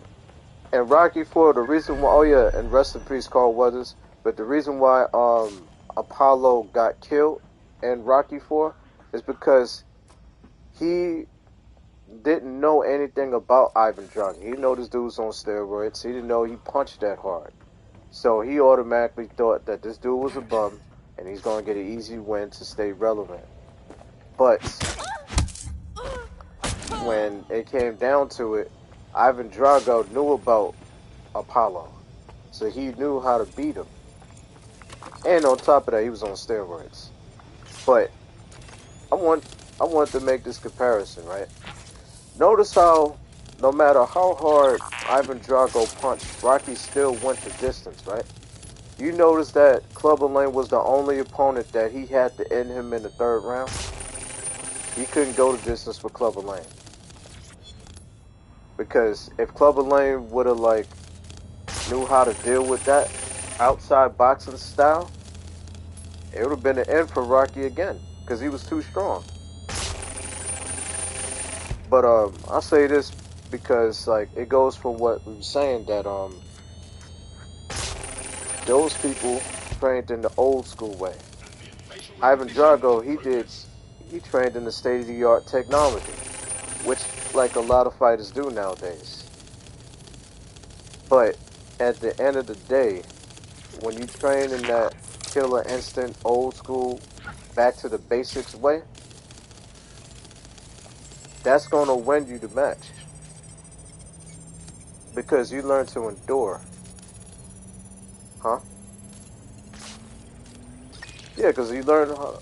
and Rocky IV, the reason why, oh yeah, and rest in peace Carl Weathers, but the reason why Apollo got killed in Rocky IV is because he didn't know anything about Ivan Drago. He didn't know this dude was on steroids. He didn't know he punched that hard. So he automatically thought that this dude was a bum and he's going to get an easy win to stay relevant. But when it came down to it, Ivan Drago knew about Apollo. So he knew how to beat him. And on top of that, he was on steroids. But I want to make this comparison, right? Notice how, no matter how hard Ivan Drago punched, Rocky still went the distance, right? You notice that Clubber Lang was the only opponent that he had to end him in the 3rd round? He couldn't go the distance for Clubber Lang. Because if Clubber Lang would have, like, knew how to deal with that outside boxing style, it would have been an end for Rocky again. Because he was too strong. But I'll say this because like it goes from what we were saying that those people trained in the old school way. Ivan Drago, he trained in the state-of-the-art technology, which like a lot of fighters do nowadays. But at the end of the day, when you train in that killer instinct, old school, back to the basics way, that's going to win you the match. Because you learn to endure. Huh? Yeah, because you learn how...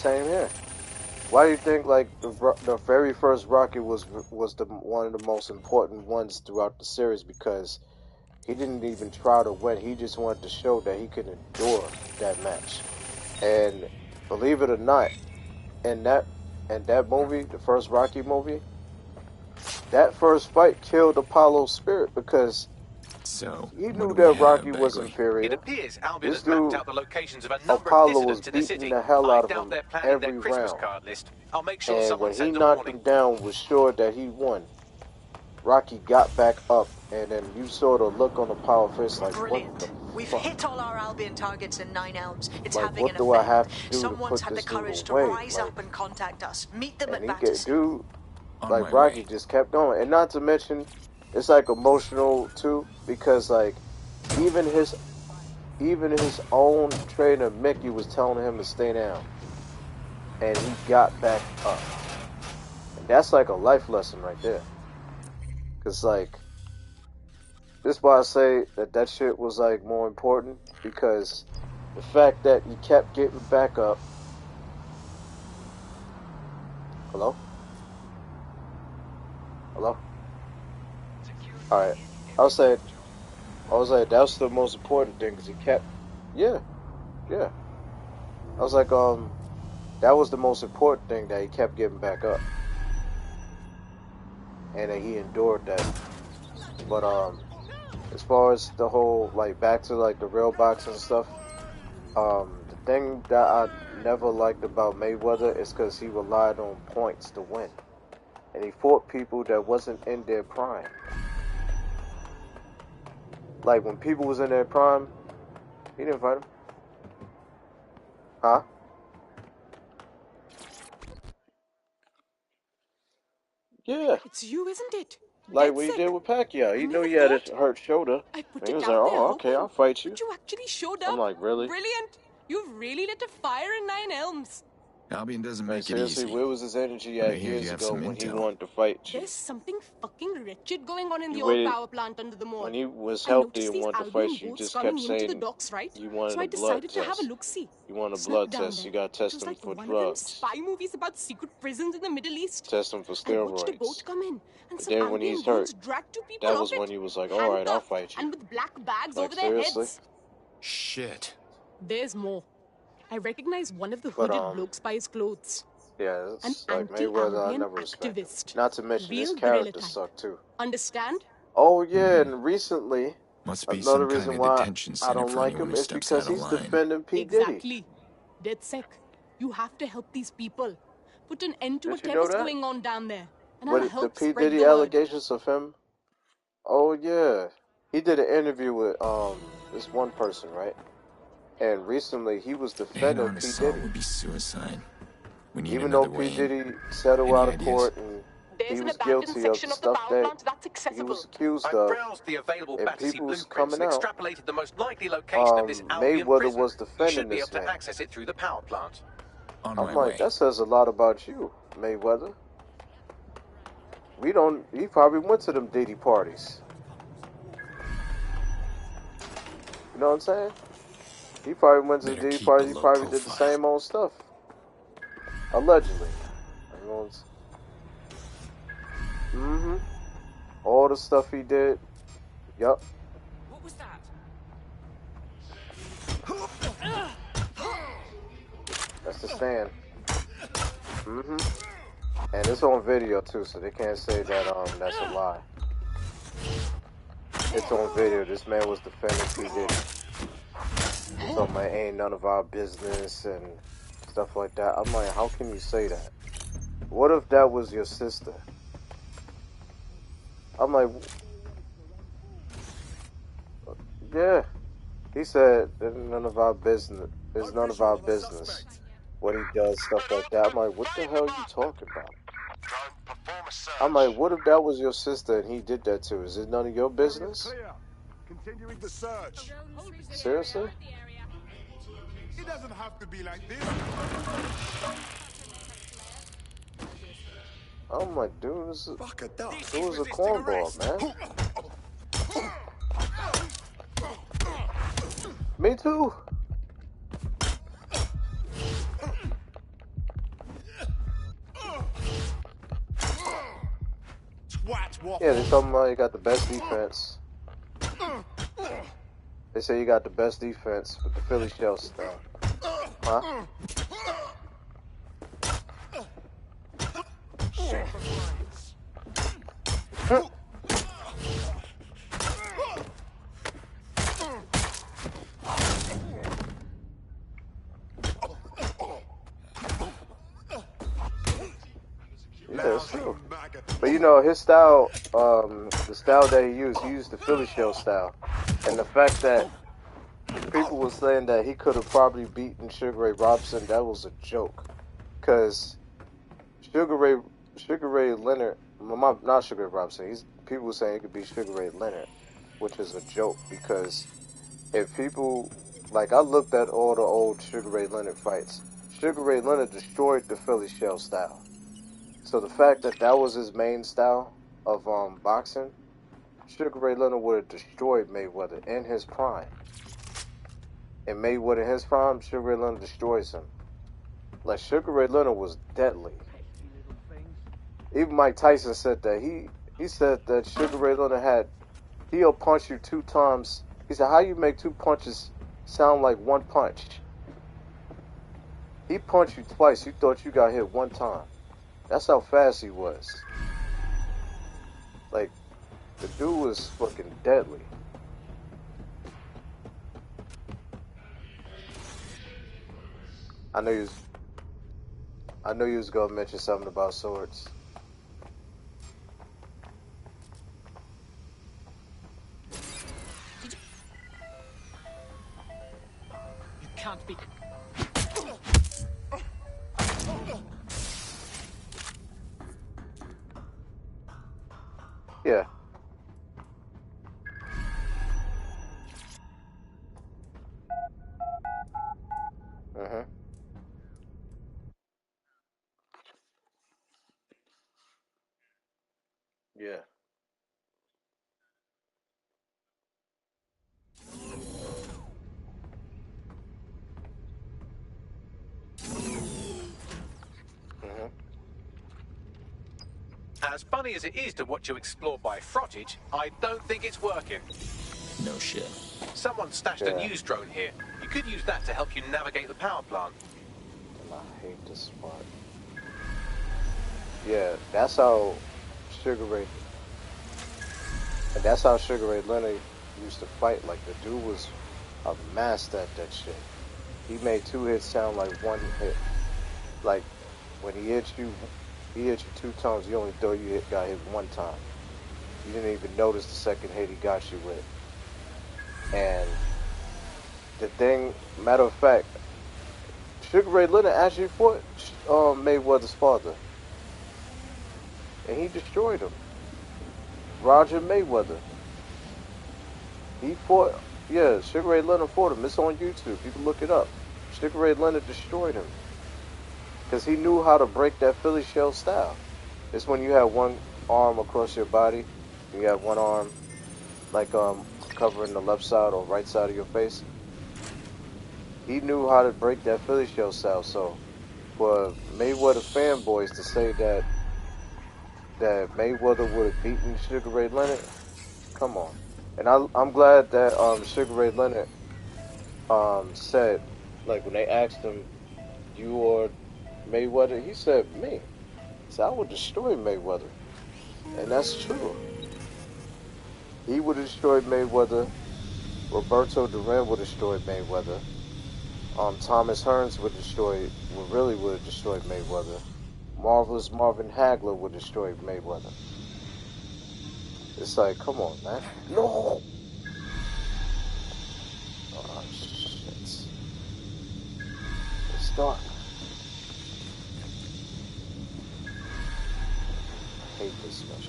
Same here. Why do you think like the very first Rocky was one of the most important ones throughout the series? Because he didn't even try to win. He just wanted to show that he could endure that match. And believe it or not, in that movie, the first Rocky movie, that first fight killed Apollo's spirit because he knew that Rocky was inferior. It appears Albion has mapped out the locations of a number of dissidents in the city. The hell out I doubt of they're him planning every their Christmas round. card list. I'll make sure And someone when he sends a knocked warning. him down, was sure that he won. Rocky got back up, and then you saw the look on Apollo's face like, brilliant. What the We've fuck? hit all our Albion targets in Nine Elms. It's like, having what an do effect. I have to do Someone's to had put the this courage dude to away? rise Like, up and contact us. Meet them and at he Battersea. dude, like Rocky just kept going, and not to mention, it's like emotional too because like even his own trainer Mickey was telling him to stay down, and he got back up, and that's like a life lesson right there. Cause like this is why I say that shit was like more important because the fact that he kept getting back up. Hello? Hello? Alright. I was saying that's the most important thing because he kept, yeah. I was like, that was the most important thing that he kept getting back up. And that he endured that. But, as far as the whole, like, back to, like, the real boxing stuff, the thing that I never liked about Mayweather is because he relied on points to win. And he fought people that wasn't in their prime. Like, when people was in their prime, he didn't fight them. Huh? Yeah. It's you, isn't it? Like what he did with Pacquiao. He knew he had a hurt shoulder. And he was like, oh, okay, I'll fight you. But you actually showed up. I'm like, really? Brilliant. You've really lit a fire in Nine Elms. Albion doesn't make it easy. Where was his energy at years ago when he wanted to fight you? There's something fucking wretched going on in the old power plant under the mall. When he was healthy and wanted to fight you, you just kept saying the docks, right? You wanted a blood test. You want a blood test. You got to test him for drugs. One of them spy movies about secret prisons in the Middle East. Test him for steroids. I watched a boat come in, and but then when he's hurt, that was when he was like, all right, I'll fight you. And with black bags over their heads. Shit. There's more. I recognize one of the hooded blokes by his clothes. Yeah, it's like Mayweather I never respected. Not to mention his character sucked too. Understand? Oh yeah, and recently must be another reason why I don't like him is because he's defending P. Diddy. Exactly. Dead sick. You have to help these people. Put an end to whatever's going on down there. And I'll help the P. Diddy allegations of him. Oh yeah, he did an interview with this one person, right? And recently he was defending P. Diddy. Would be suicide. Even though P. Diddy settled out of court and he was guilty of stuff that he was accused of, and people was coming out, Mayweather was defending this man. Access it through the power plant. I'm like, that says a lot about you, Mayweather. He probably went to them Diddy parties. You know what I'm saying? He probably went to the Diddy parties, he probably did the same old stuff. Allegedly. All the stuff he did. Yup. What was that? That's the stand. And it's on video too, so they can't say that that's a lie. It's on video. This man was defending P. Diddy. So man, ain't none of our business and stuff like that. I'm like, how can you say that? What if that was your sister? I'm like, yeah. He said, it's none of our business. It's none of our business what he does, stuff like that. I'm like, what the hell are you talking about? I'm like, what if that was your sister and he did that too? Is it none of your business? Continuing the search. Seriously? It doesn't have to be like this. I'm like, dude, this was a cornball, man. Me too. Yeah, they talking about you got the best defense. They say you got the best defense with the Philly shell style. Huh? Yeah, it's true. But you know, his style, the style that he used the Philly shell style. And the fact that people were saying that he could have probably beaten Sugar Ray Robinson, that was a joke. Because Sugar Ray Leonard, not Sugar Ray Robinson, people were saying he could beat Sugar Ray Leonard, which is a joke. Because if people, like I looked at all the old Sugar Ray Leonard fights, Sugar Ray Leonard destroyed the Philly shell style. So the fact that that was his main style of boxing, Sugar Ray Leonard would have destroyed Mayweather in his prime. And Mayweather in his prime, Sugar Ray Leonard destroys him. Like, Sugar Ray Leonard was deadly. Even Mike Tyson said that. He said that Sugar Ray Leonard he'll punch you 2 times. He said, how you make 2 punches sound like 1 punch? He punched you twice. You thought you got hit 1 time. That's how fast he was. Like, the dude was fucking deadly. I knew you was gonna mention something about swords. You can't be. Yeah. Yeah. As funny as it is to watch you explore by frottage, I don't think it's working. No shit. Someone stashed a news drone here. You could use that to help you navigate the power plant. I hate this spot. Yeah, that's how Sugar Ray Leonard used to fight. Like, the dude was a master at that shit. He made 2 hits sound like 1 hit. Like, when he hit you 2 times, you only thought you got hit 1 time. You didn't even notice the second hit he got you with. And the thing, matter of fact, Sugar Ray Leonard actually fought Mayweather's father. And he destroyed him. Roger Mayweather. He fought, yeah, Sugar Ray Leonard fought him. It's on YouTube. You can look it up. Sugar Ray Leonard destroyed him. Because he knew how to break that Philly shell style. It's when you have one arm across your body. You have one arm, like, covering the left side or right side of your face. He knew how to break that Philly shell style. So, for Mayweather fanboys to say that Mayweather would have beaten Sugar Ray Leonard, come on. And I'm glad that Sugar Ray Leonard said, like, when they asked him, you or Mayweather, he said, me. So I would destroy Mayweather. And that's true. He would have destroyed Mayweather. Roberto Duran would have destroyed Mayweather. Thomas Hearns would have destroyed Mayweather. Marvelous Marvin Hagler would destroy Mayweather. It's like, come on, man. No! Oh, shit. It's dark. I hate this much.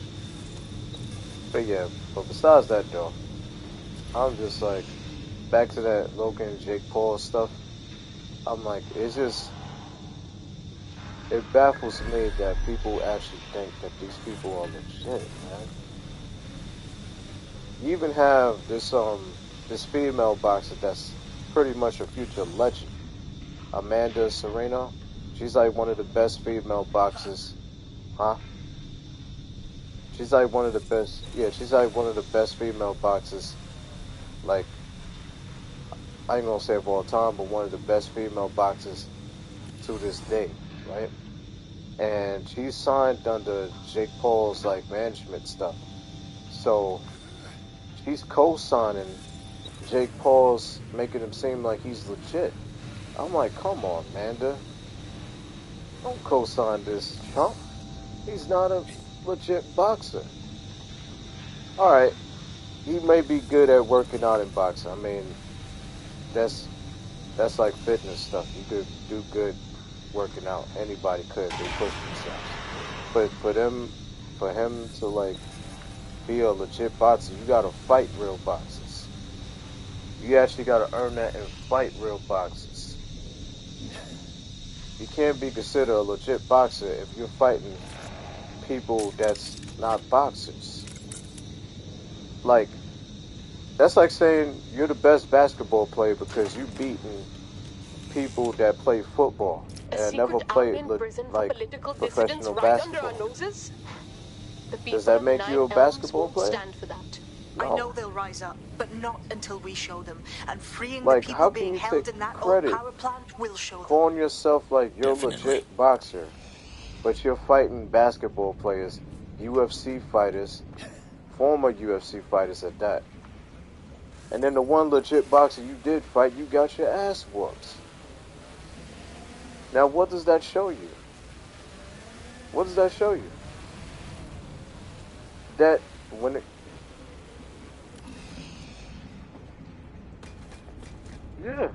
But yeah, but besides that though, I'm just like, back to that Logan and Jake Paul stuff, I'm like, it baffles me that people actually think that these people are legit, man. You even have this female boxer that's pretty much a future legend, Amanda Serrano. She's like one of the best female boxers, huh? She's like one of the best female boxers, like, I ain't gonna say of all time, but one of the best female boxers to this day, right? And she's signed under Jake Paul's, like, management stuff. So, she's co-signing Jake Paul's, making him seem like he's legit. I'm like, come on, Amanda. Don't co-sign this chump. He's not a legit boxer. Alright, he may be good at working out in boxing. I mean, that's like fitness stuff. You could do good working out. Anybody could. They push themselves. But for him to, like, be a legit boxer, you gotta fight real boxers. You actually gotta earn that and fight real boxers. You can't be considered a legit boxer if you're fighting people that's not boxers. Like, that's like saying you're the best basketball player because you beaten people that play football and never played like professional basketball. Does that make you a basketball player? Stand for that. No. I know they'll rise up, but not until we show them. And freeing like, the people being held held in that old power plant will show them. Calling yourself like you're a legit boxer, but you're fighting basketball players, UFC fighters, former UFC fighters at that. And then the one legit boxer you did fight, you got your ass whooped. Now what does that show you? What does that show you? That when it... Yeah.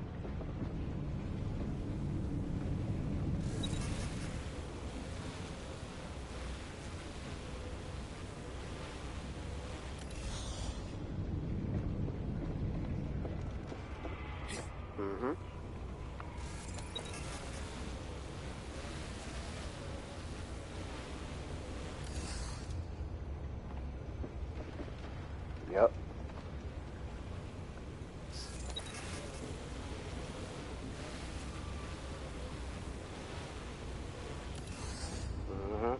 Mm-hmm. Yep. Mm-hmm.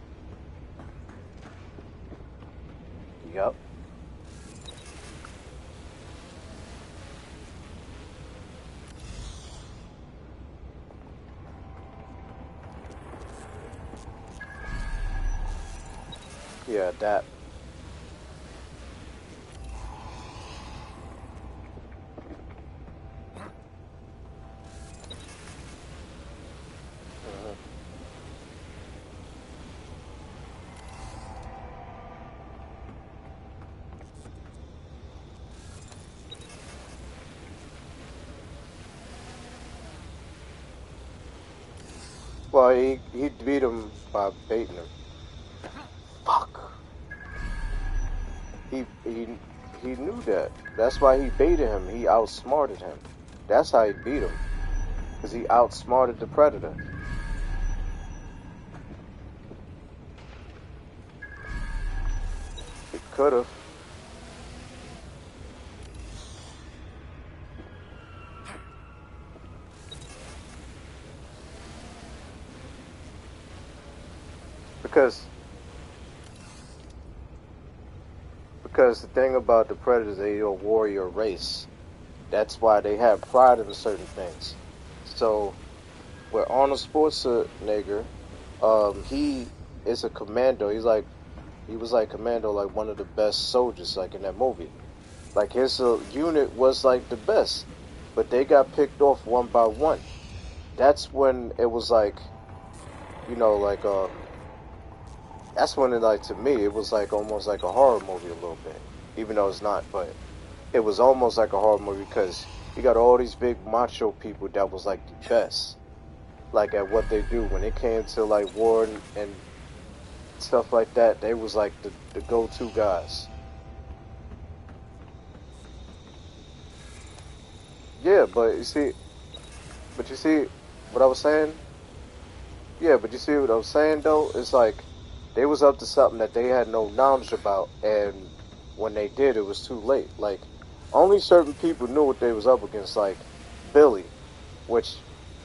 Yep. Yeah, that. Well, he beat him by baiting him. Fuck. He knew that. That's why he baited him. He outsmarted him. That's how he beat him. Because he outsmarted the Predator. He could have. Because the thing about the Predators, they're a warrior race. That's why they have pride in certain things. So, with Arnold Schwarzenegger, he is a commando. He was like commando, like one of the best soldiers, like in that movie. Like his unit was like the best, but they got picked off one by one. That's when it was like, you know, like that's when it, like, to me, it was like almost like a horror movie a little bit, even though it's not, but it was almost like a horror movie because you got all these big macho people that was like the best, like at what they do. When it came to like war and stuff like that, they was like the go-to guys. Yeah, but you see what I was saying? Yeah, but you see what I was saying though? It's like they was up to something that they had no knowledge about, and when they did, it was too late. Like, only certain people knew what they was up against, like Billy, which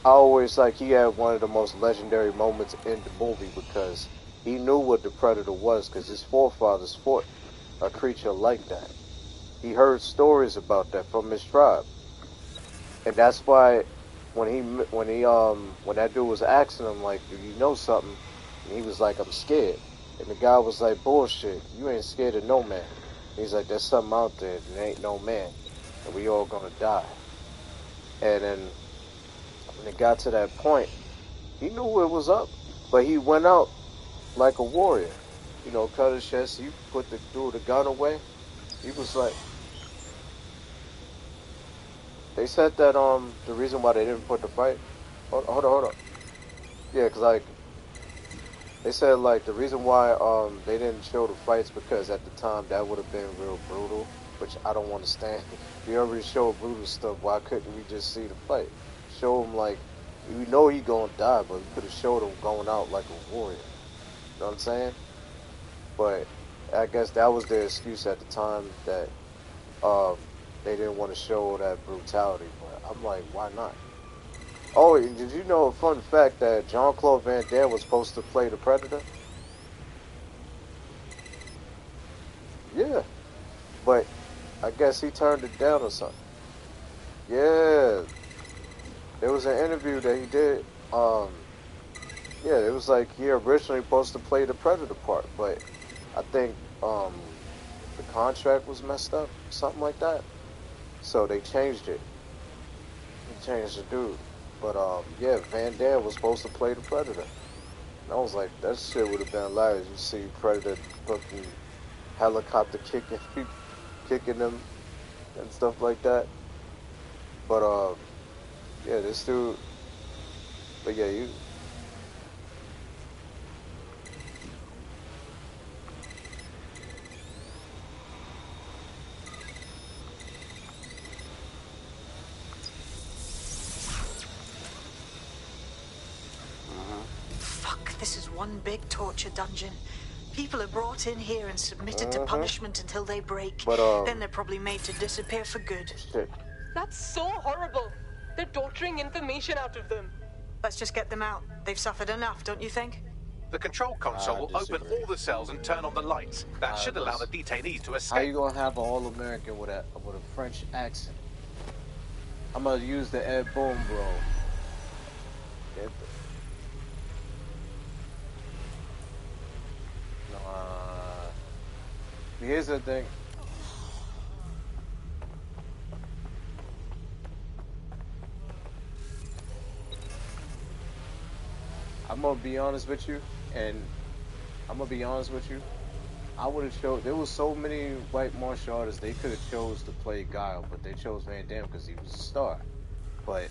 I always like, he had one of the most legendary moments in the movie because he knew what the Predator was because his forefathers fought a creature like that. He heard stories about that from his tribe. And that's why when that dude was asking him, like, do you know something? And he was like, I'm scared. And the guy was like, bullshit, you ain't scared of no man. And he's like, there's something out there that ain't no man. And we all gonna die. And then when it got to that point, he knew what was up. But he went out like a warrior. You know, cut his chest, he threw the gun away. He was like, they said that the reason why they didn't put the fight, hold on. Yeah, because like they said like the reason why they didn't show the fights because at the time that would have been real brutal, which I don't understand. If you already showed brutal stuff, why couldn't we just see the fight? Show him like, we know he gonna die, but we could have showed him going out like a warrior. You know what I'm saying? But I guess that was their excuse at the time that they didn't want to show that brutality. But I'm like, why not? Oh, did you know a fun fact that Jean-Claude Van Damme was supposed to play the Predator? Yeah. But I guess he turned it down or something. Yeah. There was an interview that he did. Yeah, it was like he originally supposed to play the Predator part, but I think the contract was messed up, something like that. So they changed it. They changed the dude. But yeah, Van Damme was supposed to play the Predator. And I was like, that shit would have been hilarious. You see Predator fucking helicopter kicking them and stuff like that. But yeah, this dude. But yeah, you. one big torture dungeon. People are brought in here and submitted to punishment until they break. Then they're probably made to disappear for good. Shit. That's so horrible. They're torturing information out of them. Let's just get them out. They've suffered enough, don't you think? The control console will open all the cells and turn on the lights. That should allow the detainees to escape. How you gonna have an all-American with a French accent? I'm gonna use the Ed Boom, bro. Here's the thing. I'm gonna be honest with you, and I would have chose. There was so many white martial artists they could have chose to play Guile, but they chose Van Damme because he was a star. But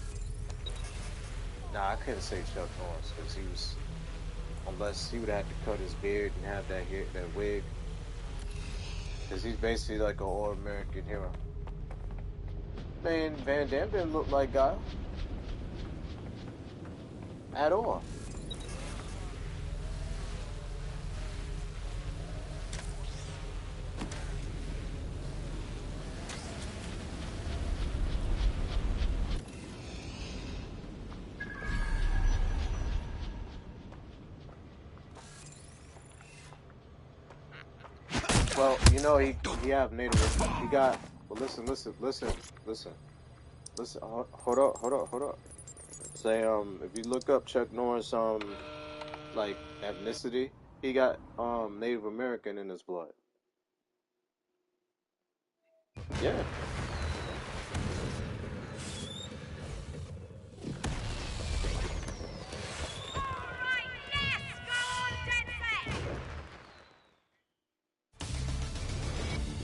nah, I couldn't say Chuck Norris because he was, unless he would have to cut his beard and have that hair, that wig, because he's basically like an all-American hero. Man, Van Damme didn't look like Guile at all. Well, you know, he have native. He got. Well, listen. Hold up. Say, if you look up Chuck Norris, like ethnicity, he got Native American in his blood. Yeah.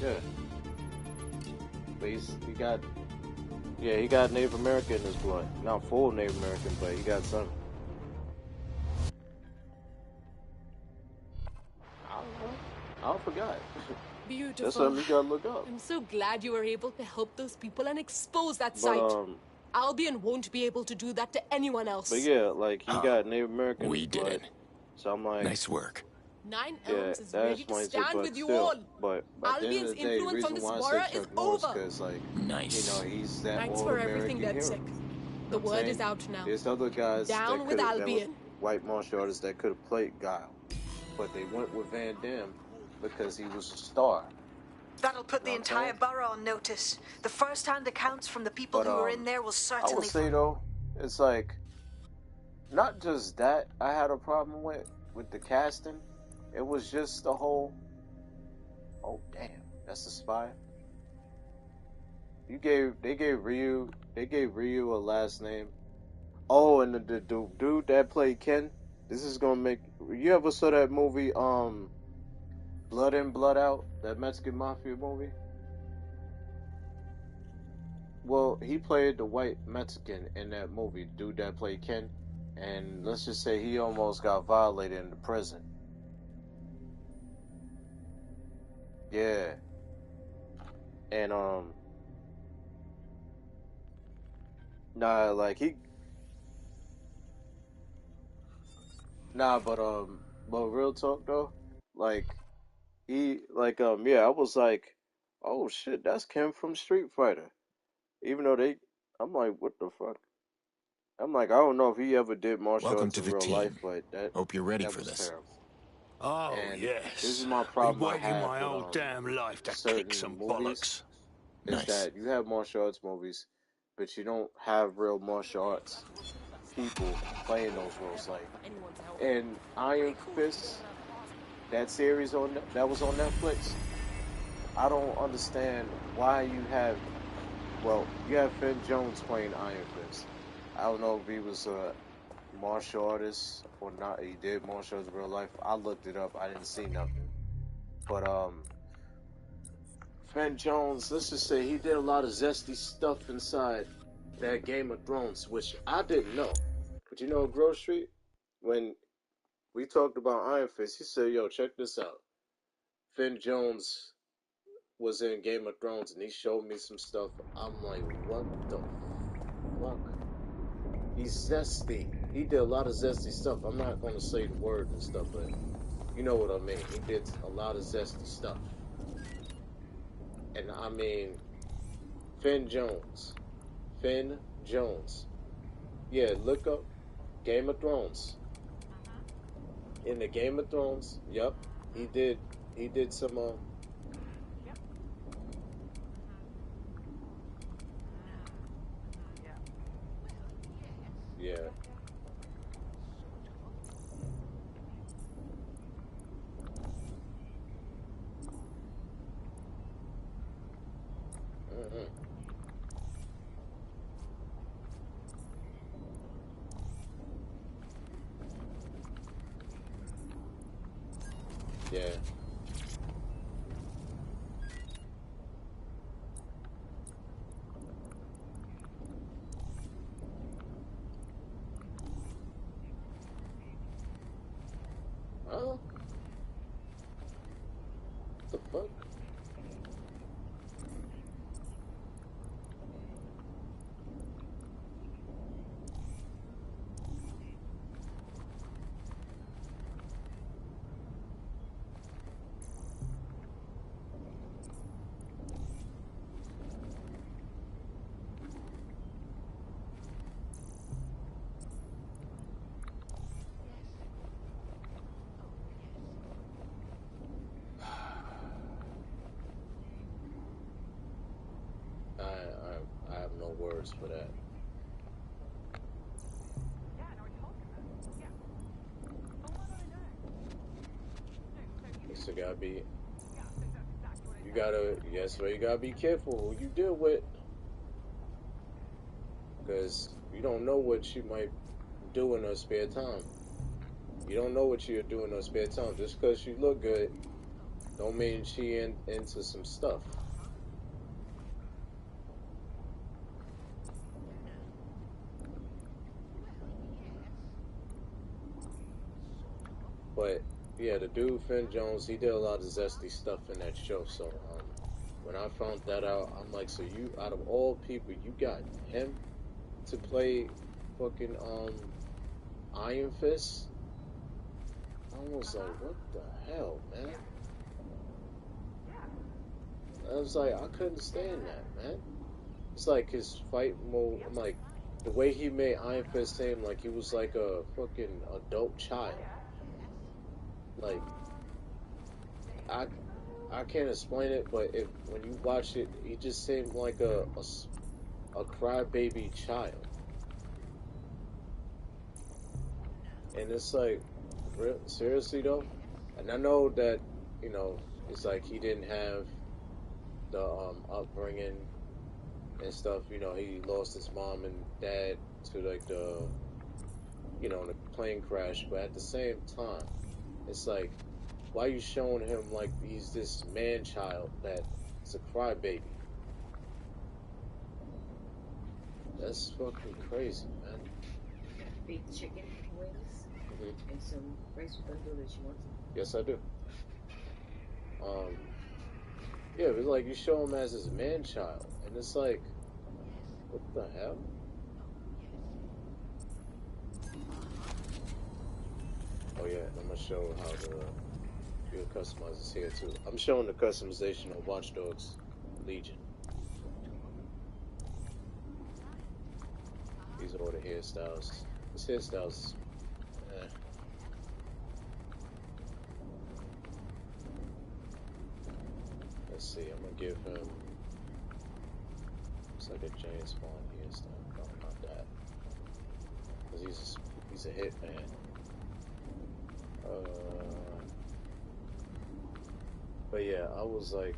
Yeah. But he got Native American in his blood. Not full Native American, but he got some. I forgot. Beautiful. That's something you gotta look up. I'm so glad you were able to help those people and expose that site. Albion won't be able to do that to anyone else. But yeah, like he got Native American. We did it. So I'm like, nice work. 9 Elms is ready to stand with you all. But Albion's influence on this war is over. Nice. You know, he's that Thanks for everything, DedSec. The word is out now. There's other guys down with Albion. White martial artists that could have played Guile, but they went with Van Damme because he was a star. That'll put the entire borough on notice. The first-hand accounts from the people who were in there will certainly. I would say though, it's like not just that I had a problem with the casting. It was just the whole. Oh damn, that's a spy. They gave Ryu a last name. Oh, and the dude that played Ken. This is gonna make. You ever saw that movie Blood In, Blood Out, that Mexican mafia movie? Well, he played the white Mexican in that movie, dude that played Ken, and let's just say he almost got violated in the prison. Yeah. And but real talk though, like I was like, oh shit, that's Ken from Street Fighter. Even though I'm like, what the fuck? I'm like, I don't know if he ever did martial arts in real life, but hope you're ready for this. Terrible. Oh, and yes. This is my problem. I've been waiting my whole damn life to kick some bollocks. Is that you have martial arts movies, but you don't have real martial arts people playing those roles. Like, and Iron Fist, that series that was on Netflix, I don't understand why you have Finn Jones playing Iron Fist. I don't know if he was a martial artist or not. He did martial arts in real life. I looked it up. I didn't see nothing. But Finn Jones, let's just say he did a lot of zesty stuff inside that Game of Thrones, which I didn't know. But you know, Grove Street, when we talked about Iron Fist, he said, yo, check this out. Finn Jones was in Game of Thrones and he showed me some stuff. I'm like, what the fuck? He's zesty. he did a lot of zesty stuff. I'm not going to say the word and stuff, but you know what I mean. He did a lot of zesty stuff. And I mean, Finn Jones. Yeah, look up Game of Thrones. In the Game of Thrones, yep, he did some yeah. Yeah. Huh? What the fuck? I have no words for that. So gotta be, you gotta be careful who you deal with, because you don't know what she might do in her spare time. You don't know what she'll do in her spare time. Just because she look good, don't mean she into some stuff. But yeah, the dude Finn Jones, he did a lot of zesty stuff in that show. So when I found that out, I'm like, so you, out of all people, you got him to play fucking Iron Fist? I was like, what the hell, man? I was like, I couldn't stand that, man. It's like his fight mode. I'm like, the way he made Iron Fist seem like he was like a fucking adult child. Like, I can't explain it, but when you watch it, he just seemed like a crybaby child. And it's like, seriously though? And I know that, you know, it's like he didn't have the upbringing and stuff. You know, he lost his mom and dad to like the, you know, the plane crash. But at the same time, it's like, why are you showing him like he's this man child that's a crybaby? That's fucking crazy, man. Big chicken wings and some rice with undulate. You want some? Yes, I do. Yeah, but like you show him as his man child, and it's like, what the hell? Oh yeah, I'm gonna show how the field customizers here too. I'm showing the customization of Watch Dogs Legion. These are all the hairstyles. This hairstyles, Let's see, I'm gonna give him, it's like a James Bond hairstyle. No, not that. Cause he's a hitman. But yeah, I was like,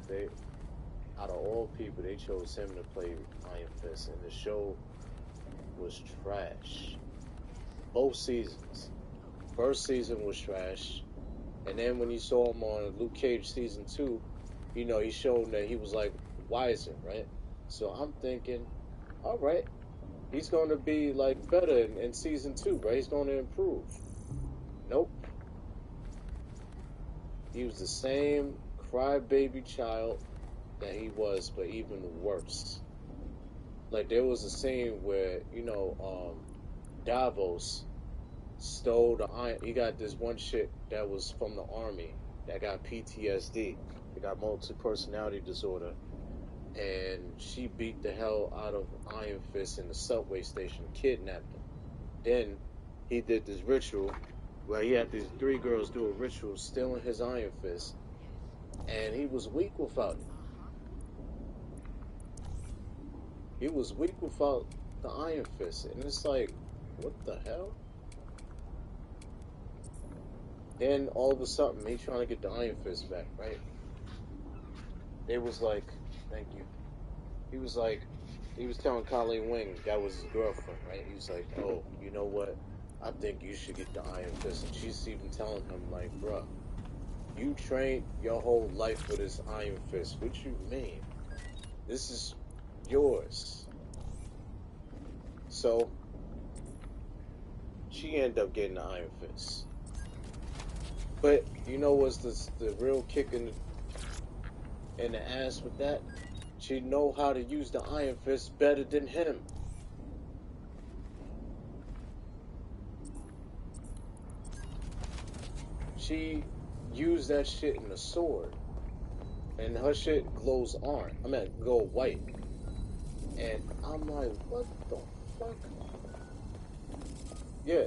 out of all people, they chose him to play Iron Fist, and the show was trash. Both seasons. First season was trash, and then when you saw him on Luke Cage season 2, you know, he showed that he was like wiser, right? So I'm thinking, all right, he's going to be like better in season 2, right? He's going to improve. Nope. He was the same crybaby child that he was, but even worse. Like, there was a scene where, you know, Davos, stole the iron. He got this one chick that was from the army that got PTSD. They got multiple personality disorder, and she beat the hell out of Iron Fist in the subway station, kidnapped him. Then he did this ritual where he had these 3 girls do a ritual stealing his Iron Fist, and he was weak without it. He was weak without the Iron Fist, and it's like, what the hell? Then all of a sudden, he's trying to get the Iron Fist back, right? It was like, thank you. He was telling Colleen Wing that was his girlfriend, right? He was like, oh, you know what? I think you should get the Iron Fist. And she's even telling him, like, bruh, you trained your whole life for this Iron Fist. What you mean? This is yours. So, she ended up getting the Iron Fist. But, you know what's the real kick in the ass with that? She know how to use the Iron Fist better than him. She used that shit in a sword. And her shit glows orange. Glow white. And I'm like, what the fuck? Yeah.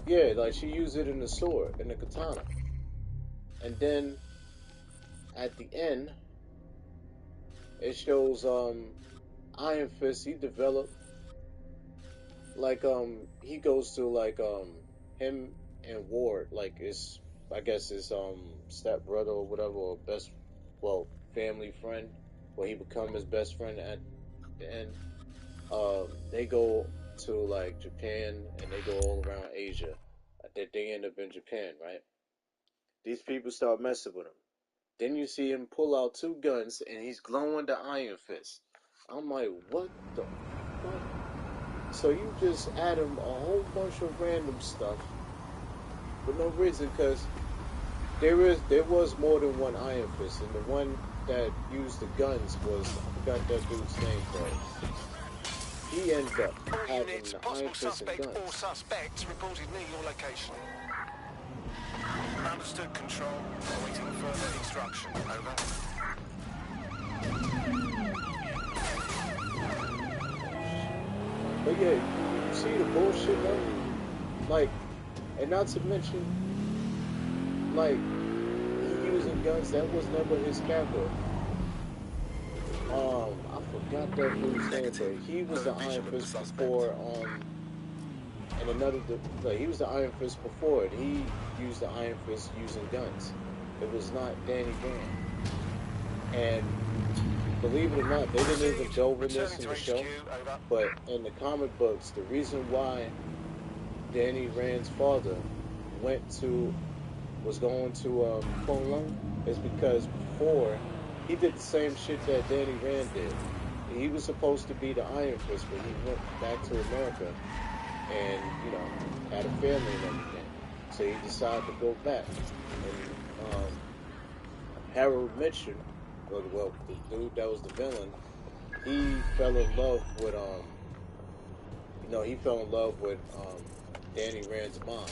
Yeah, like she used it in the sword, in the katana. And then at the end, it shows Iron Fist. He developed like he goes to like him and Ward, like his, I guess his step brother or whatever, or family friend, where he become his best friend at the end. They go to like Japan, and they go all around Asia. They end up in Japan, right? These people start messing with him. Then you see him pull out 2 guns, and he's glowing the Iron Fist. I'm like, what the fuck? So you just add him a whole bunch of random stuff for no reason, because there was more than one Iron Fist, and the one that used the guns was, I forgot that dude's name, but he ended up having the Iron Fist and guns. All suspects reported near your location. Understood, Control. Awaiting further instruction. Over. But yeah, you see the bullshit though? Like, and not to mention, like, he using guns, that was never his character. I forgot that dude's name, but he was the Iron Fist before, and another, like, he was the Iron Fist before, and he used the Iron Fist using guns. It was not Danny Rand. And believe it or not, they didn't even delve in this in the show, but in the comic books, the reason why Danny Rand's father was going to Kunlun is because before, he did the same shit that Danny Rand did. He was supposed to be the Iron Fist, but he went back to America and, you know, had a family and everything. So he decided to go back. And Harold Mitchum, well, the dude that was the villain, he fell in love with, Danny Rand's mom.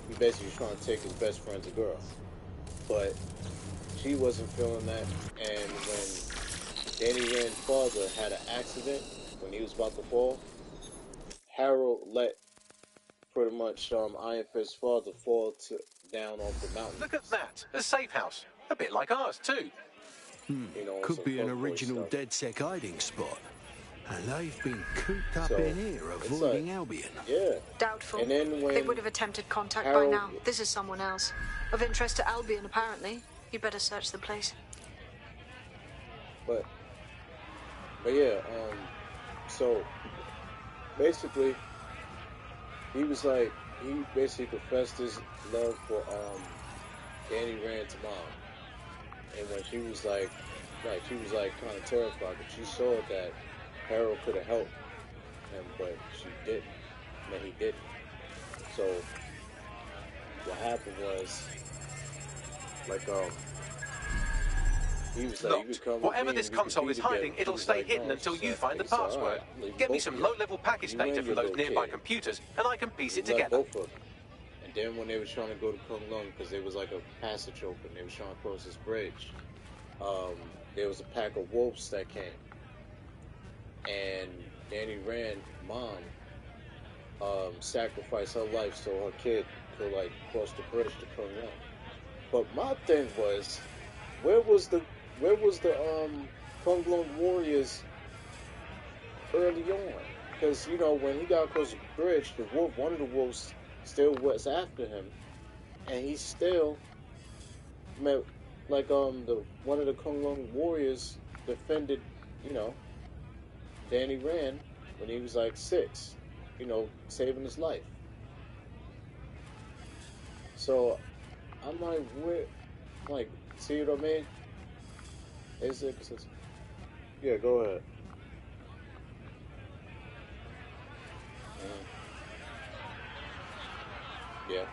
He basically was trying to take his best friend's girl. But she wasn't feeling that, and when Danny Rand's father had an accident when he was about to fall, Harold let pretty much Iron Fist's father fall down off the mountain. Look at that, a safe house, a bit like ours too. You know, could be an original DedSec hiding spot. And they've been cooped up in here, avoiding like, Albion. Yeah. Doubtful. And then when they would have attempted contact Harold, by now. This is someone else. Of interest to Albion, apparently. You better search the place. But yeah, so basically, he basically confessed his love for Danny Rand's mom. And when she was like kind of terrified, but she saw that Harold could have helped him, but she didn't. And he didn't. So what happened was, like, Locked. Whatever this console is hiding, it'll stay hidden until you find the password. Get me some low-level package data from those nearby computers, and I can piece it together. And then when they were trying to go to Kunlun, because there was like a passage open, they were trying to cross this bridge, there was a pack of wolves that came. And Danny Rand, mom, sacrificed her life so her kid could like cross the bridge to Kunlun. But my thing was, where was the Kunlun warriors early on? Because you know when he got across the bridge, the wolf, one of the wolves, still was after him, and he still met like one of the Kunlun warriors defended, you know, Danny Rand when he was like 6, you know, saving his life. So I'm like, where, like, see what I mean? Is it? Yeah, go ahead. Yeah.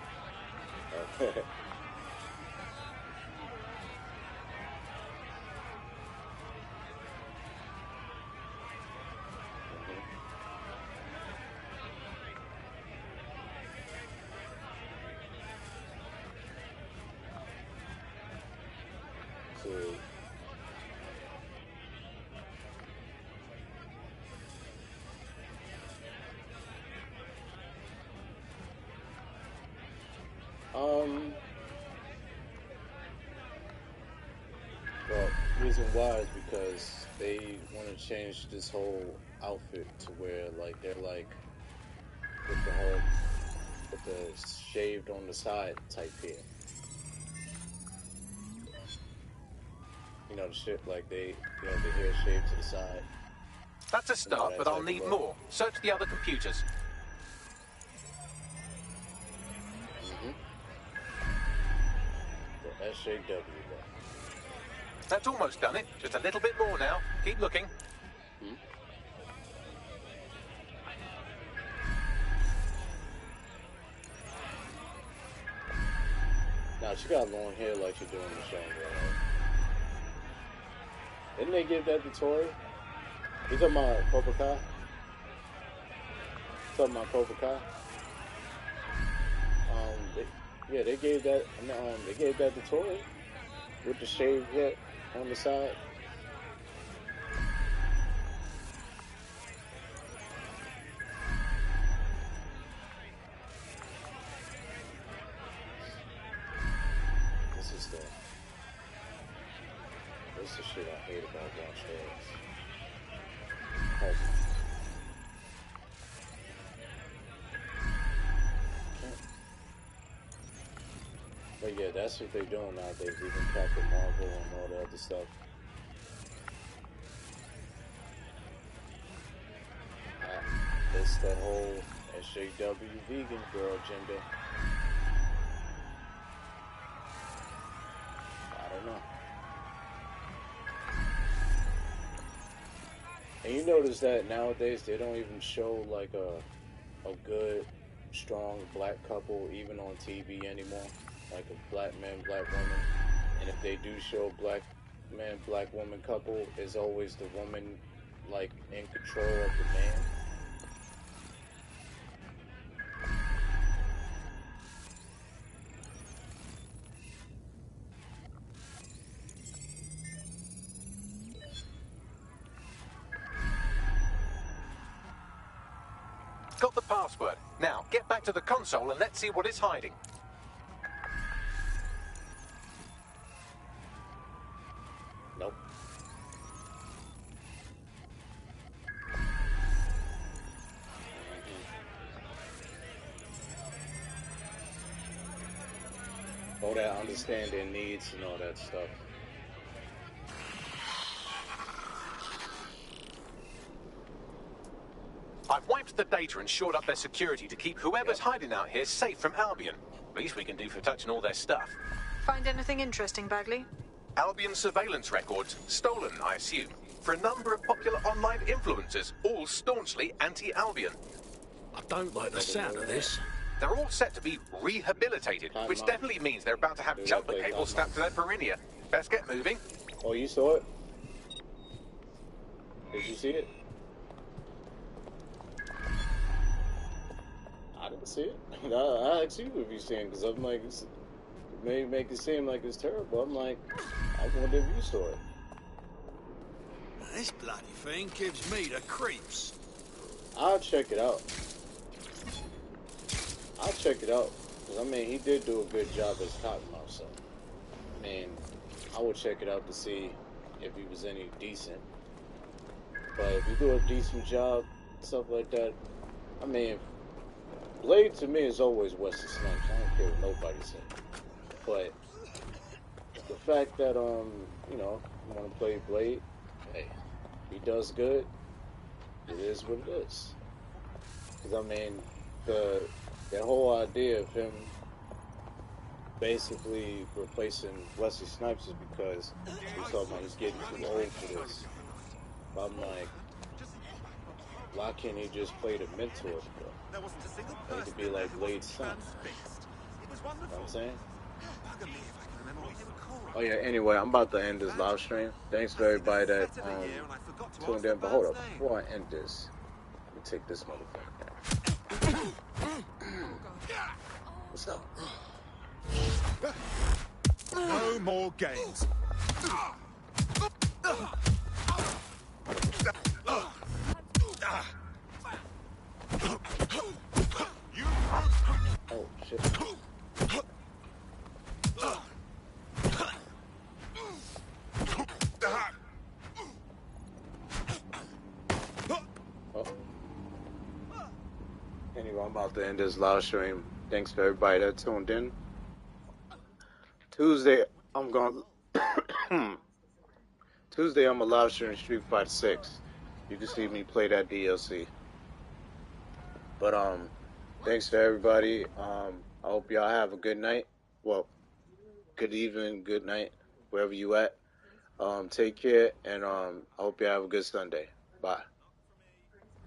Okay. Well, the reason why is because they want to change this whole outfit to where, like, they're like with the shaved on the side type hair. You know, the shit like the hair shaved to the side. That's a start, but I'll need more. Search the other computers. The SJW. That's almost done it. Just a little bit more now. Keep looking. Now she got long hair like she doing in the show, right? Didn't they give that to Tori? You talking about Cobra Kai? Talking about Cobra Kai? They gave that. They gave that to Tori with the shaved head on the side. This is the shit I hate about Watch Dogs. But yeah, that's what they're doing nowadays, even Captain Marvel and all the other stuff. It's that whole SJW vegan girl agenda. I don't know. And you notice that nowadays they don't even show like a good, strong black couple even on TV anymore. Like a black man, black woman. And if they do show black man, black woman couple, is always the woman like in control of the man. Got the password. Now, get back to the console and let's see what it's hiding. Nope. All that understand their needs and all that stuff. I've wiped the data and shored up their security to keep whoever's hiding out here safe from Albion. Least we can do for touching all their stuff. Find anything interesting, Bagley? Albion surveillance records, stolen, I assume, for a number of popular online influencers, all staunchly anti-Albion. I don't like the sound of this. They're all set to be rehabilitated, which definitely means they're about to have jumper cables strapped to their perineum. Best get moving. Oh, you saw it? Did you see it? I didn't see it. I asked you if you seen it, because I'm like, it may make it seem like it's terrible. I'm like, I wonder if you saw it. This bloody thing gives me the creeps. I'll check it out. I'll check it out. Because, I mean, he did do a good job as Cottonmouth, so. I mean, I would check it out to see if he was any decent. But if you do a decent job, stuff like that, I mean, Blade to me is always Wesley Snipes. I don't care what nobody says. But the fact that, you know, you want to play Blade, hey, he does good, it is what it is. Because, I mean, that whole idea of him basically replacing Wesley Snipes is because he's talking about he's getting too old for this. But I'm like, why can't he just play the mentor, bro? He could be like Blade's son. You know what I'm saying? Oh yeah, anyway, I'm about to end this live stream. Thanks to everybody that tuned in. But hold up, before I end this, let me take this motherfucker down. What's up? No more games. Oh shit. Anyway, I'm about to end this live stream. Thanks to everybody that tuned in. Tuesday, I'm going Tuesday, I'm a live stream Street Fighter 6. You can see me play that DLC. But thanks to everybody. I hope y'all have a good night. Well, good evening, good night, wherever you at. Take care, and I hope you have a good Sunday. Bye.